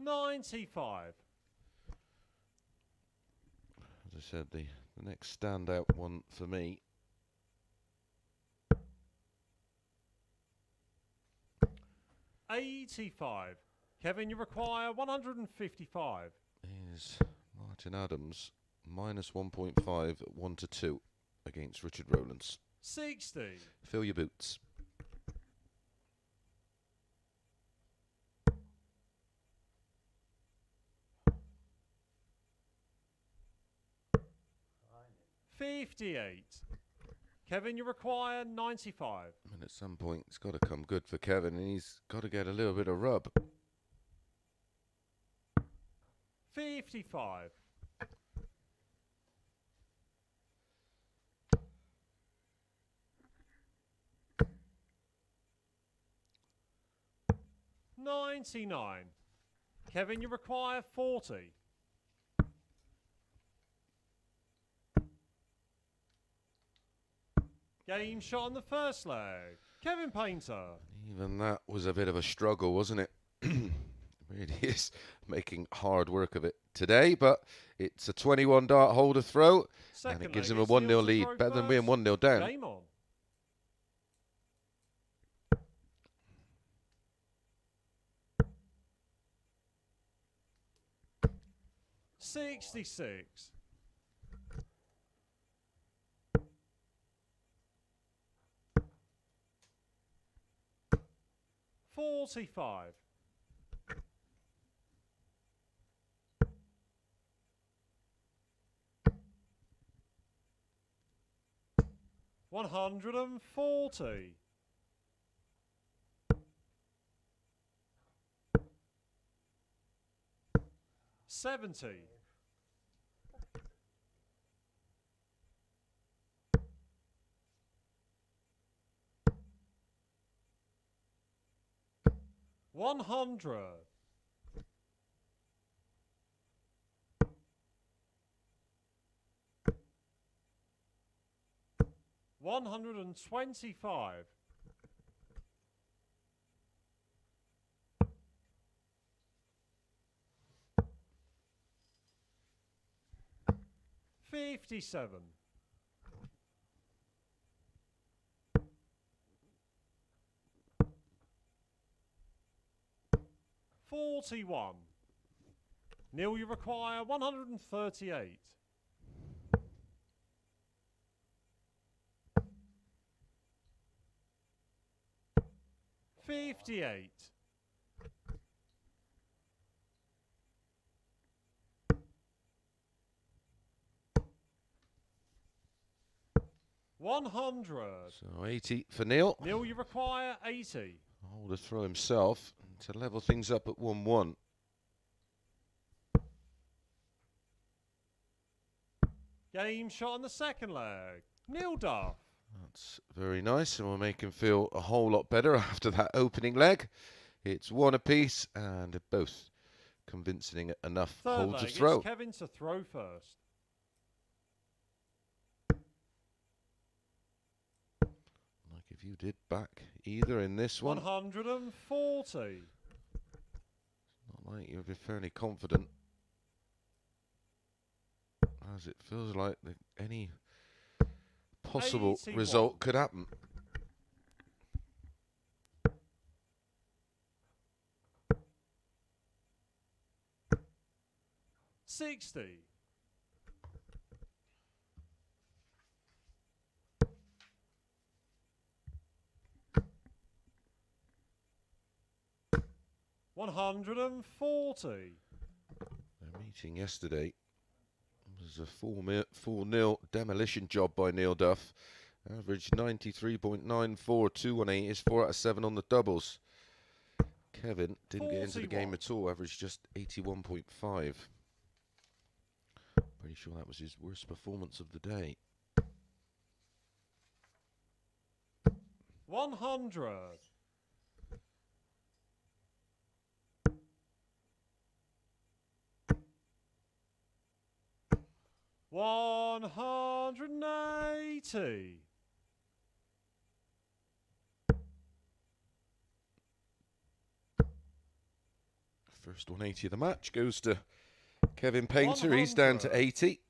$95. As I said, the next standout one for me $85. Kevin, you require 155. is Martin Adams minus 1.5 at 1 to 2 against Richard Rowlands. 60. Fill your boots. $58. Kevin, you require 95. And at some point, it's got to come good for Kevin, and he's got to get a little bit of rub. 55. 99. Kevin, you require 40. Game shot on the first leg. Kevin Painter. Even that was a bit of a struggle, wasn't it? It really is making hard work of it today, but it's a 21 dart holder throw, and it gives him a 1-0 lead. Better than being 1-0 down. Game on. $66. $45. $140. $70. $100. $125. $57. $41. Neil, you require 138. $58. $100. So 80 for Neil. Neil, you require 80. Holder throw himself to level things up at 1-1. Game shot on the second leg. Neil Duff. That's very nice, and will make him feel a whole lot better after that opening leg. It's 1 apiece, and they're both convincing enough Third hold leg, to throw. it's Kevin to throw first. Like if you did back either in this one. 140. Not like you'd be fairly confident, as it feels like any possible 81. result could happen. $60. $140. Their meeting yesterday was a 4-0 demolition job by Neil Duff. Average 93.94, 218 is 4 out of 7 on the doubles. Kevin didn't get into the game 41. at all, averaged just 81.5. Pretty sure that was his worst performance of the day. 100. $180. First 180 of the match goes to Kevin Painter. He's down to 80.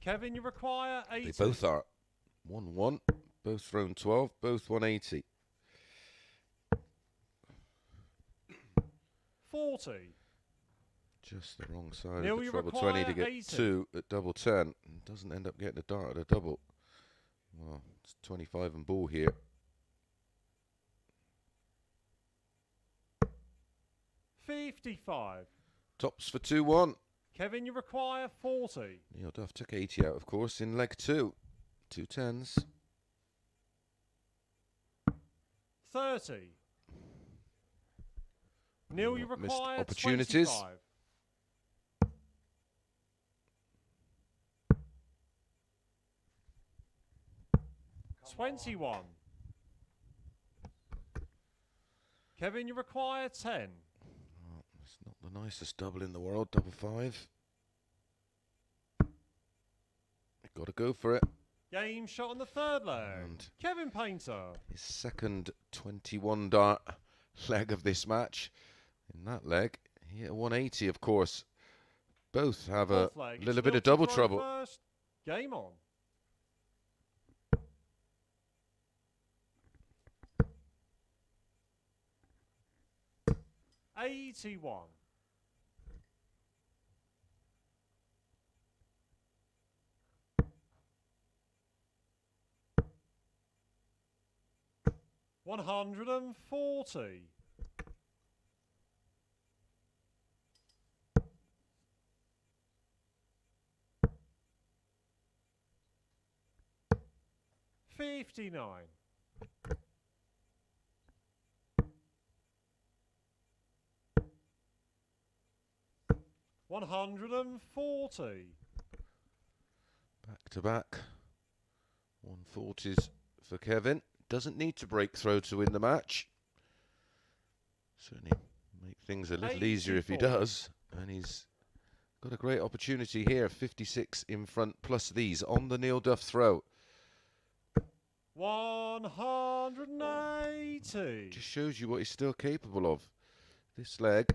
Kevin, you require 80. They both are 1-1. Both thrown 12. Both 180. 40. Just the wrong side Neil, of the you trouble. require 20 to get 80. 2 at double 10. And doesn't end up getting a dart at a double. Well, it's 25 and ball here. $55. Tops for 2-1. Kevin, you require 40. Neil Duff took 80 out, of course, in leg 2. 2 tens. 30. Neil, you Missed require opportunities. 25. $21. Kevin, you require 10. nicest double in the world, double five. Got to go for it. Game shot on the third leg. And Kevin Painter. his second 21 dart leg of this match. In that leg, he hit a 180, of course. Both have a Fourth leg, little it's bit of Phil to double throw trouble. First. Game on. $81. $140. $59. $140. Back to back. 140s for Kevin. Doesn't need to break throw to win the match. Certainly make things a little easier if he 84. does. And he's got a great opportunity here. 56 in front plus these on the Neil Duff throw. 180. Just shows you what he's still capable of. This leg,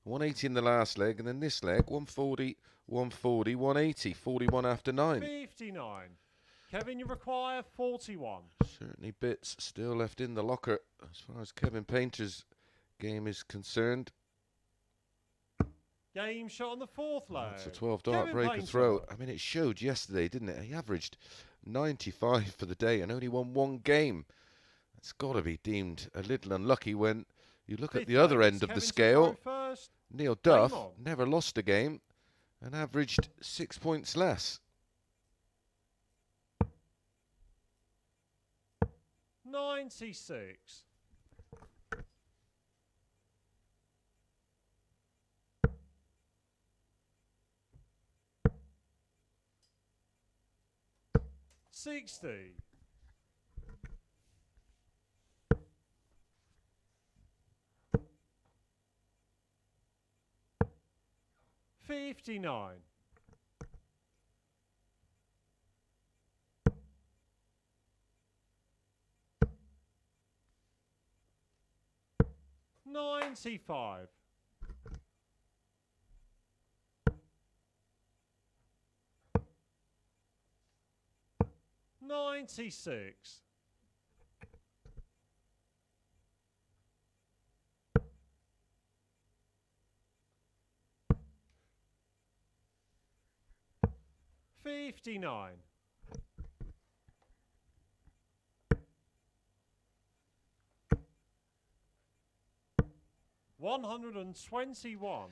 180 in the last leg, and then this leg, 140, 140, 180, 41 after 9. 59. Kevin, you require 41. Certainly bits still left in the locker as far as Kevin Painter's game is concerned. Game shot on the fourth leg. It's a 12 dart Kevin breaker Painter. throw. I mean, it showed yesterday, didn't it? He averaged 95 for the day and only won one game. That's got to be deemed a little unlucky when you look at Fifth the other leg, end it's of the Kevin to scale. throw first. Neil Game Duff on. never lost a game and averaged 6 points less. 96. $60. $59. $95. $96. $59. $121.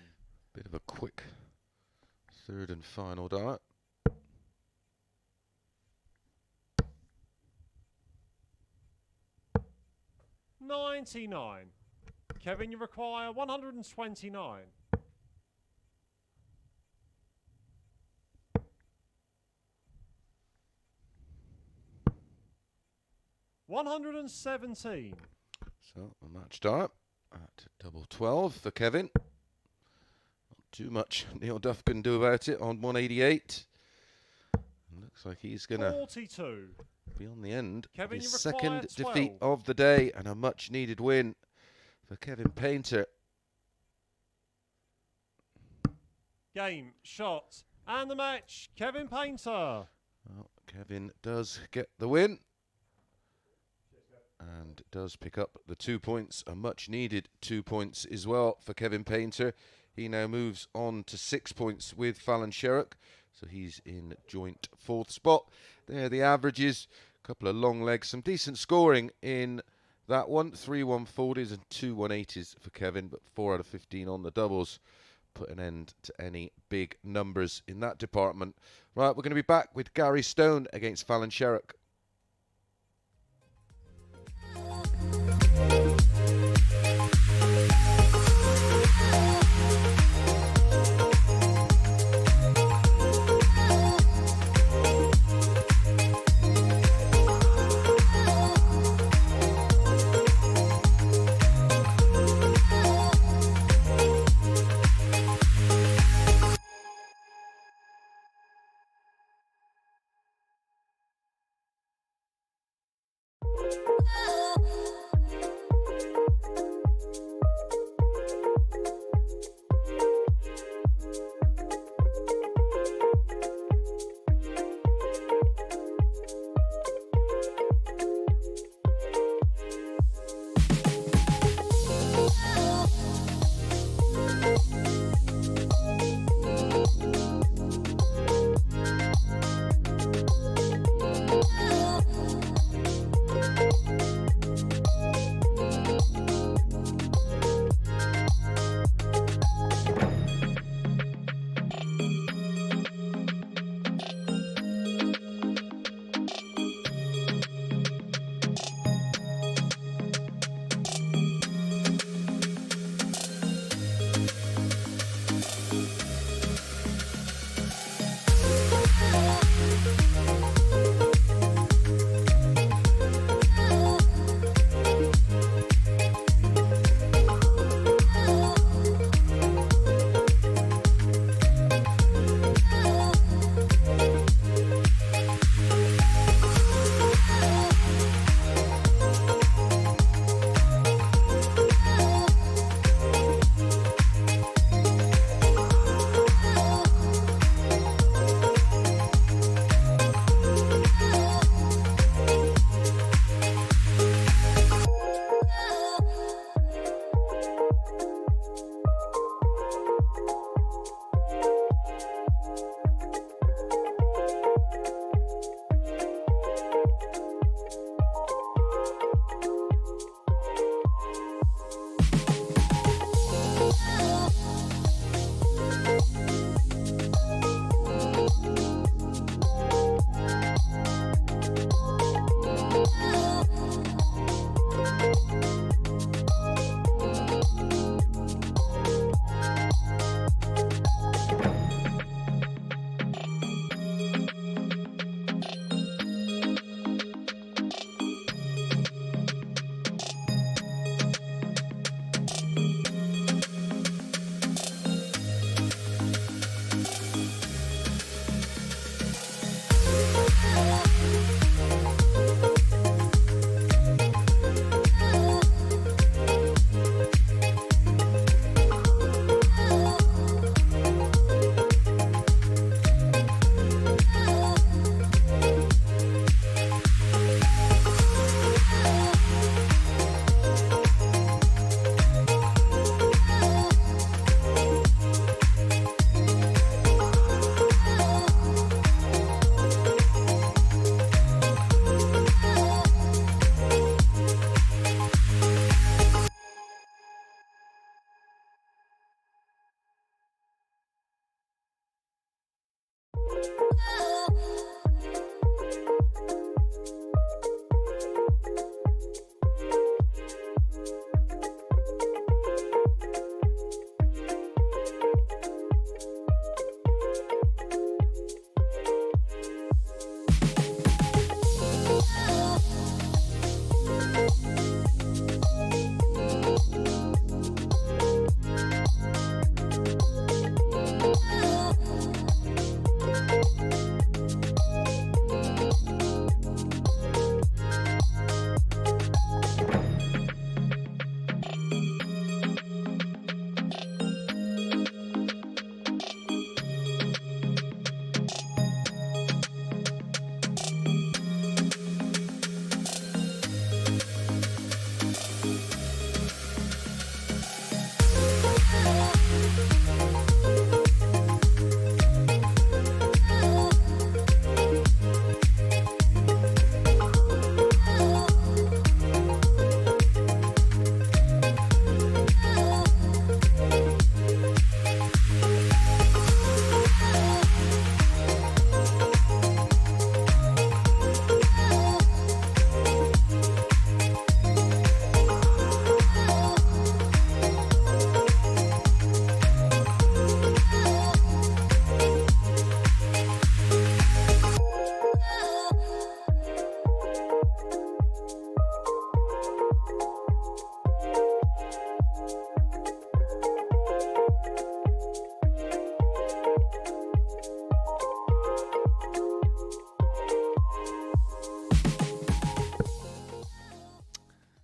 Bit of a quick third and final dart. $99. Kevin, you require 129. $117. So a match dart at double 12 for Kevin. Not too much Neil Duff can do about it on 188. Looks like he's going to 42. be on the end. Kevin, His you require second defeat 12. of the day and a much needed win for Kevin Painter. Game, shot, and the match. Kevin Painter. Well, Kevin does get the win and does pick up the 2 points, a much needed 2 points as well for Kevin Painter. He now moves on to 6 points with Fallon Sherrock, so he's in joint fourth spot. There are the averages, a couple of long legs, some decent scoring in that one. 3 140s and 2 180s for Kevin, but 4 out of 15 on the doubles. Put an end to any big numbers in that department. Right, we're going to be back with Gary Stone against Fallon Sherrock.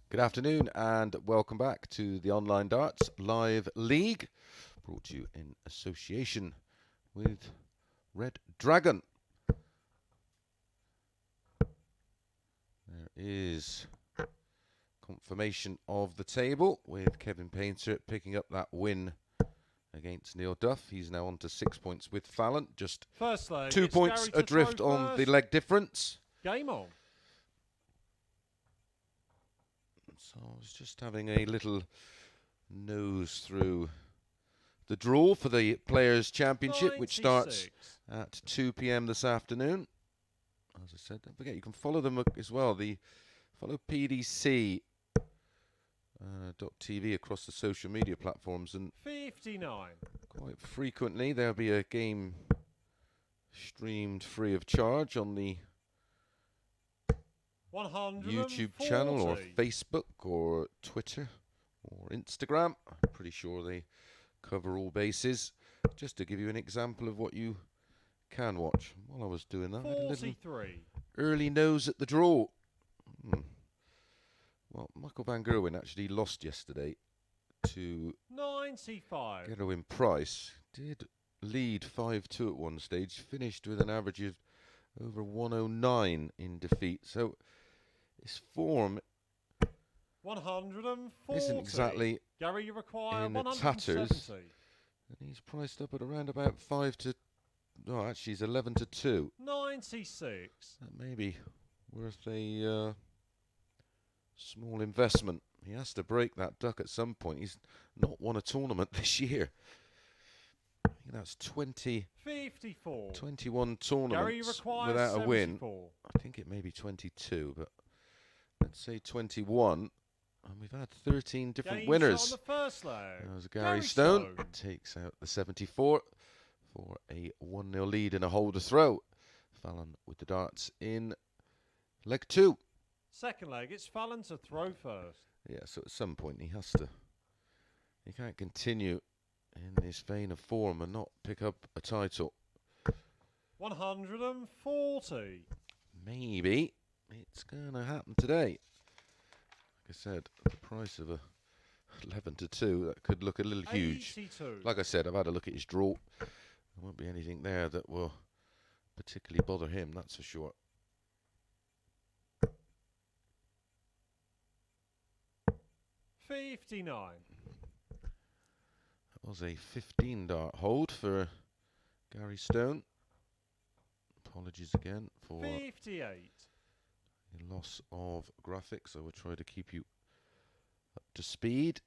Good afternoon and welcome back to the Online Darts Live League, brought to you in association with Red Dragon. There is confirmation of the table with Kevin Painter picking up that win against Neil Duff. He's now on to 6 points with Fallon, just First leg, 2 it's points Gary to adrift throw on the first. leg difference. Game on. So I was just having a little nose through the draw for the Players' Championship, which starts 96. at 2 p.m. this afternoon. As I said, don't forget you can follow them as well. Follow PDC .tv across the social media platforms, and 59. quite frequently there'll be a game streamed free of charge on the 140. YouTube channel or Facebook or Twitter or Instagram. I'm pretty sure they cover all bases. Just to give you an example of what you can watch. While I was doing that, I had a little 43. early nose at the draw. Well, Michael Van Gerwen actually lost yesterday to 95. Gerwin Price. Did lead 5-2 at one stage, finished with an average of over 109 in defeat. So his form 140. isn't exactly Gary, you require in the 170. tatters. And he's priced up at around about 5 to... No, actually he's 11 to 2. 96. That may be worth a small investment. He has to break that duck at some point. He's not won a tournament this year. I think that's 54. 21 Gary, you tournaments require without a 74. win. I think it may be 22, but let's say 21. And we've had 13 different Game winners. shot on the first leg. As Gary Stone takes out the 74 for a 1-0 lead in a holder throw. Fallon with the darts in leg 2. Second leg, it's Fallon to throw first. Yeah, so at some point he can't continue in this vein of form and not pick up a title. 140. Maybe it's going to happen today. Like I said, the price of a 11 to 2, that could look a little huge. 82. Like I said, I've had a look at his draw. There won't be anything there that will particularly bother him, that's for sure. 59. That was a 15 dart hold for Gary Stone. Apologies again for 58. the loss of graphics. I will try to keep you up to speed.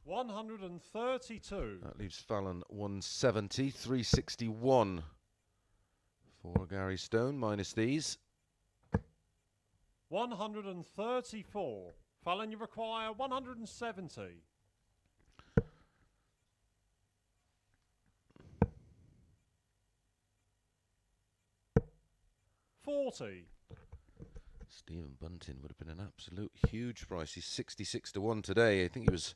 $132. That leaves Fallon 170, 361 for Gary Stone, minus these. 134. Fallon, you require 170. $40. Stephen Bunting would have been an absolute huge price. He's 66 to 1 today. I think he was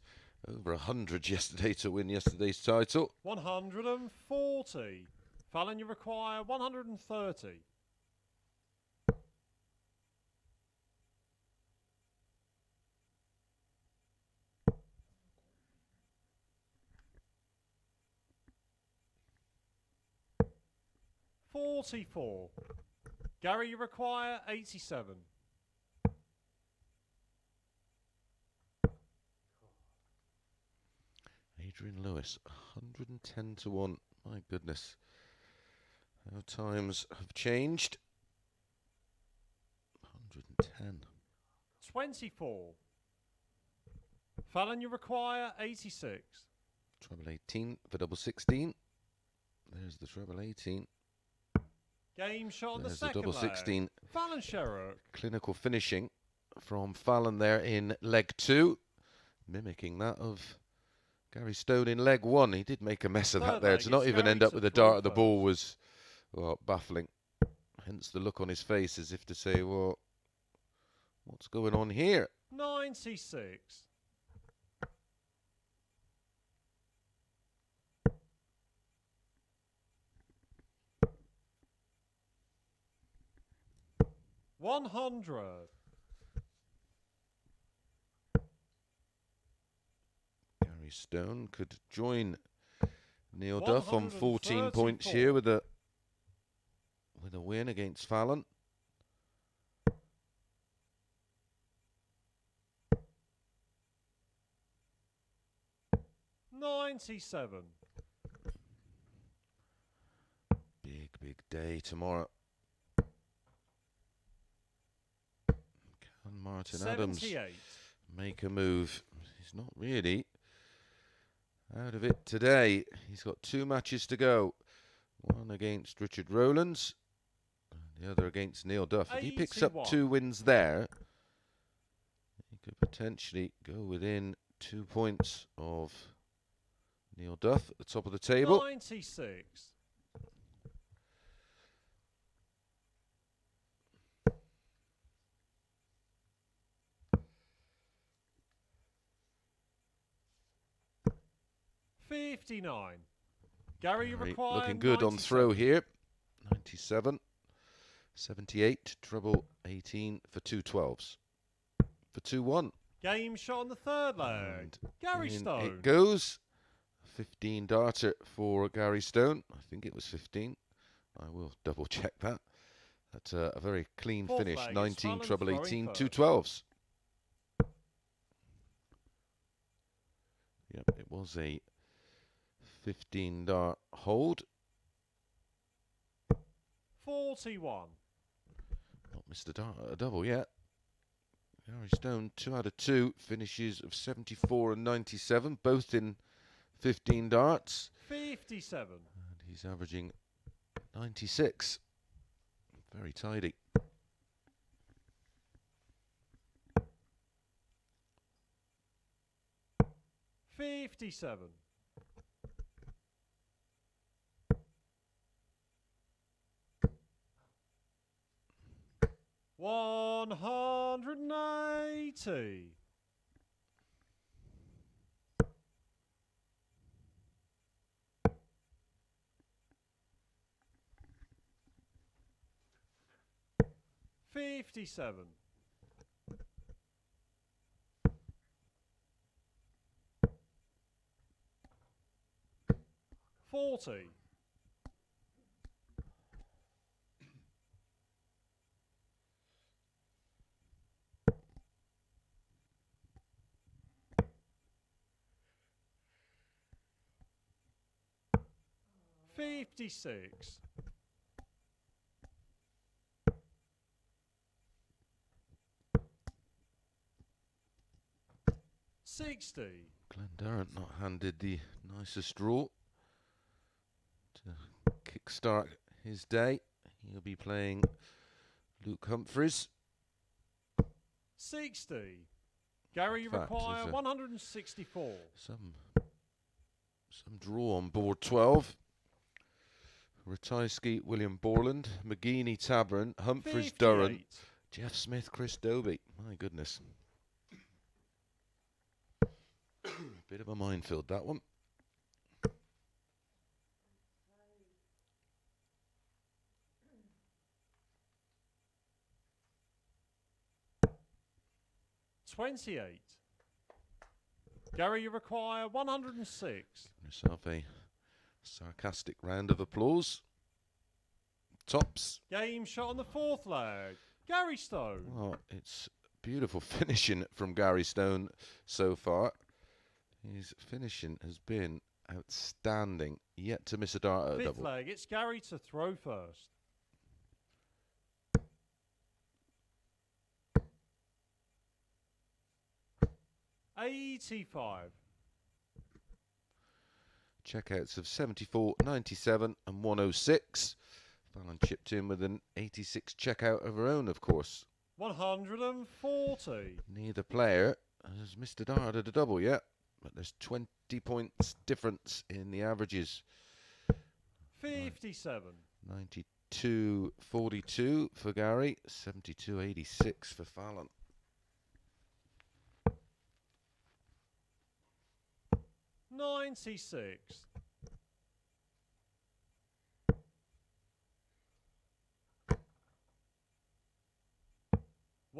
over 100 yesterday to win yesterday's title. 140. Fallon, you require 130. $44. Gary, you require 87. Adrian Lewis, 110 to 1. My goodness. How times have changed. 110. 24. Fallon, you require 86. Treble 18 for double 16. There's the treble 18. Game shot on the There's the second double leg. 16. Fallon Sherrock. Clinical finishing from Fallon there in leg 2. Mimicking that of Gary Stone in leg 1. He did make a mess of that Third there. leg, To not it's even Gary end up to with a throw dart at the ball first. was, well, baffling. Hence the look on his face as if to say, well, what's going on here? 96. 100. Gary Stone could join Neil Duff on 14 points 134. here with a win against Fallon. $97. Big day tomorrow. Can Martin Adams 78. make a move? He's not really out of it today. He's got 2 matches to go. One against Richard Rowlands, and the other against Neil Duff. If he picks up 81. 2 wins there, he could potentially go within 2 points of Neil Duff at the top of the table. 96. $59. Gary Right, required looking good on throw 97. here. 97, 78, treble 18 for 2 12s. For 2-1. Game shot on the third leg. And Gary in Stone. it goes. 15 darter for Gary Stone. I think it was 15. I will double check that. That's a very clean Fourth finish. leg, it's 19 Fallon treble throwing 18, first. 2 12s. Yep, it was a 15 dart hold. 41. Not Mr. Dart a double yet. Gary Stone, 2 out of 2 finishes of 74 and 97, both in 15 darts. 57. And he's averaging 96. Very tidy. $57. $180. $57. $40. $56. $60. Glenn Durrant not handed the nicest draw to kickstart his day. He'll be playing Luke Humphries. 60. Gary In fact, require there's 164. Some draw on board 12. Ratajski, William Borland, McGeaney, Tabron, Humphries, Durrant, 58. Jeff Smith, Chris Dobie. My goodness. Bit of a minefield, that one. $28. Gary, you require 106. Yourself a sarcastic round of applause. Tops. Game shot on the fourth leg. Gary Stone. Well, it's beautiful finishing from Gary Stone so far. His finishing has been outstanding. Yet to miss a dart at a Fifth double. leg, it's Gary to throw first. $85. Checkouts of 74, 97 and 106. Fallon chipped in with an 86 checkout of her own, of course. 140. Neither player has missed a dart at a double yet, but there's 20 points difference in the averages. 57. 92.42 for Gary, 72.86 for Fallon. $96.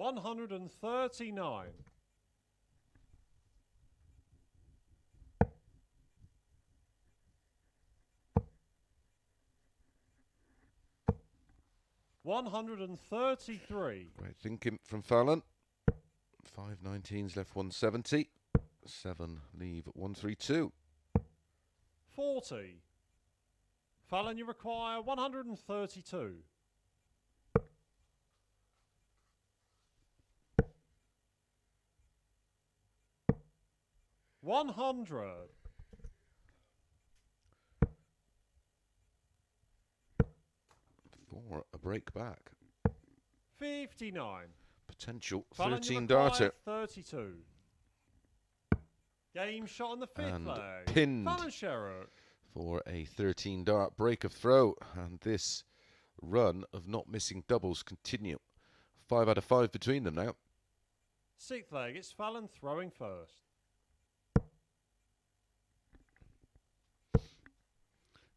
139. $133. Great thinking from Fallon. 519s left 170. 7 leave 132. 40. Fallon, you require 132. 100. For a break back. 59. Potential Fallon, 13 you darter. require 32. Game shot on the fifth And leg. pinned. Fallon Sherrock. For a 13 dart break of throw, and this run of not missing doubles continue. 5 out of 5 between them now. Sixth leg, it's Fallon throwing first.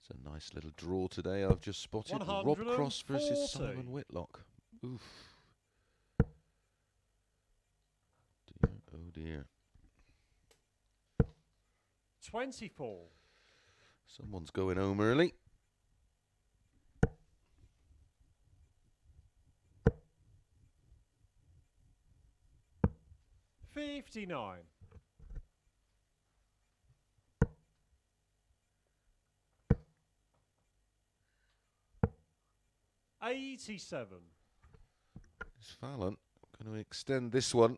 It's a nice little draw today. I've just spotted Rob Cross versus 140. Simon Whitlock. Oof. Dear, oh dear. 24. Someone's going home early. $59. 87. Is Fallon going to extend this one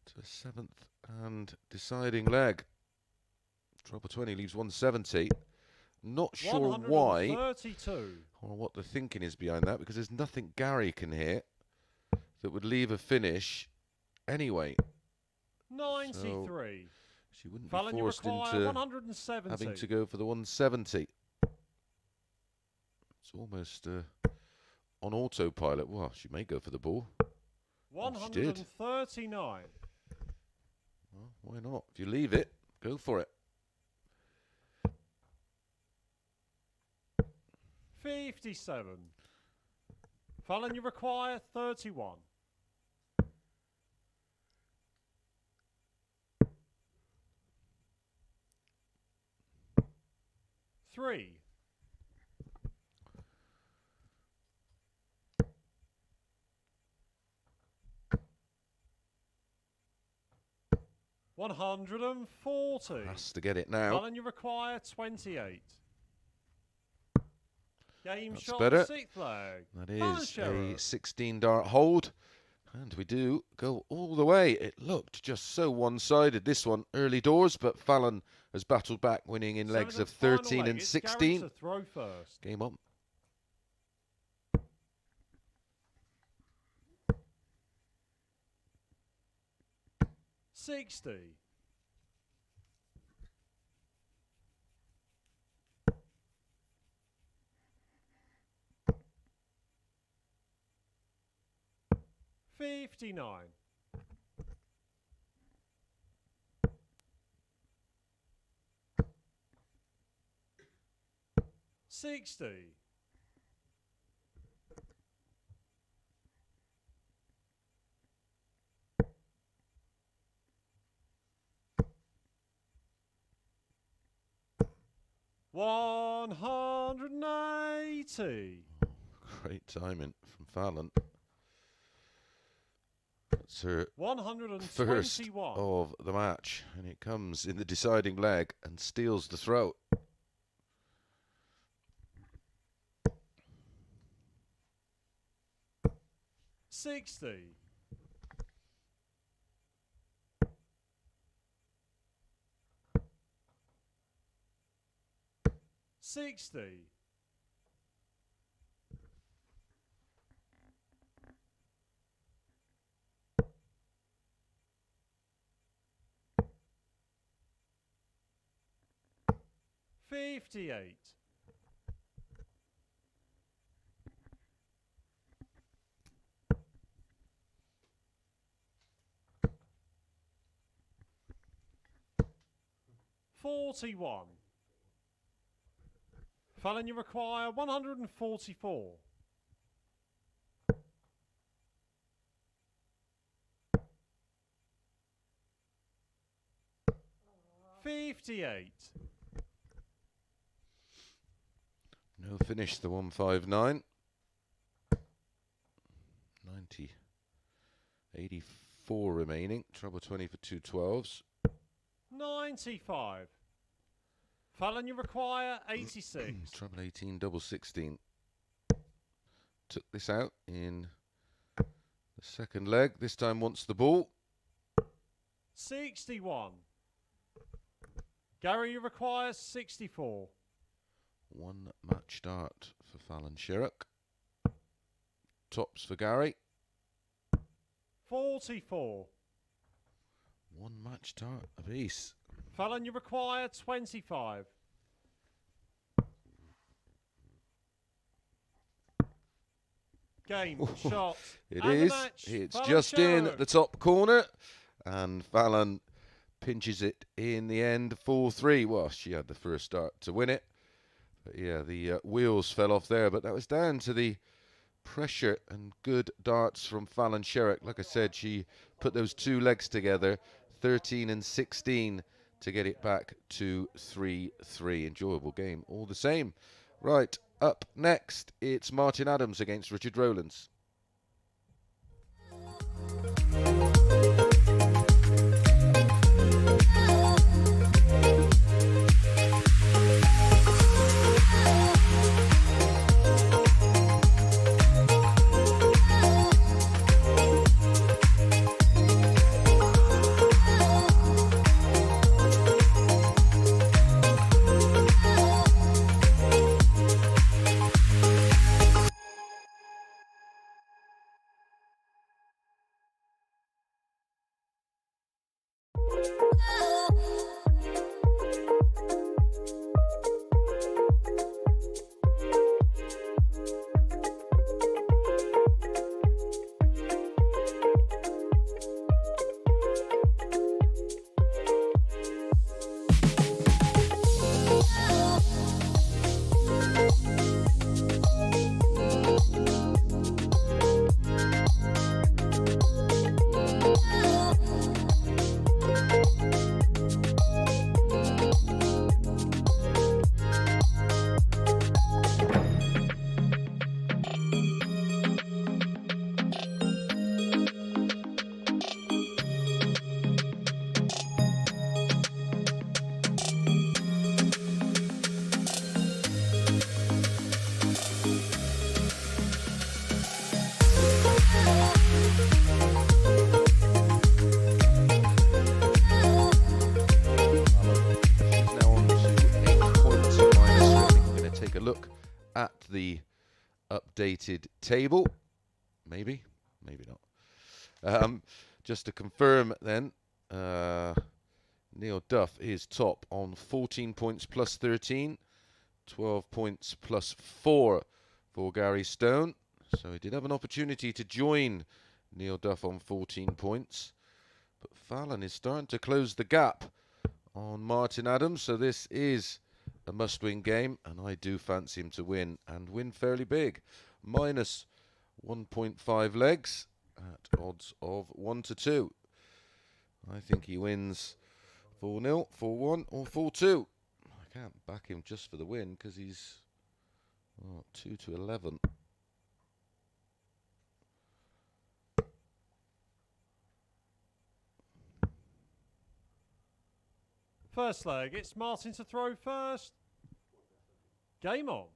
to a 7th and deciding leg? Drop of 20 leaves 170. Not sure why 132. or what the thinking is behind that, because there's nothing Gary can hit that would leave a finish anyway. 93. So she wouldn't Fallon, be you forced require into 170. having to go for the 170. It's almost on autopilot. Well, she may go for the ball. 139. Well, why not? If you leave it, go for it. 57. Fallon, you require 31. 3. 140. Has to get it now. Fallon, you require 28. Game That's shot better. Sixth leg. That Fallon is a Sherrock. 16 dart hold. And we do go all the way. It looked just so one-sided, this one, early doors, but Fallon has battled back, winning in legs of 13 and 16. To throw first. Game on. $60. 59. 60. 180. Great timing from Fallon. That's her first 121. of the match, and it comes in the deciding leg and steals the throw. $60. 60. 58. 41. Fallon, you require 144. 58. No finish, the 159. 90. 84 remaining. Treble 20 for 212s. 95. Fallon, you require 86. Treble 18, double 16. Took this out in the second leg. This time wants the ball. 61. Gary, you require 64. One match start for Fallon Sherrock. Tops for Gary. 44. One match start apiece. Fallon, you require 25. Game, shot. It and the is. match. It's Fallon just in Sherrock. the top corner. And Fallon pinches it in the end, 4-3. Well, she had the first start to win it. But yeah, the wheels fell off there. But that was down to the pressure and good darts from Fallon Sherrock. Like I said, she put those two legs together, 13 and 16, to get it back to 3-3. Enjoyable game all the same. Right, up next, it's Martin Adams against Richard Rowlands. At the updated table, maybe not. Just to confirm then, Neil Duff is top on 14 points plus 13, 12 points plus 4 for Gary Stone. So he did have an opportunity to join Neil Duff on 14 points, but Fallon is starting to close the gap on Martin Adams. So this is a must-win game, and I do fancy him to win, and win fairly big. Minus 1.5 legs at odds of 1-2. I think he wins 4-0, 4-1, or 4-2. I can't back him just for the win because he's 2-11. First leg, it's Martin to throw first. Game on.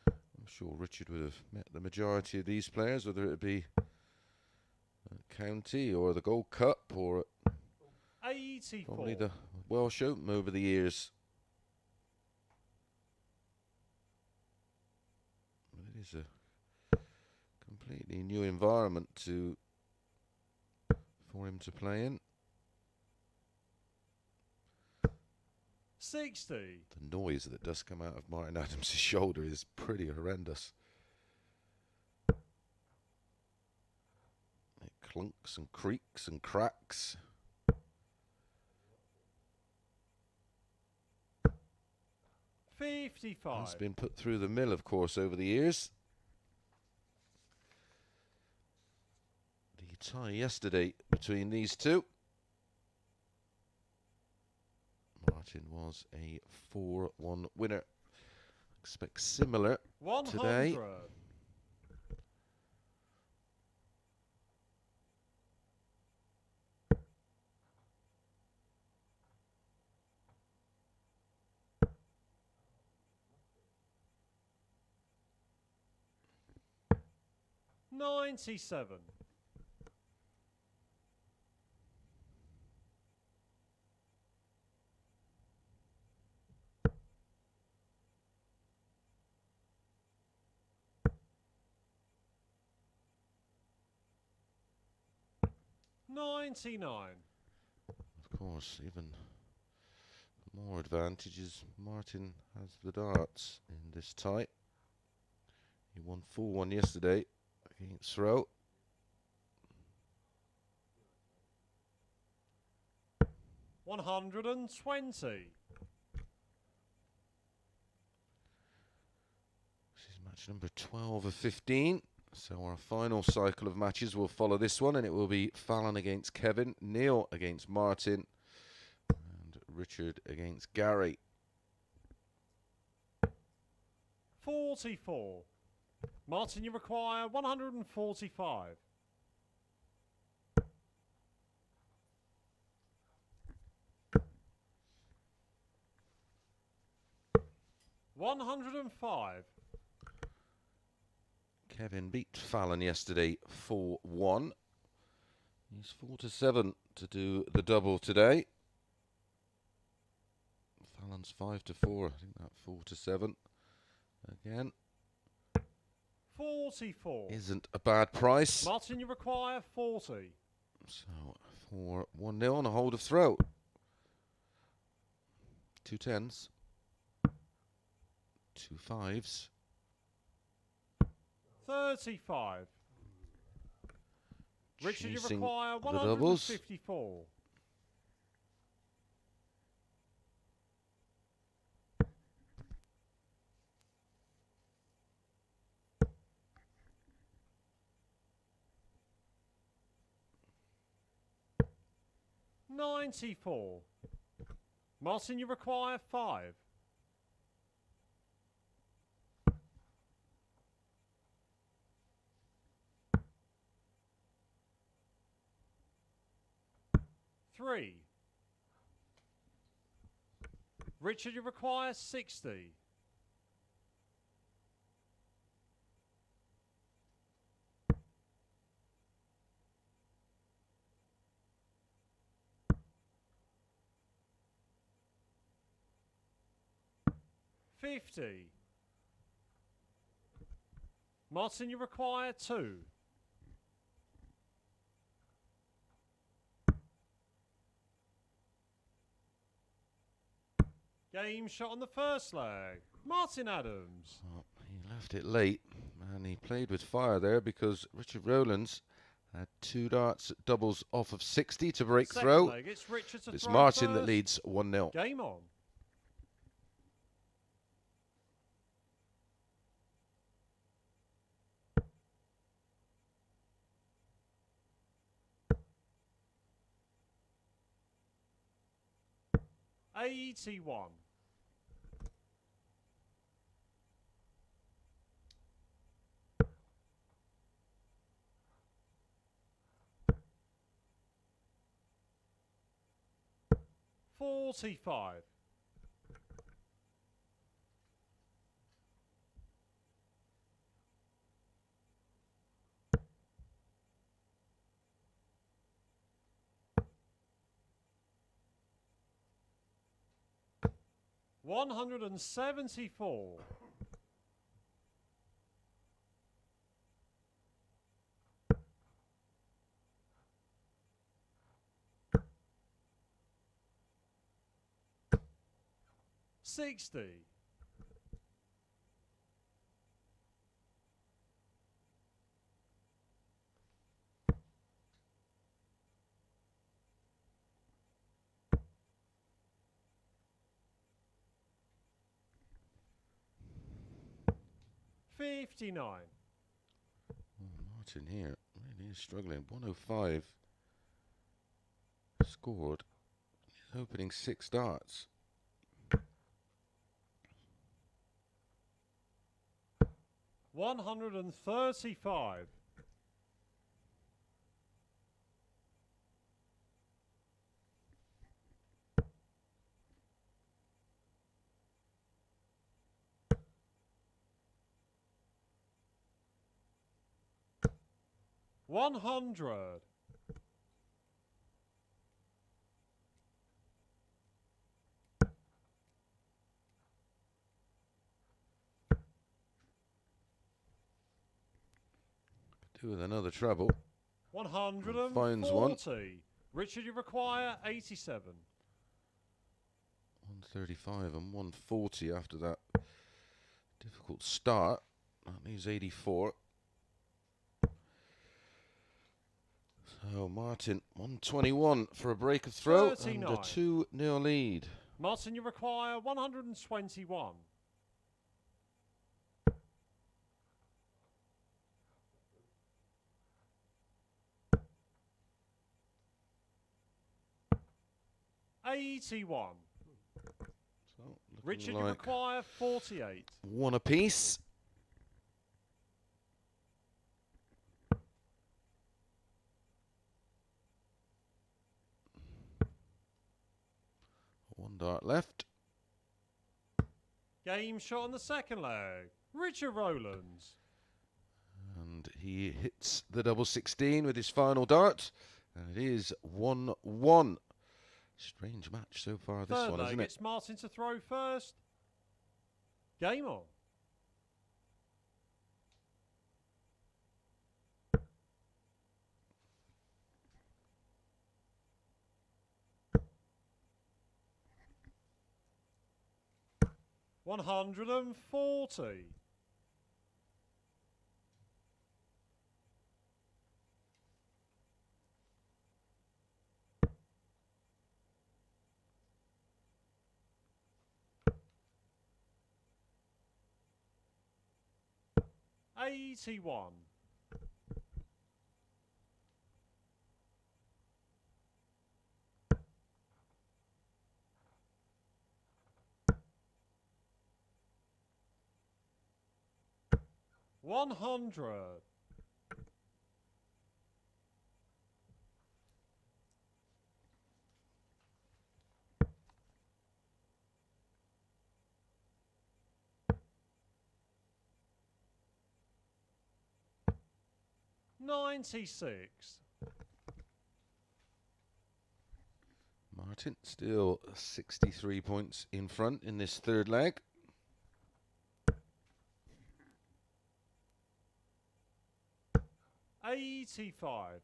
I'm sure Richard would have met the majority of these players, whether it be County or the Gold Cup or 84. probably the Welsh Open over the years. But it is a completely new environment for him to play in. 60. The noise that does come out of Martin Adams' shoulder is pretty horrendous. It clunks and creaks and cracks. 55. It's been put through the mill, of course, over the years. The tie yesterday between these two. Martin was a 4-1 winner. Expect similar 100. today. 97. 99. Of course, even more advantages. Martin has the darts in this tie. He won 4-1 yesterday against Row. 120. This is match number 12 of 15. So our final cycle of matches will follow this one, and it will be Fallon against Kevin, Neil against Martin, and Richard against Gary. 44. Martin, you require 145. 105. Kevin beat Fallon yesterday 4-1. He's 4-7 to do the double today. Fallon's 5-4. I think that 4-7 again 44. isn't a bad price. Martin, you require 40. So for 1-0 on a hold of throw. 2 10s. 2 5s. 35. Richard, you Chasing require the doubles. 154. 94. Martin, you require 5. 3. Richard, you require 60. 50. Martin, you require 2. 'Game shot on the first leg. Martin Adams. Oh, he left it late, and he played with fire there because Richard Rowlands had 2 darts doubles off of 60 to break Second throw. leg, it's Richard to It's throw Martin first. that leads 1-0. Game on. $81. 45. 174. 60. 59. Martin here really is struggling. 105 scored. He's opening 6 darts. $135. $100. Do with another treble. 140. Finds one. Richard, you require 87. 135 and 140 after that difficult start. That leaves 84. So Martin, 121 for a break of throw. 39. And a 2-0 lead. Martin, you require 121. $81. So Richard, like you require 48. one apiece. One dart left. Game shot on the second leg. Richard Rowlands. And he hits the double 16 with his final dart. And it is 1-1. Strange match so far, this Third one, leg, isn't it? it's Martin to throw first. Game on. $140. $81. $100. $96. Martin still 63 points in front in this third leg. $85.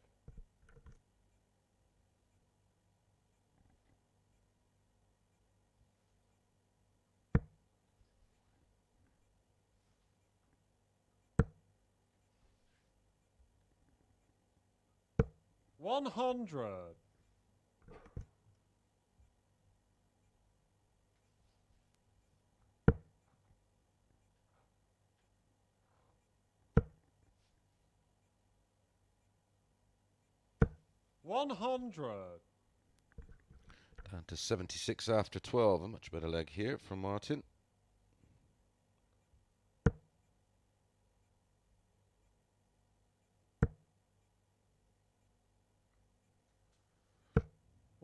$100. $100. Down to 76 after 12. A much better leg here from Martin.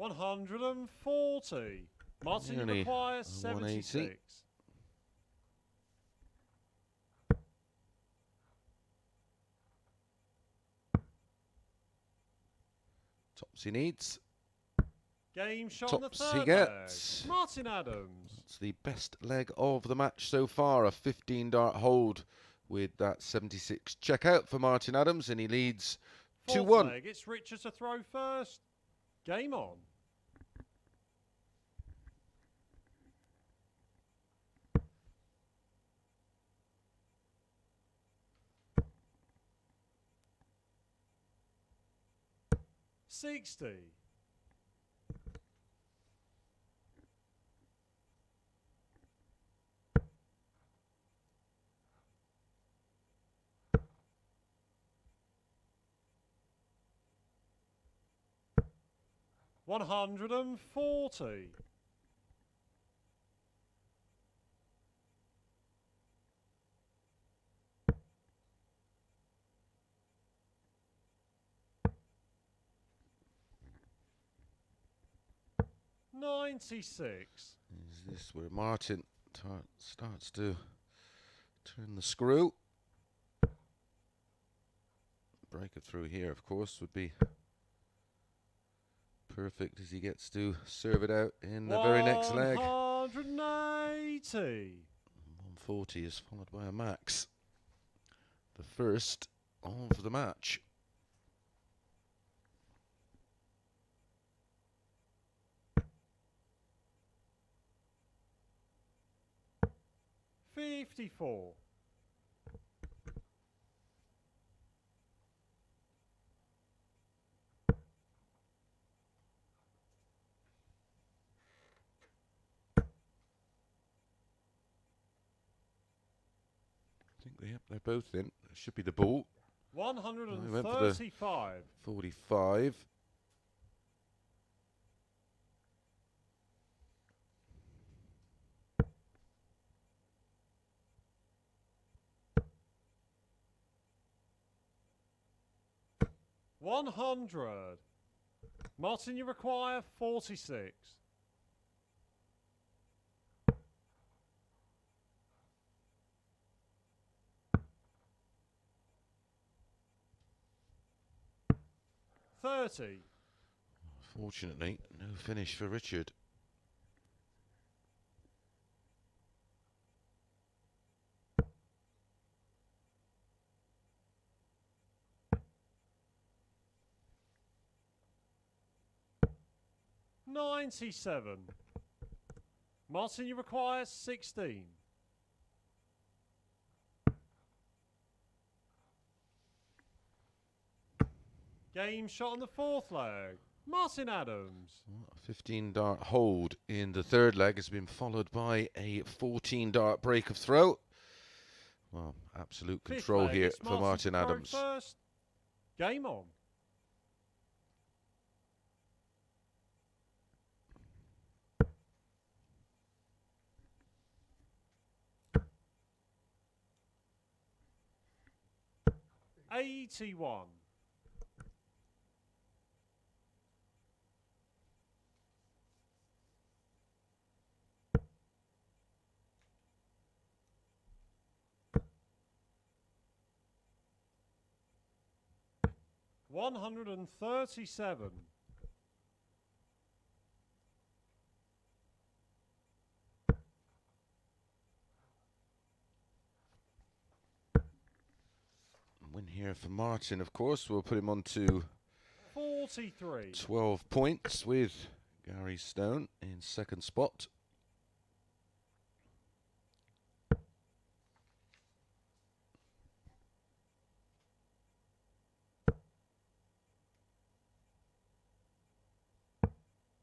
$140. Martin, you Nearly require a 76. Tops he needs. Game shot on the Tops he third gets. leg. Martin Adams. It's the best leg of the match so far. A 15 dart hold with that 76 check out for Martin Adams, and he leads Fourth 2-1. leg, it's Richard to throw first. Game on. $60. 140. $96. Is this where Martin starts to turn the screw? Break it through here, of course, would be perfect as he gets to serve it out in the very next leg. 180. 140 is followed by a max. The first of the match. $54. I think they're both in. It should be the ball. 135. 45. $100. Martin, you require 46. $30. Fortunately, no finish for Richard. $97. Martin, you require 16. Game shot on the fourth leg. Martin Adams. A 15 dart hold in the third leg has been followed by a 14 dart break of throw. Well, absolute Fifth control leg, here it's for Martin to throw Adams. First. Game on. $81. $137. Win here for Martin, of course. We'll put him on to 43. 12 points with Gary Stone in second spot.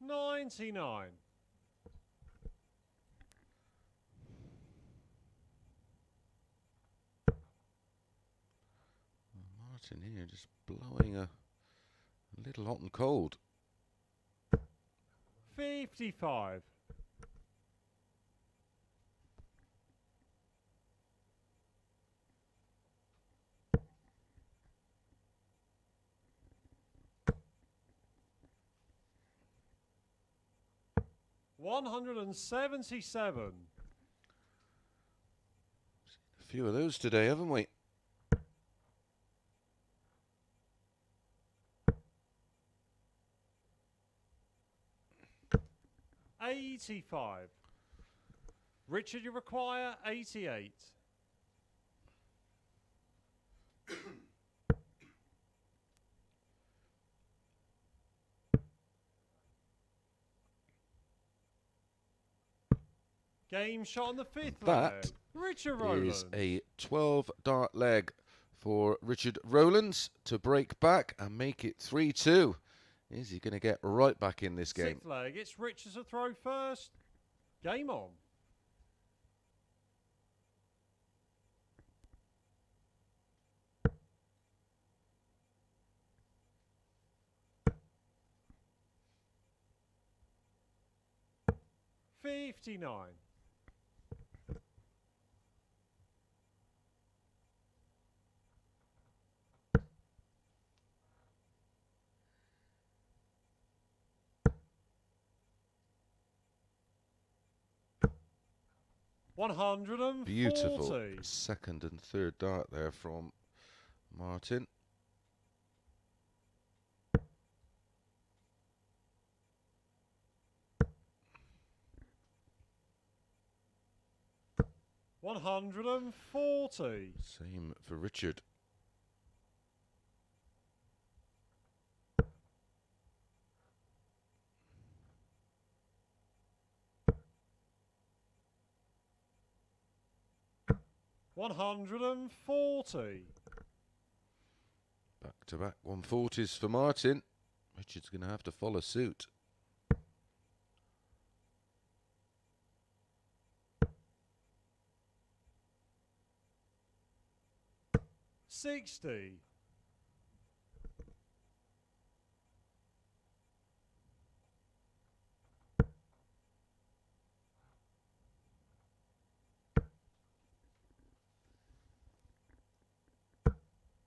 $99. Martin here just blowing a little hot and cold. 55. $177. A few of those today, haven't we? $85. Richard, you require 88. Game shot on the fifth That leg. Richard Rolands. Is a 12 dart leg for Richard Rowlands to break back and make it 3-2. Is he going to get right back in this game? Sixth leg. It's Richard to throw first. Game on. 59. Beautiful 140. second and third dart there from Martin. $140. Same for Richard. $140. Back to back 140s for Martin. Richard's going to have to follow suit. $60.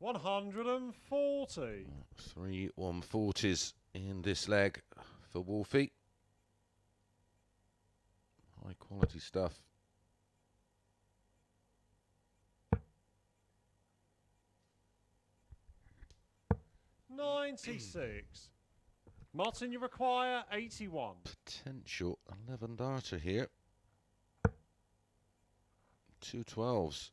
$140. 3 140s in this leg for Wolfie. High quality stuff. $96. Martin, you require 81. Potential 11 darter here. 2 12s.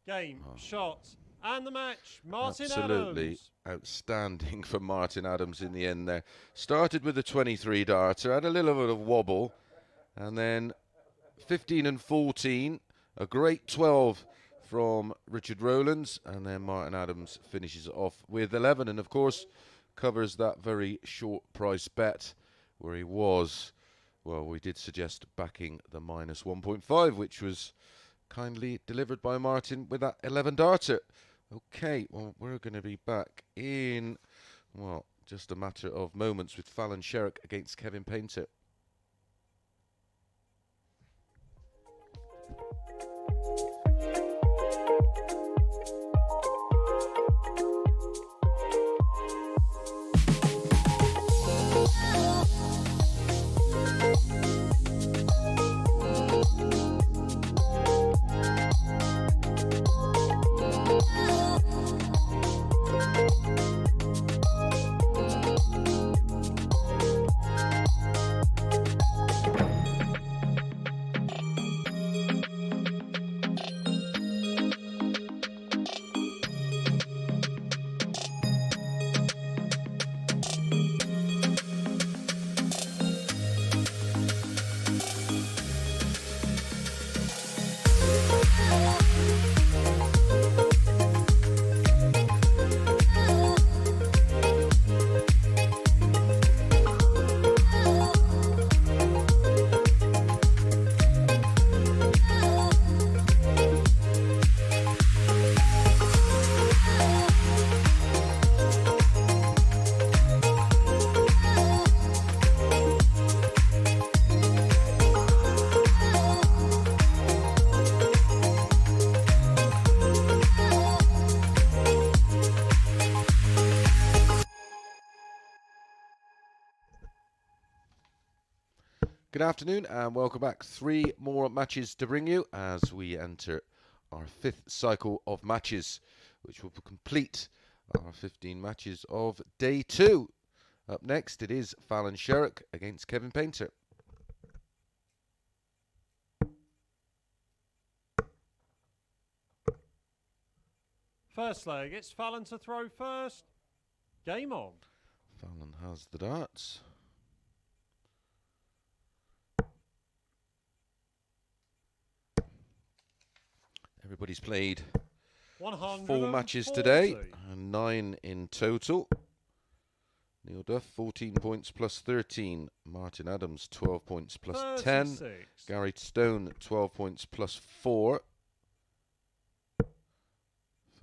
Game, shot, and the match. Martin Absolutely Adams. outstanding for Martin Adams in the end there. Started with a 23 darter, had a little bit of wobble, and then 15 and 14, a great 12 from Richard Rowlands, and then Martin Adams finishes it off with 11, and of course covers that very short price bet where he was, well, we did suggest backing the minus 1.5, which was kindly delivered by Martin with that 11 darter. Okay, well, we're going to be back in, well, just a matter of moments with Fallon Sherrock against Kevin Painter. Good afternoon and welcome back. 3 more matches to bring you as we enter our 5th cycle of matches, which will complete our 15 matches of day 2. Up next, it is Fallon Sherrock against Kevin Painter. First leg, it's Fallon to throw first. Game on. Fallon has the darts. Everybody's played 4 matches today, and 9 in total. Neil Duff, 14 points plus 13. Martin Adams, 12 points plus 10. Gary Stone, 12 points plus 4.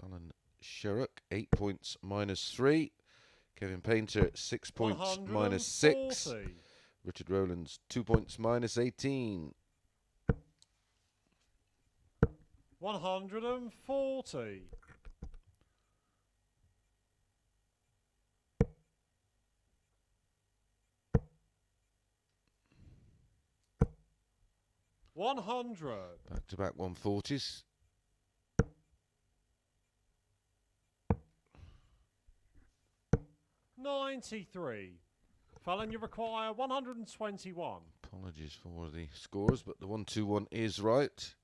Fallon Sherrock, 8 points minus 3. Kevin Painter, 6 points minus 6. Richard Rowlands, 2 points minus 18. 140. 100. Back-to-back 140s. 93. Fallon, you require 121. Apologies for the scores, but the 1-2-1 is right.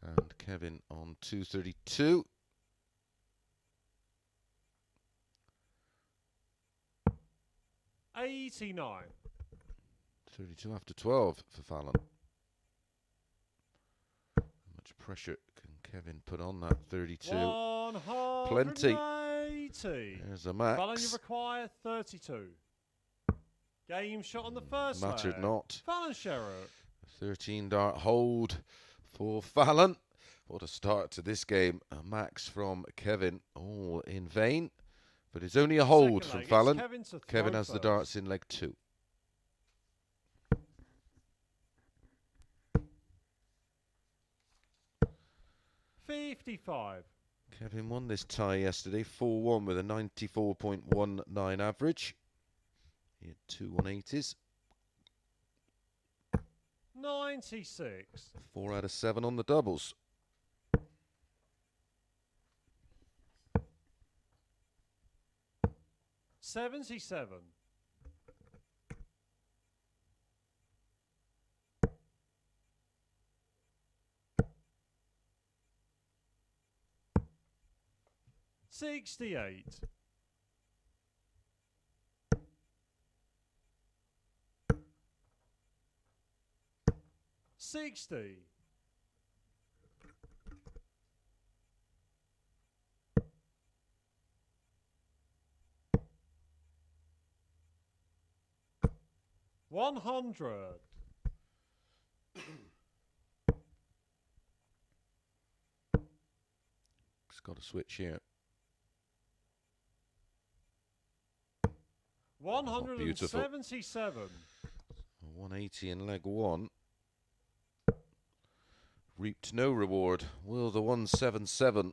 And Kevin on 232. 89. 32 after 12 for Fallon. How much pressure can Kevin put on that 32? 180. There's a max. Fallon, you require 32. Game shot on the first Mattered leg. not. Fallon Sherrock. 13 dart hold for Fallon. What a start to this game. A max from Kevin, all in vain. But it's only a hold Second from leg, Fallon. Kevin has the darts in leg 2. $55. Kevin won this tie yesterday, 4-1 with a 94.19 average. He had 2 180s. 96. 4 out of 7 on the doubles. 77. 68. 60. 100. It's got a switch here. 177. 180 in leg 1. Reaped no reward. Will the 177?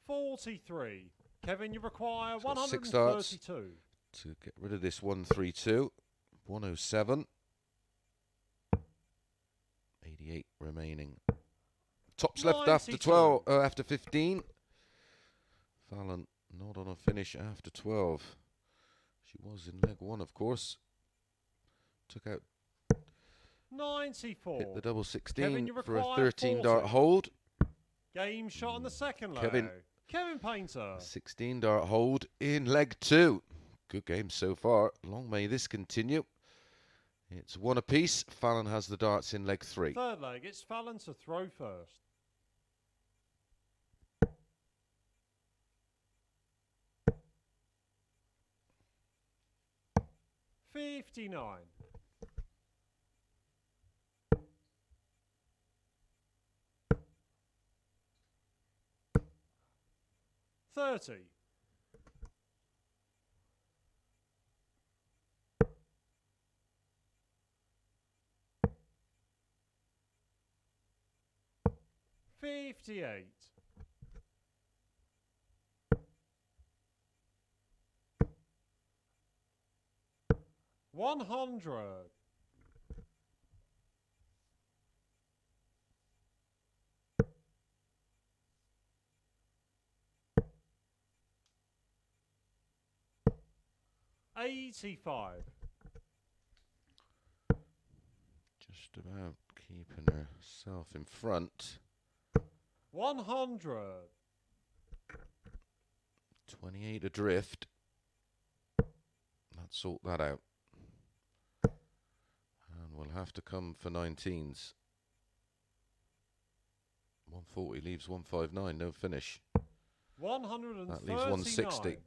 43. Kevin, you require It's got 6 darts 132. to get rid of this 132. 107. 88 remaining. Tops left after 12, after 15. Fallon not on a finish after 12. She was in leg 1, of course. Took out, 94. hit the double Kevin, 16 you for a require 13 dart 40. hold. Game shot on the second leg. Kevin Painter. 16 dart hold in leg 2. Good game so far. Long may this continue. It's 1 apiece. Fallon has the darts in leg 3. Third leg, it's Fallon to throw first. 59. 30. 58. 100. 85. Just about keeping herself in front. 100. 28 adrift. Let's sort that out. And we'll have to come for 19s. 140 leaves 159, no finish. 139. That leaves 160.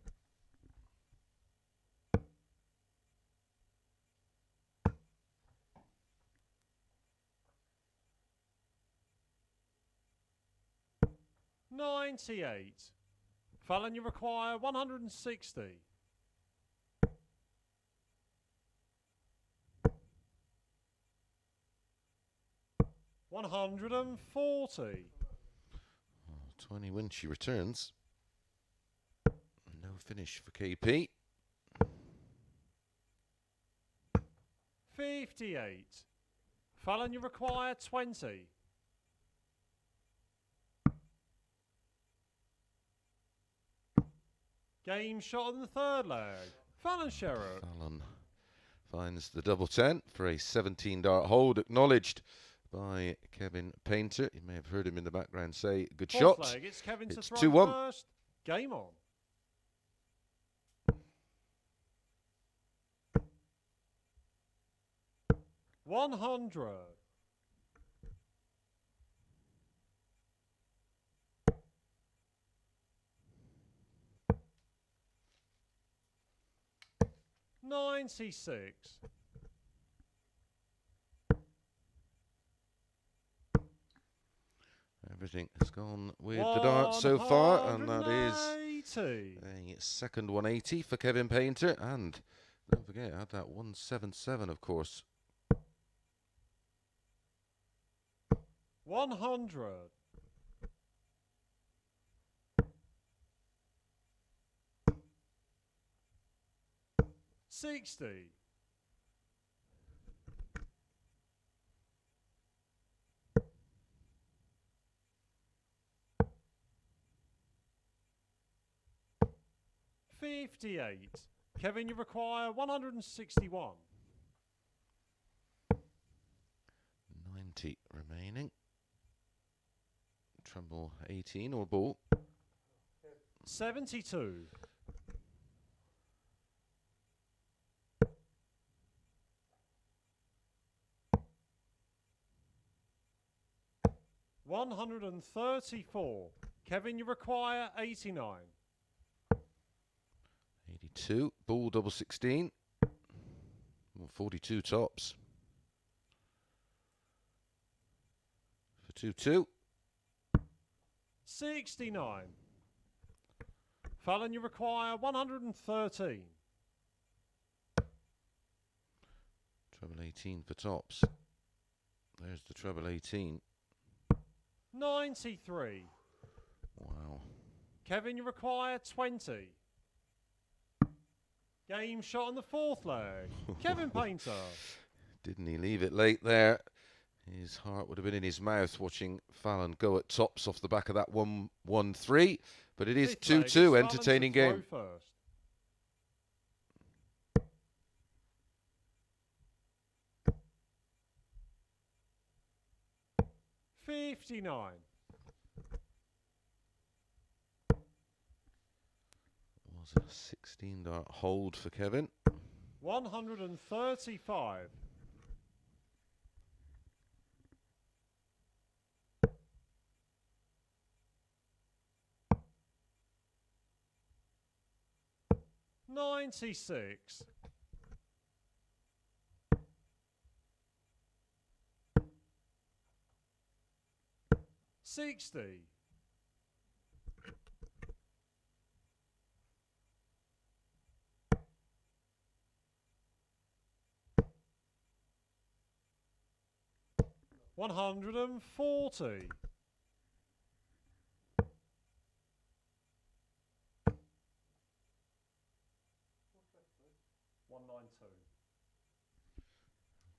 98. Fallon, you require 160. 140. 20 when she returns. No finish for KP. 58. Fallon, you require 20. Game shot on the third leg. Fallon Sherrock. Fallon finds the double 10 for a 17-dart hold, acknowledged by Kevin Painter. You may have heard him in the background say, good Fourth shot. leg, it's Kevin to It's throw 2-1. first. Game on. $100. 96. Everything has gone with the dart so far, and that is 180. a second 180 for Kevin Painter. And don't forget, add that 177, of course. 100. 60. 58. Kevin, you require 161. 90 remaining. Treble 18 or ball. 72. 134. Kevin, you require 89. 82, ball double 16. 42 tops. For 2-2. 69. Fallon, you require 113. Treble 18 for tops. There's the treble 18. 93. Wow. Kevin, you require 20. Game shot on the fourth leg. Kevin Painter. Didn't he leave it late there? His heart would have been in his mouth watching Fallon go at tops off the back of that 1-1-3. But it is Fifth leg, 2-2, it's Fallon entertaining to throw game. First. 59. Was a 16-dart hold for Kevin. 135. 96. 60. 140. 192.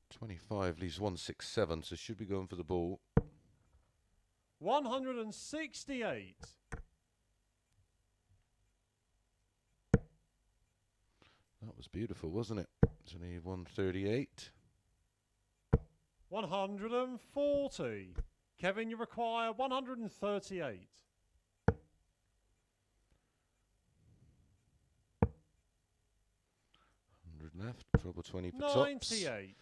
25 leaves 167, so should be going for the ball. 168. That was beautiful, wasn't it? It's only 138. 140. Kevin, you require 138. 100 left, treble 20 for tops. 98.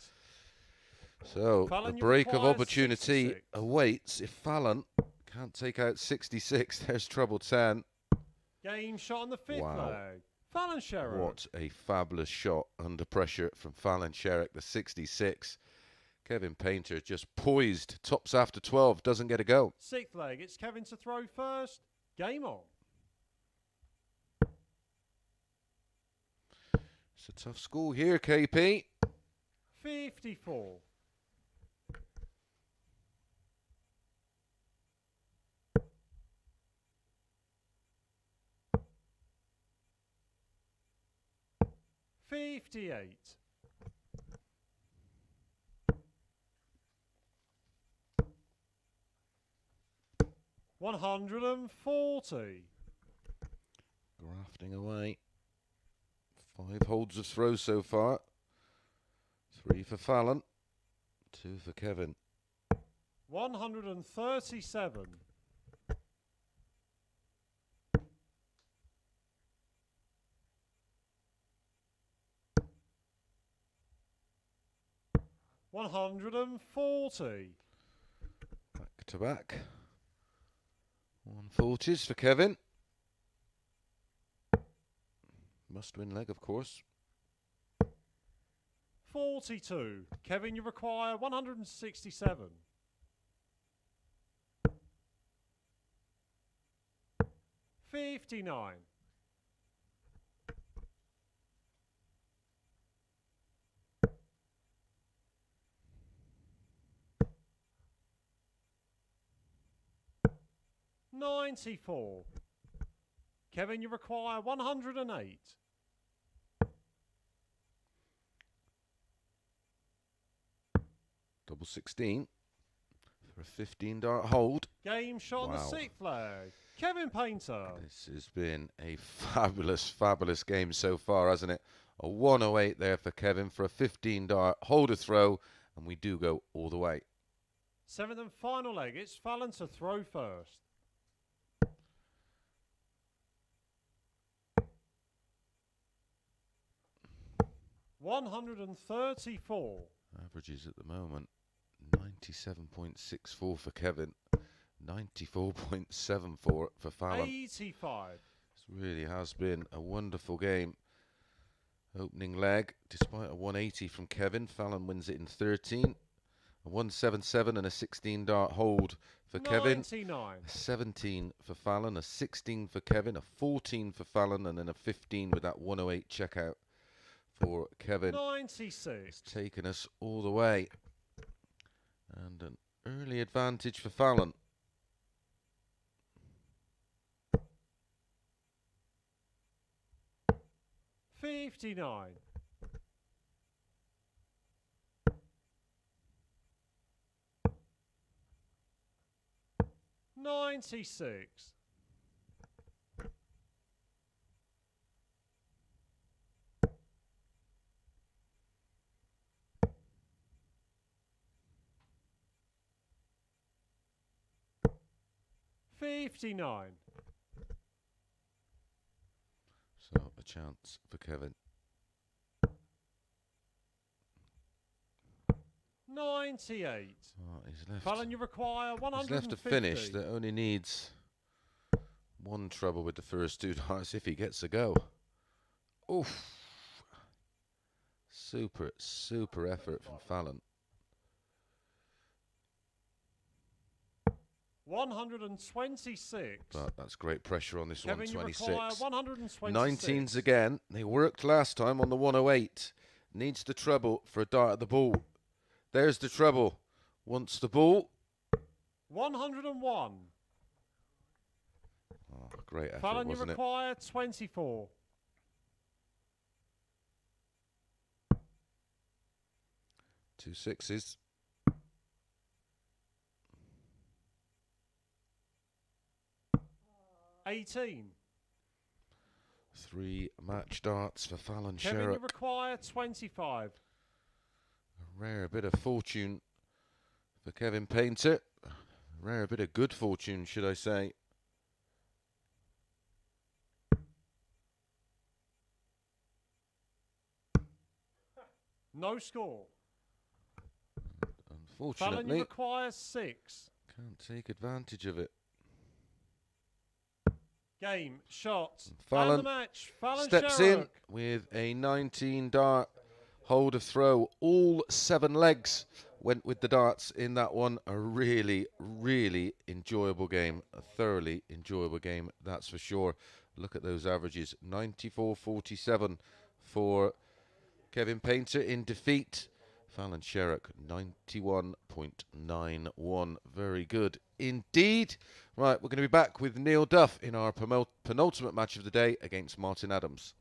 So Fallon, the you break of require opportunity 66. awaits if Fallon can't take out 66. There's treble 10. Game shot on the fifth Wow. leg. Fallon Sherrock. What a fabulous shot under pressure from Fallon Sherrock, the 66. Kevin Painter just poised, tops after 12, doesn't get a go. Sixth leg, it's Kevin to throw first. Game on. It's a tough school here, KP. 54. 58. $140. Grafting away. 5 holds of throw so far. 3 for Fallon. 2 for Kevin. 137. $140. Back to back. 140s for Kevin. Must win leg, of course. 42. Kevin, you require 167. 59. 94. Kevin, you require 108. Double 16 for a 15 dart hold. Game shot on the 6th flag. Kevin Painter. This has been a fabulous game so far, hasn't it? A 108 there for Kevin for a 15 dart hold a throw, and we do go all the way. 7th and final leg. It's Fallon to throw first. $134. Averages at the moment 97.64 for Kevin, 94.74 for Fallon. 85. This really has been a wonderful game. Opening leg, despite a 180 from Kevin, Fallon wins it in 13. A 177 and a 16 dart hold for 99. Kevin. A 17 for Fallon, a 16 for Kevin, a 14 for Fallon, and then a 15 with that 108 checkout for Kevin. 96. It's taken us all the way. And an early advantage for Fallon. $59. 96. 59. So a chance for Kevin. 98. Oh, he's left. Fallon, you require 150. He's left a finish that only needs one trouble with the first 2 darts if he gets a go. Oof. Super effort from Fallon. 126. But that's great pressure on this Kevin, 126. you require 126. 19s again. They worked last time on the 108. Needs the treble for a dart at the ball. There's the treble. Wants the ball. 101. Oh, great effort, Fallon, you wasn't it? require 24. 2 6s. 18. 3 match darts for Fallon Kevin, you Sherrock. require 25. A rare bit of fortune for Kevin Painter. A rare bit of good fortune, should I say. No score. Fallon, you Unfortunately, require 6. can't take advantage of it. Game, shots, Fallon and the match. Fallon steps Sherrock. in with a 19 dart hold of throw. All 7 legs went with the darts in that one. A really enjoyable game. A thoroughly enjoyable game, that's for sure. Look at those averages. 94.47 for Kevin Painter in defeat. Fallon Sherrock 91.91. Very good indeed. Right, we're going to be back with Neil Duff in our penultimate match of the day against Martin Adams.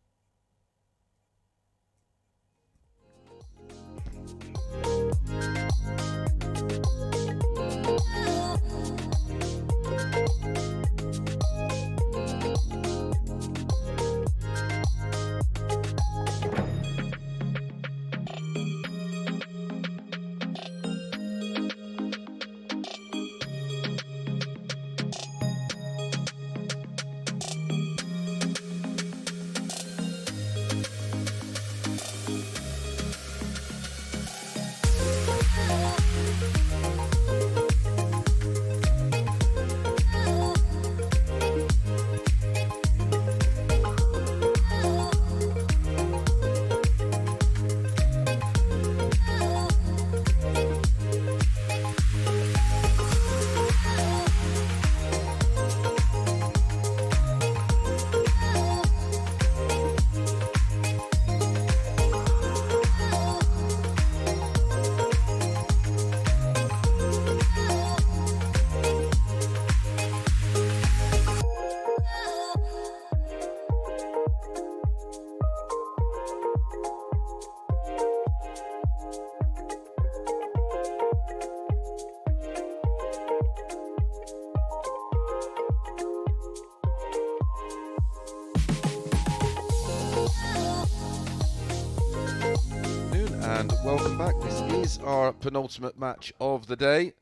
And welcome back. This is our penultimate match of the day,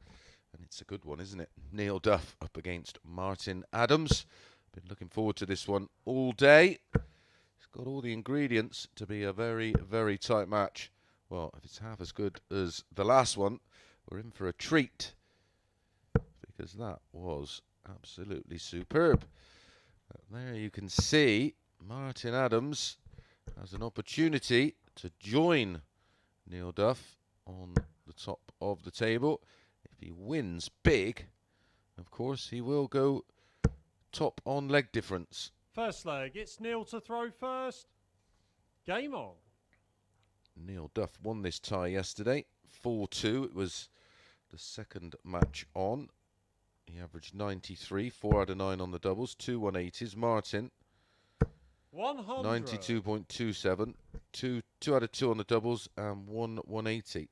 and it's a good one, isn't it? Neil Duff up against Martin Adams. Been looking forward to this one all day. It's got all the ingredients to be a very, very tight match. Well, if it's half as good as the last one, we're in for a treat, because that was absolutely superb. There you can see Martin Adams has an opportunity to join Neil Duff on the top of the table. If he wins big, of course, he will go top on leg difference. First leg, it's Neil to throw first. Game on. Neil Duff won this tie yesterday, 4-2. It was the second match on. He averaged 93, 4 out of 9 on the doubles, 2 180s. Martin, 100. 92.27, 2 out of 2 on the doubles, and 1 180.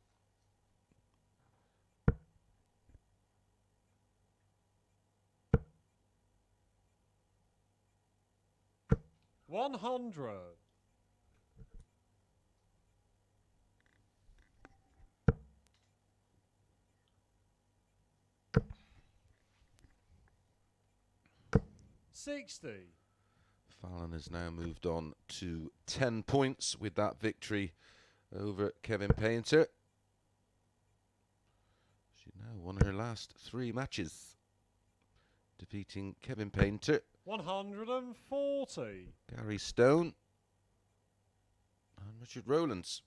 $100. $60. Fallon has now moved on to 10 points with that victory over Kevin Painter. She now won her last 3 matches, defeating Kevin Painter, 140. Gary Stone, and Richard Rowlands.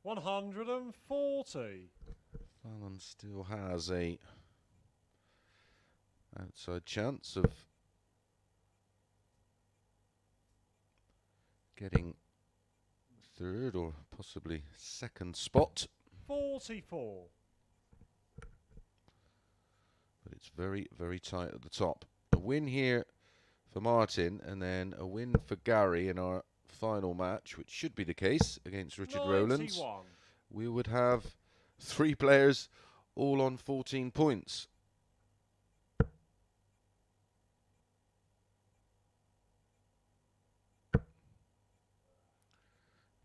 $140. Fallon still has a outside chance of getting third or possibly second spot. 44. But it's very, very tight at the top. A win here for Martin, and then a win for Gary in our final match, which should be the case against Richard 91. Rowlands. We would have 3 players all on 14 points.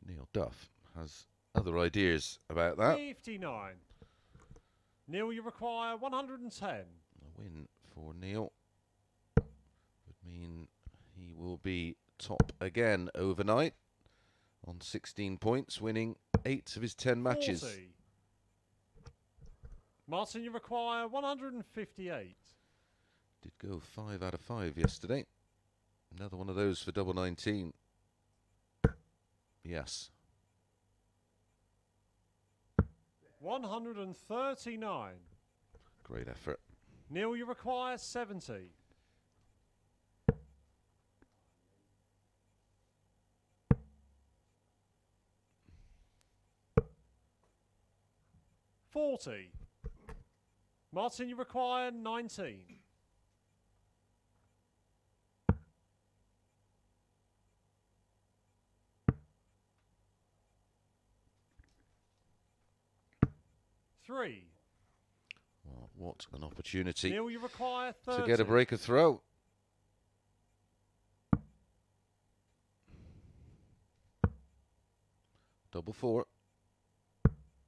Neil Duff has other ideas about that. 59. Neil, you require 110. A win for Neil would mean he will be top again overnight on 16 points, winning 8 of his 10 matches. 40. Martin, you require 158. Did go 5 out of 5 yesterday. Another one of those for double 19. Yes. 139. Great effort. Neil, you require 70. $40. Martin, you require 19. $3. Well, what an opportunity Neil, you require 30. to get a breaker throw. Double 4.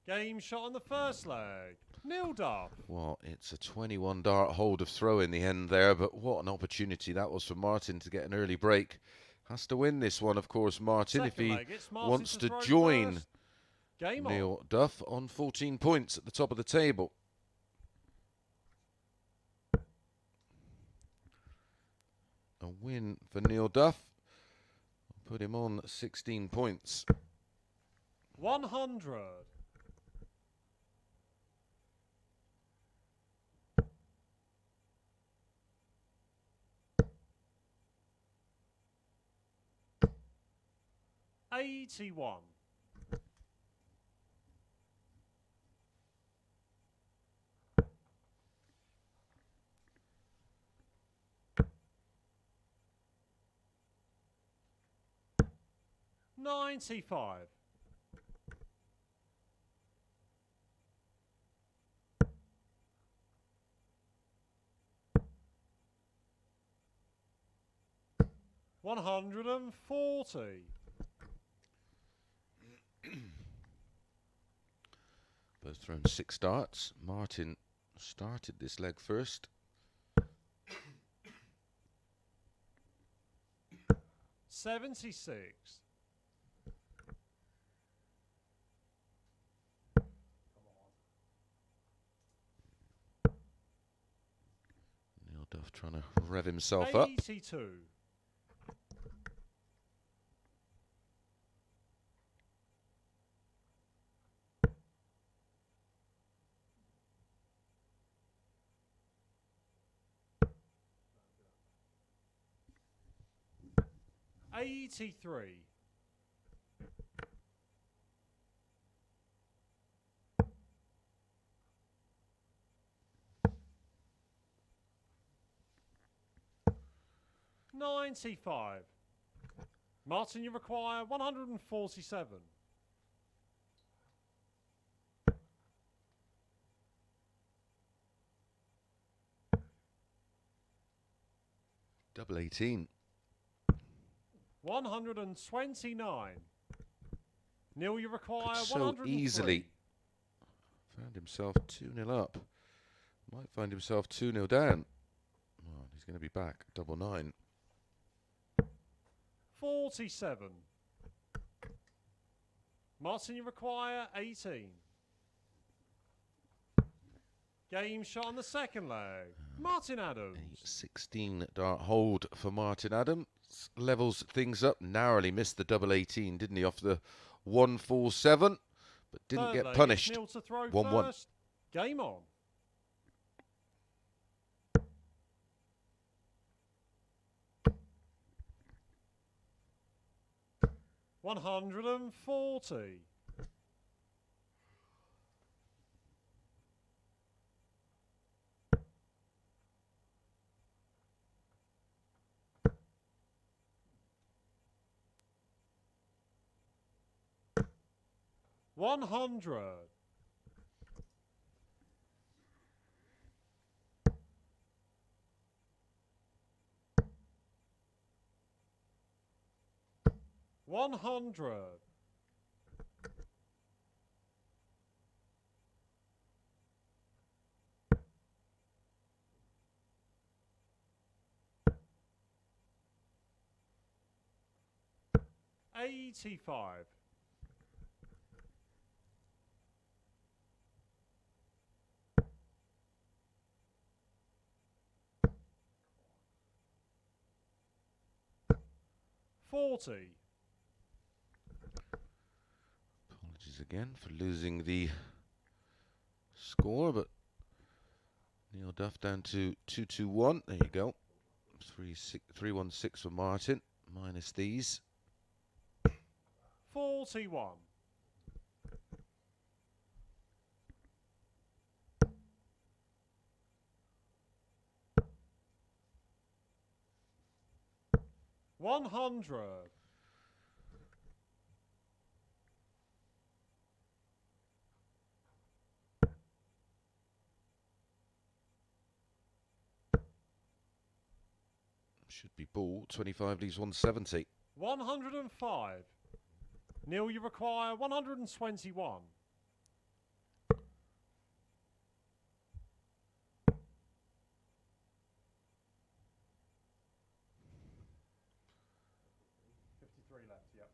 Game shot on the first leg. Neil Duff. Well, it's a 21 dart hold of throw in the end there, but what an opportunity that was for Martin to get an early break. Has to win this one, of course, Martin, if Second he leg, it's Martin wants to throw join first. Game on. Neil Duff on 14 points at the top of the table. A win for Neil Duff. Put him on 16 points. 100. $81. 95. 140. Both thrown 6 darts. Martin started this leg first. 76. Neil Duff trying to rev himself up. 82. 83. 95. Martin, you require 147. Double 18. 129. Neil, you require Could so 103. easily found himself 2-0 up. Might find himself 2-0 down. Oh, he's going to be back. Double 9. 47. Martin, you require 18. Game shot on the second leg. Martin Adams. A 16 dart hold for Martin Adams. Levels things up. Narrowly missed the double 18, didn't he, off the 147, but didn't Third get leg, punished. Neil to throw 1-1. first. Game on. 140. 100. 100. 85. 40. Apologies again for losing the score, but Neil Duff down to 2-2-1. There you go. 3-1-6 for Martin, minus these. 41. 100. 'Should be ball. 25 leaves 170. 105. Neil, you require 121. 83 left, yep.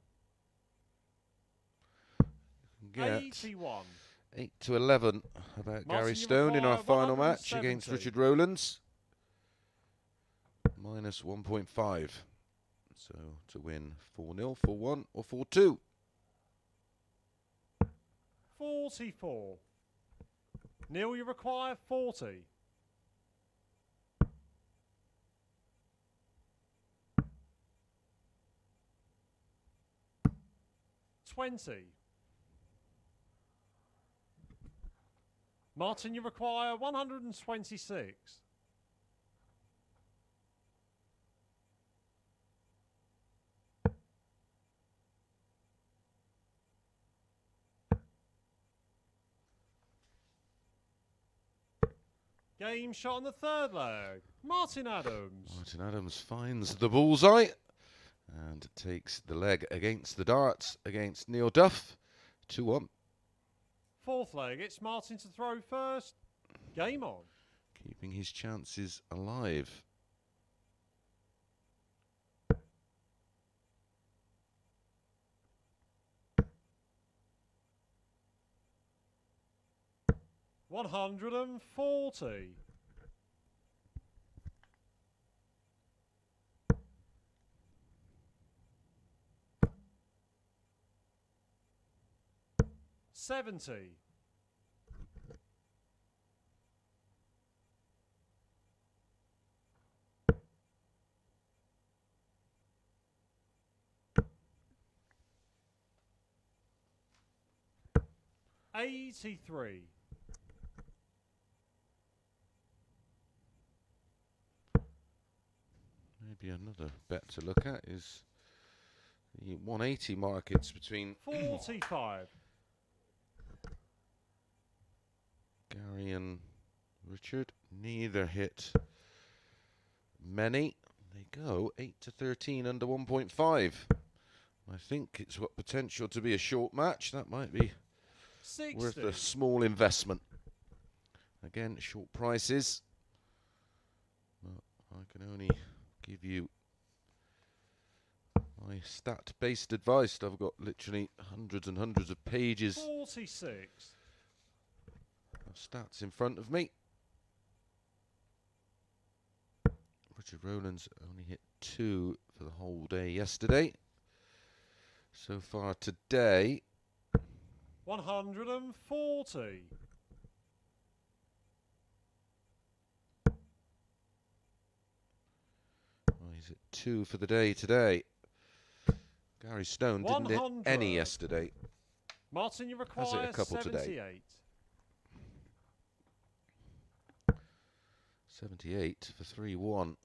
Get 81. 8 to 11 about Gary Martin, you Stone in our require final match against 170. Richard Rowlands. Minus 1.5. So to win 4-0, 4-1 or 4-2. 44. Neil, you require 40. $20. Martin, you require 126. Game shot on the third leg. Martin Adams. Martin Adams finds the bullseye and takes the leg against the darts against Neil Duff. 2-1. Fourth leg, it's Martin to throw first. Game on. Keeping his chances alive. $140. $70. $83. Maybe another bet to look at is the 180 markets between 45. Gary and Richard. Neither hit many. They go 8 to 13 under 1.5. I think it's got potential to be a short match. That might be 60. worth a small investment. Again, short prices. But I can only give you my stat-based advice. I've got literally hundreds and hundreds of pages 46. of stats in front of me. Richard Rowlands only hit 2 for the whole day yesterday. So far today, 140. he's at 2 for the day today. Gary Stone didn't hit 100. any yesterday. Martin, you require Has it a couple 78. today? 78 for 3-1.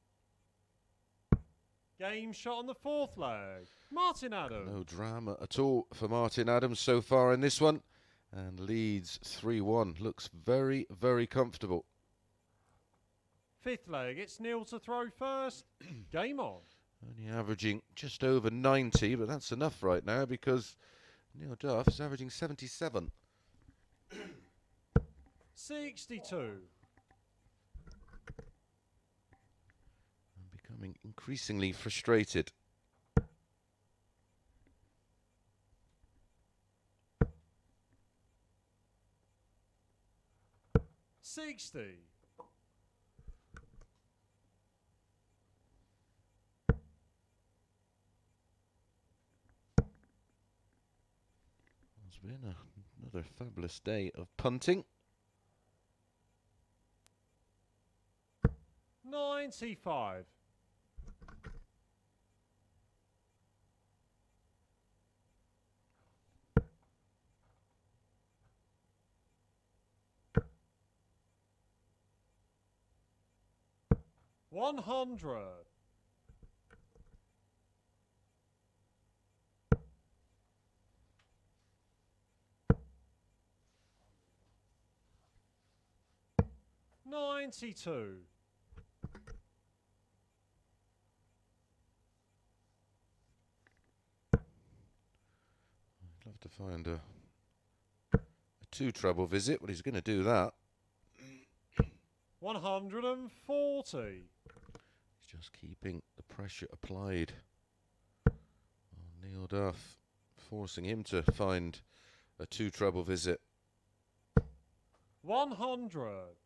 Game shot on the fourth leg. Martin Adams. No drama at all for Martin Adams so far in this one. And leads 3-1. Looks very, very comfortable. Fifth leg, it's Neil to throw first. Game on. Only averaging just over 90, but that's enough right now because Neil Duff's averaging 77. 62. I'm becoming increasingly frustrated. $60. It's been another fabulous day of punting. 95. $100. $92. I'd love to find a two treble visit, but he's going to do that. 140. He's just keeping the pressure applied on Duff forcing him to find a 2 treble visit. 100.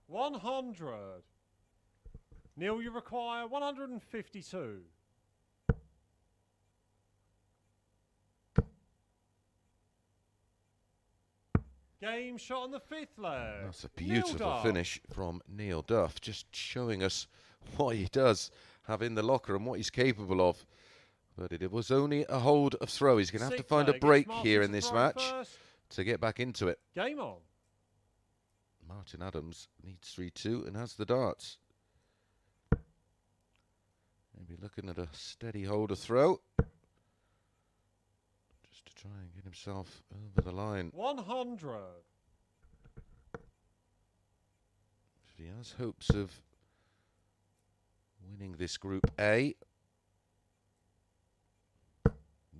100. Neil, you require 152. Game shot on the 5th leg. That's a beautiful finish from Neil Duff, just showing us what he does have in the locker and what he's capable of. But it was only a hold of throw. He's going to have to find a break here in this match to get back into it. Game on. Martin Adams needs 3-2 and has the darts. Maybe looking at a steady hold of throw. Just to try and get himself over the line. 100. If he has hopes of winning this Group A.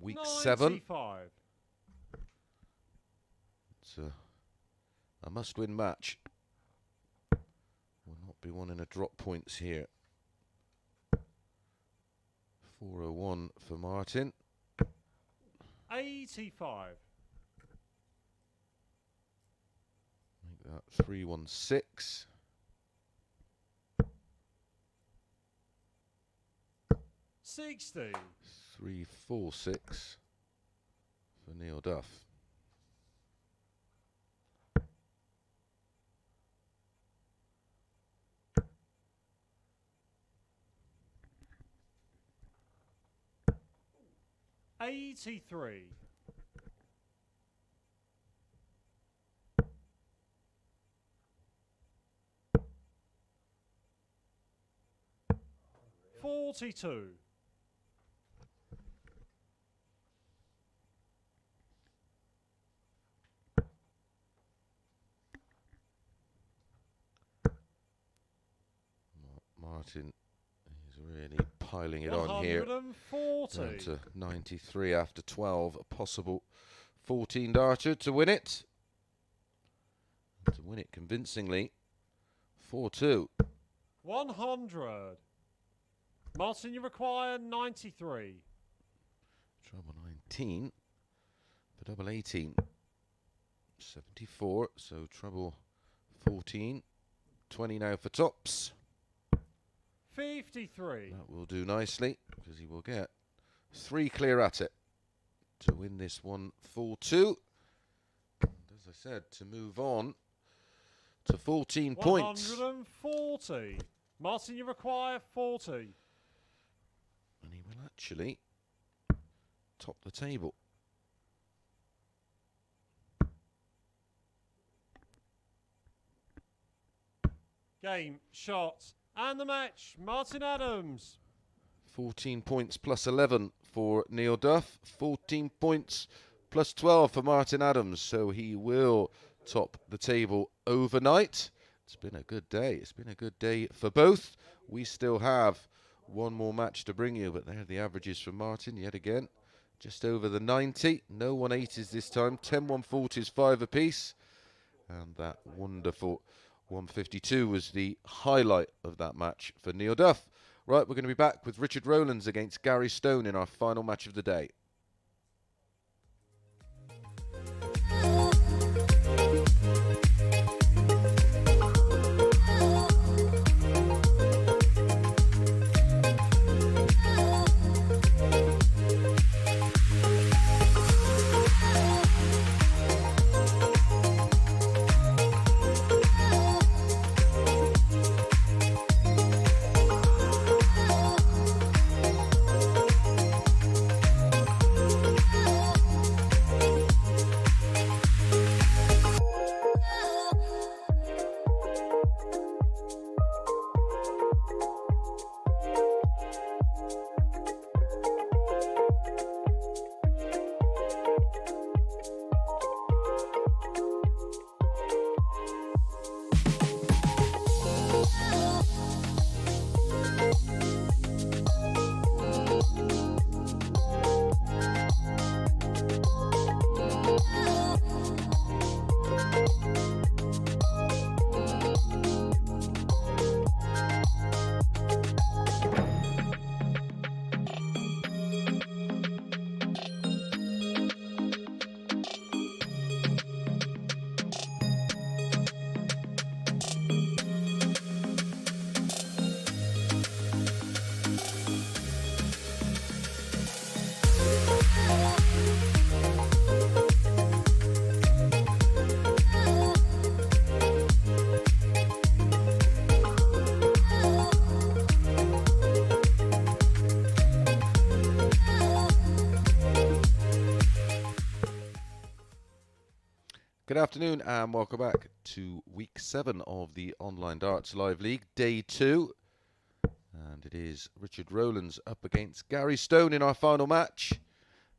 Week 7. It's a must-win match. Will not be one in a drop points here. 401 for Martin. 85. Make that 316. 60. 346 for Neil Duff. $83. 42. 'Martin is really piling it on here. 140. Down to 93 after 12. A possible 14 darter to win it. To win it convincingly. 4-2. 100. Martin, you require 93. Treble 19 for double 18. 74, so treble 14. 20 now for tops. 53. That will do nicely, because he will get 3 clear at it to win this one 4-2. And as I said, to move on to 14 points. 140. Martin, you require 40. And he will actually top the table. Game, shot, and the match. Martin Adams. 14 points plus 11 for Neil Duff. 14 points plus 12 for Martin Adams. So he will top the table overnight. It's been a good day. It's been a good day for both. We still have one more match to bring you, but there are the averages for Martin yet again. Just over the 90. No 180s this time. 10 140s, 5 apiece. And that wonderful 152 was the highlight of that match for Neil Duff. Right, we're going to be back with Richard Rowlands against Gary Stone in our final match of the day. Good afternoon and welcome back to week 7 of the Online Darts Live League, day 2. And it is Richard Rowlands up against Gary Stone in our final match.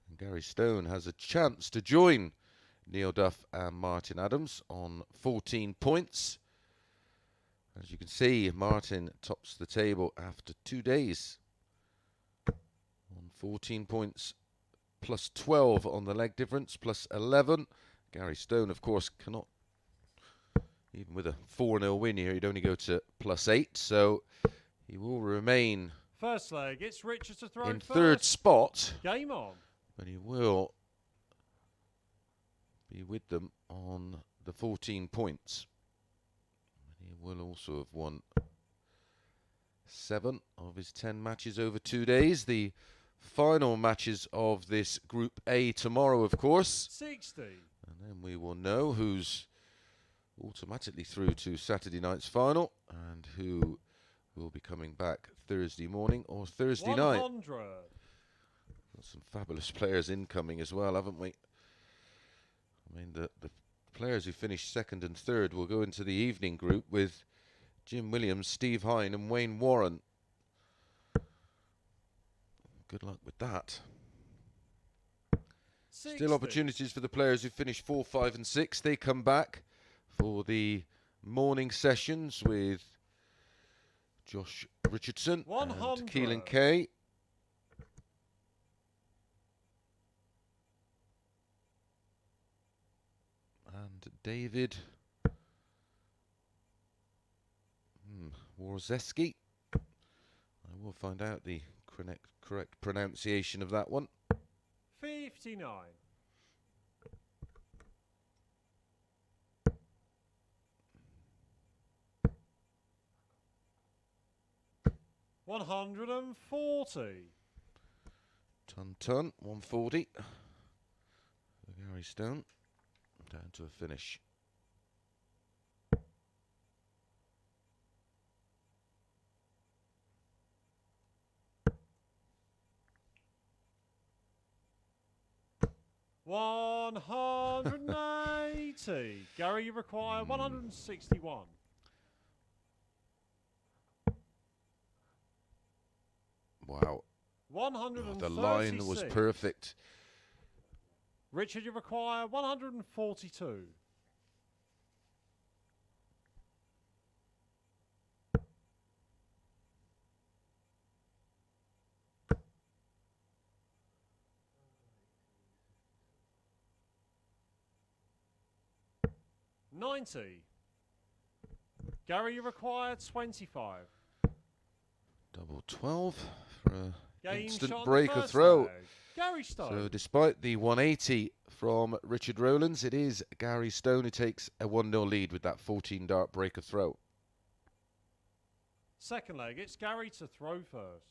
And Gary Stone has a chance to join Neil Duff and Martin Adams on 14 points. As you can see, Martin tops the table after 2 days on 14 points, plus 12 on the leg difference, plus 11. Gary Stone, of course, cannot, even with a 4-0 win here, he'd only go to plus 8, so he will remain First leg, it's Richard to throw in first. third spot, Game on. but he will be with them on the 14 points. He will also have won 7 of his 10 matches over 2 days. The final matches of this Group A tomorrow, of course. 60. And then we will know who's automatically through to Saturday night's final and who will be coming back Thursday morning or Thursday 100. night. Got some fabulous players incoming as well, haven't we? I mean, the players who finished second and third will go into the evening group with Jim Williams, Steve Hine and Wayne Warren. Good luck with that. 60. Still opportunities for the players who finish 4, 5 and 6. They come back for the morning sessions with Josh Richardson 100. and Keelan Kay. And David Warzeski. I will find out the correct pronunciation of that one. 59. 140. Ton, 140. For Gary Stone. Down to a finish. $180. Gary, you require 161. Wow. 136. The line was perfect. Richard, you require 142. $90. Gary, you require 25. Double 12 for an Game instant shot on the breaker first throw. leg. Gary Stone. So despite the 180 from Richard Rowlands, it is Gary Stone who takes a 1-0 lead with that 14-dart breaker throw. Second leg, it's Gary to throw first.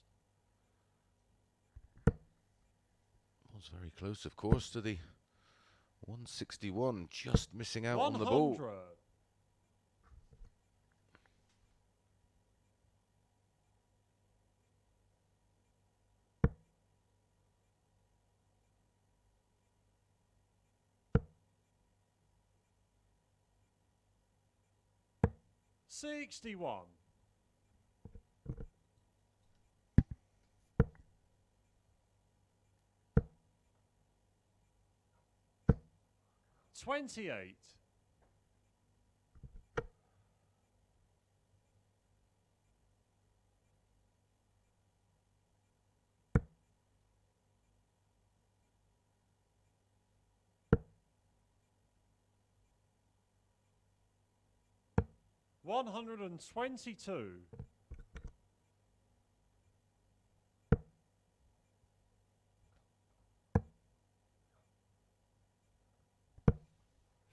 Was very close, of course, to the 161, just missing out 100. on the ball. 61. 28. 122.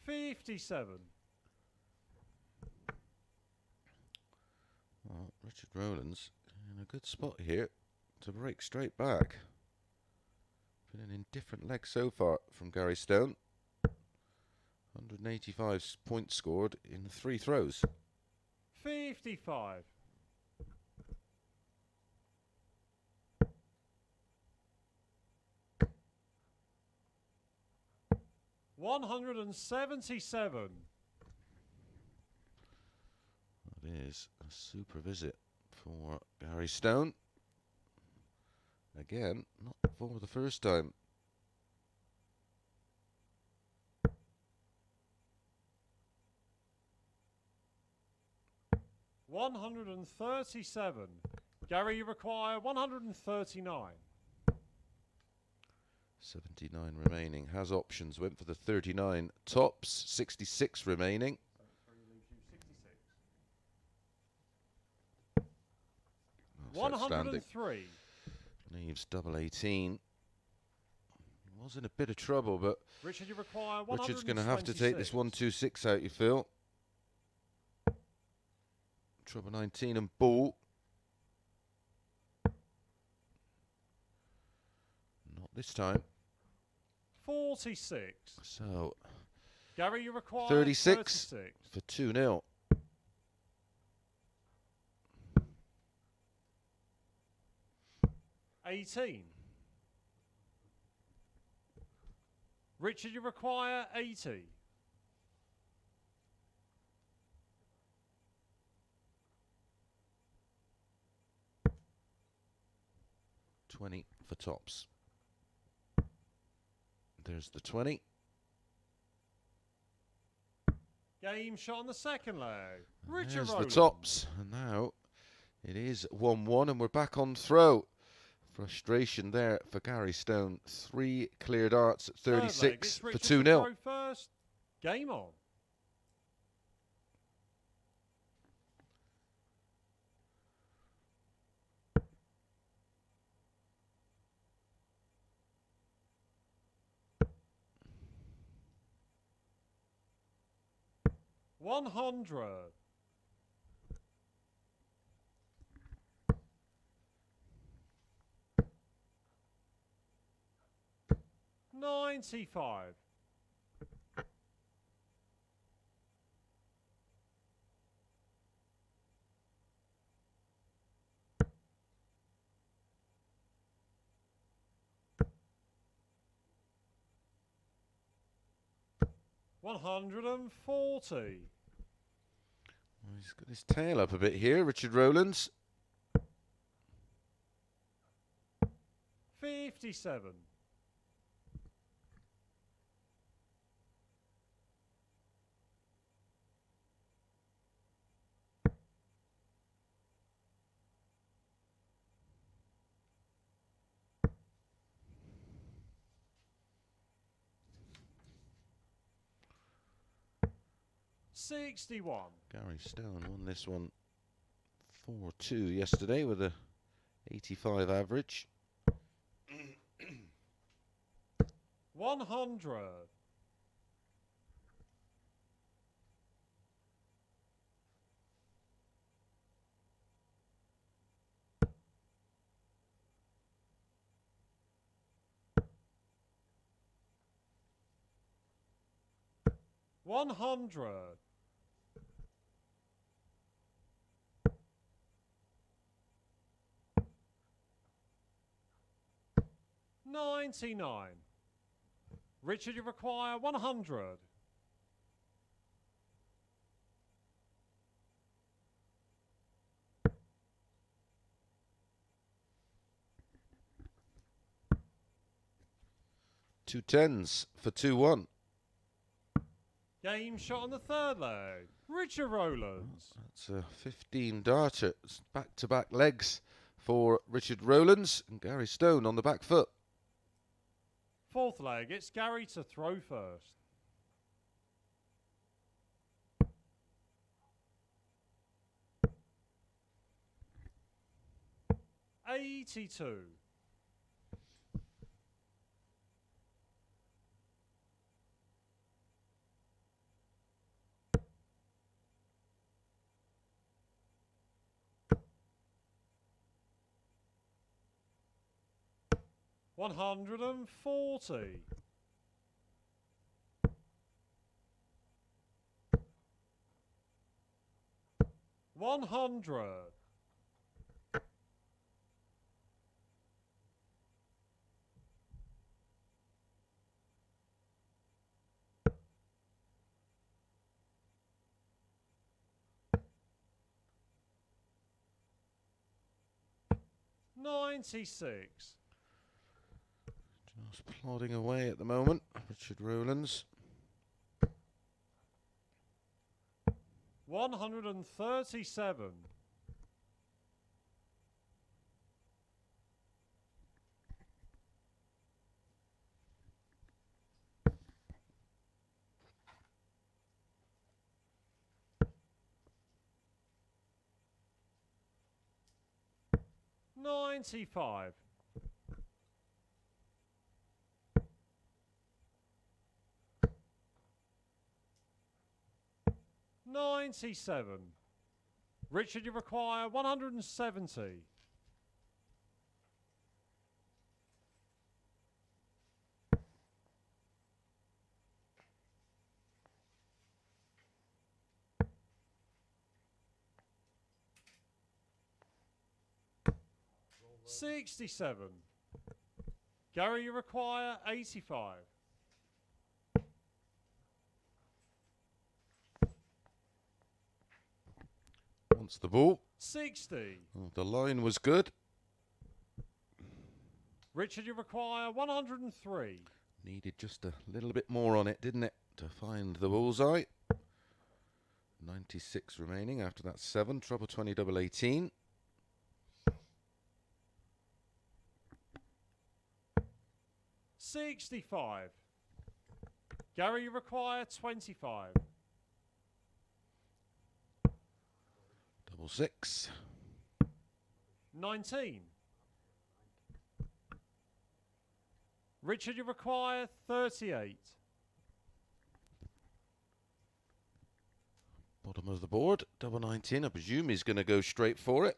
57. Well, Richard Rowlands in a good spot here to break straight back. Been an indifferent leg so far from Gary Stone. 185 points scored in 3 throws. 55. 100. 177. That is a super visit for Gary Stone. Again, not for the first time. $137. Gary, you require 139. 79 remaining. Has options. Went for the 39 tops. 66 remaining. So 3 leaves you 66. That's outstanding. 103. Leaves double 18. Was in a bit of trouble, but Richard, you require 126. Richard's going to have to take this 126 out, you feel. Trouble 19 and ball. Not this time. 46. So, Gary, you require 36 36. for 2-0. $18. Richard, you require 80. $20 for tops. There's the 20. Game shot on the second leg. Richard There's the Rowlands. tops. And now it is 1-1 and we're back on throw. Frustration there for Gary Stone. 3 clear darts at Third leg, 36 it's for Richard 2-0. to throw first. Game on. $100. $95. $140. He's got his tail up a bit here, Richard Rowlands. 57. $61. Gary Stone won this one 4-2 yesterday with a 85 average. 100. $100. $99. Richard, you require 100. Two 10s for 2-1. Game shot on the third leg. Richard Rowlands. That's a 15 darter. It's back-to-back legs for Richard Rowlands and Gary Stone on the back foot. Fourth leg, it's Gary to throw first. $82. $140. $100. 96. Just plodding away at the moment, Richard Rowlands. 137. 95. 97. Richard, you require 170. 67. Gary, you require 85. Wants the ball. 60. Oh, the line was good. Richard, you require 103. Needed just a little bit more on it, didn't it, to find the bullseye. 96 remaining after that 7. Treble 20, double 18. 65. Gary, you require 25. Double 6. 19. Richard, you require 38. Bottom of the board, double 19. I presume he's going to go straight for it.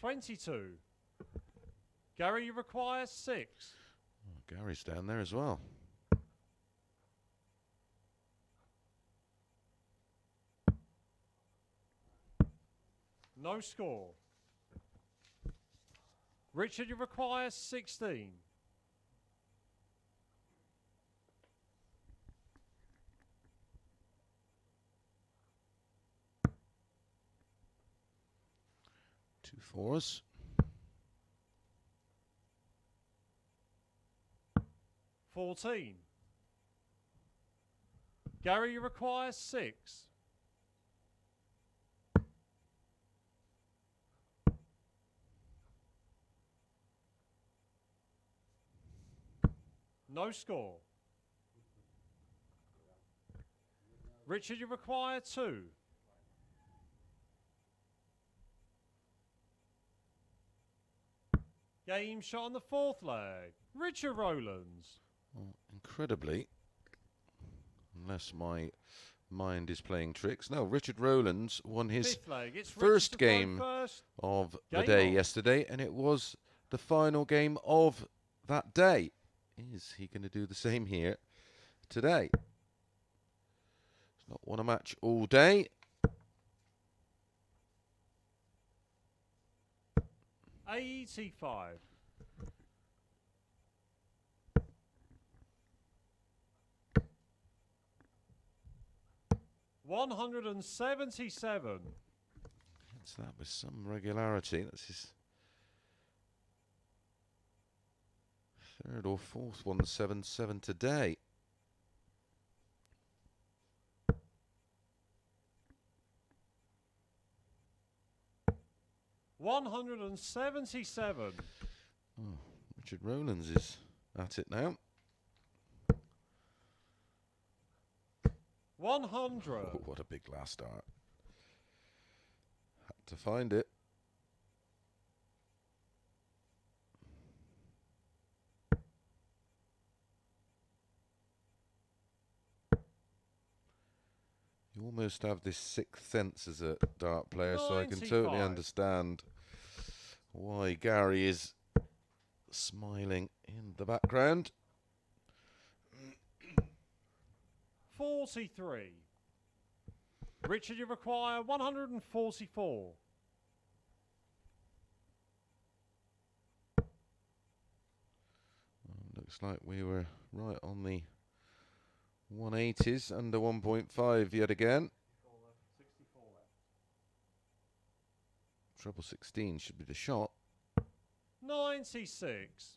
$22. Gary, you require 6. Oh, Gary's down there as well. No score. Richard, you require 16. Two 4s. 14. Gary, you require 6. No score. Richard, you require 2. Game shot on the 4th leg. Richard Rowlands. Well, incredibly, unless my mind is playing tricks. No, Richard Rowlands won his 5th leg. It's first Richard to throw game first. of the Game day on. yesterday, and it was the final game of that day. Is he going to do the same here today? He's not won a match all day. $85. 177. Hits that with some regularity. That's his third or fourth 177 today. $177. Oh, Richard Rowlands is at it now. 100. Oh, what a big last start. Had to find it. You almost have this sixth sense as a dart player, so I can totally 95. understand why Gary is smiling in the background. 43. Richard, you require 144. Looks like we were right on the 180s, under 1.5 yet again. Treble 16 should be the shot. 96.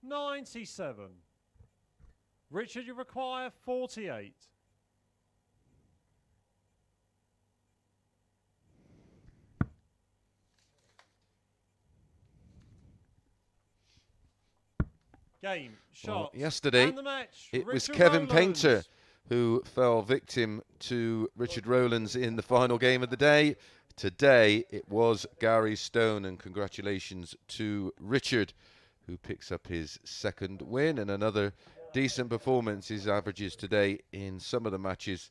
$97. Richard, you require 48. Game, shot, Well, yesterday and the match. it was Richard Kevin Rowlands. Painter who fell victim to Richard Rowlands in the final game of the day. Today it was Gary Stone, and congratulations to Richard, who picks up his second win and another decent performance. His averages today in some of the matches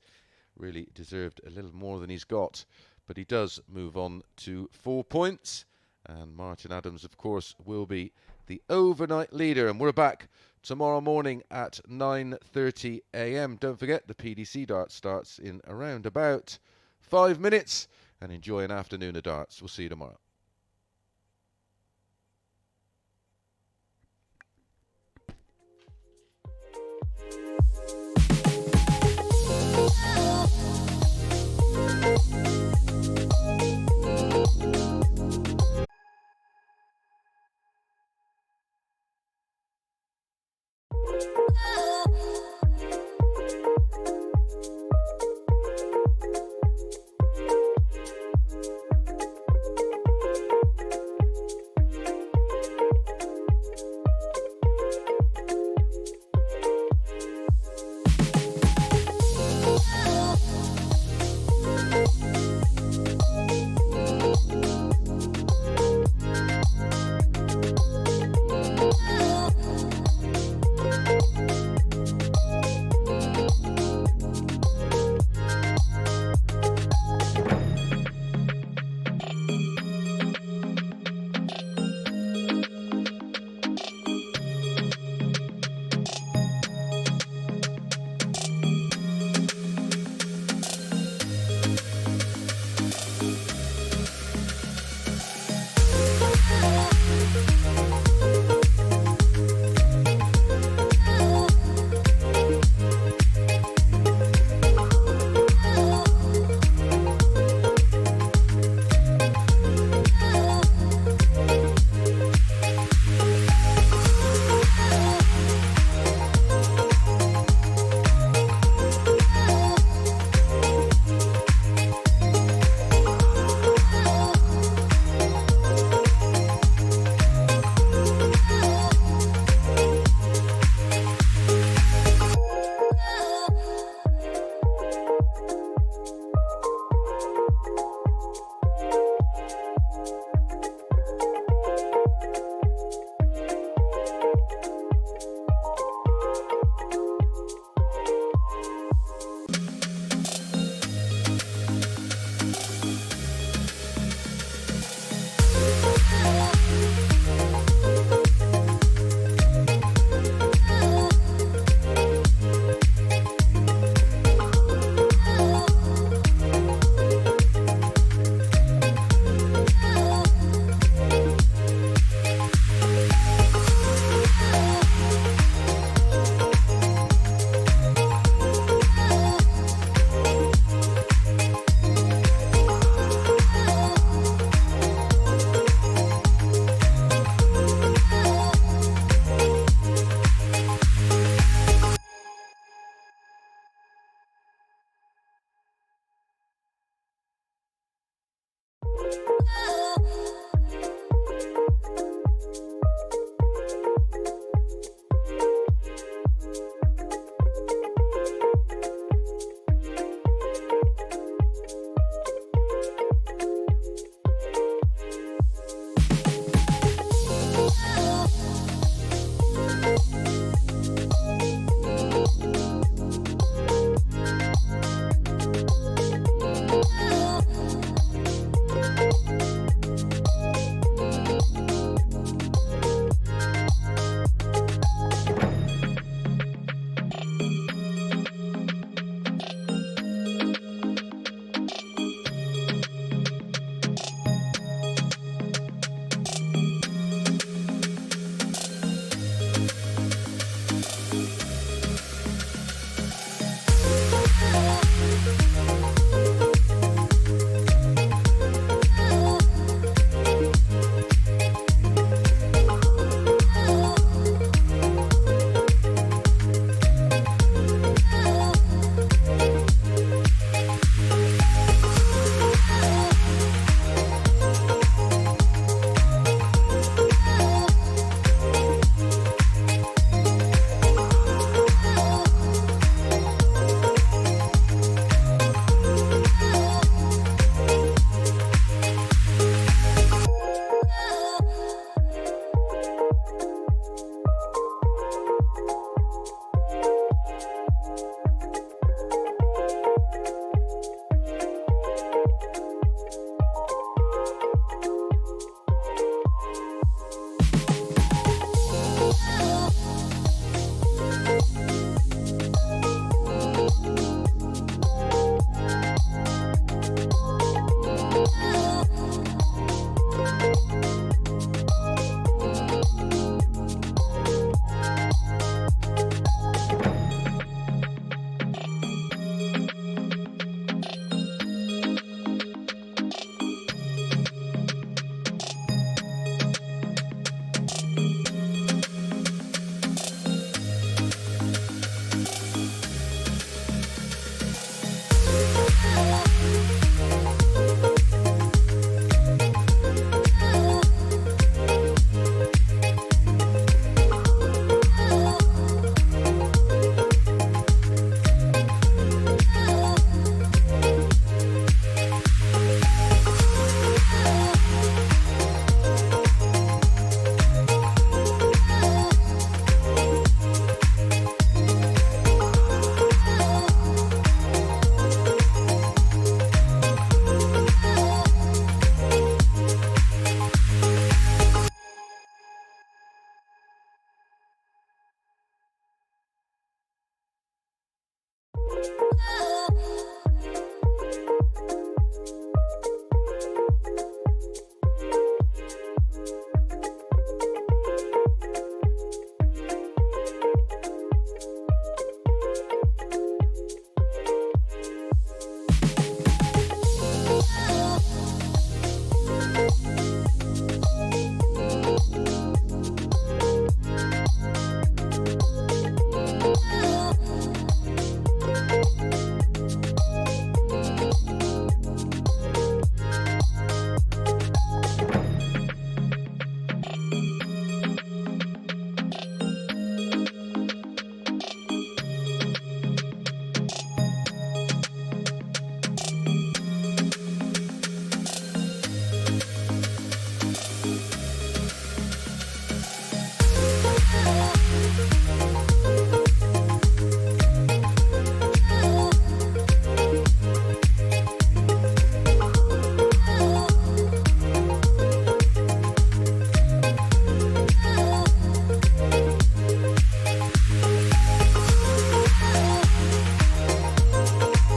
really deserved a little more than he's got, but he does move on to 4 points, and Martin Adams, of course, will be the overnight leader. And we're back tomorrow morning at 9:30 a.m. Don't forget, the PDC Darts starts in around about 5 minutes, and enjoy an afternoon of darts. We'll see you tomorrow. Oh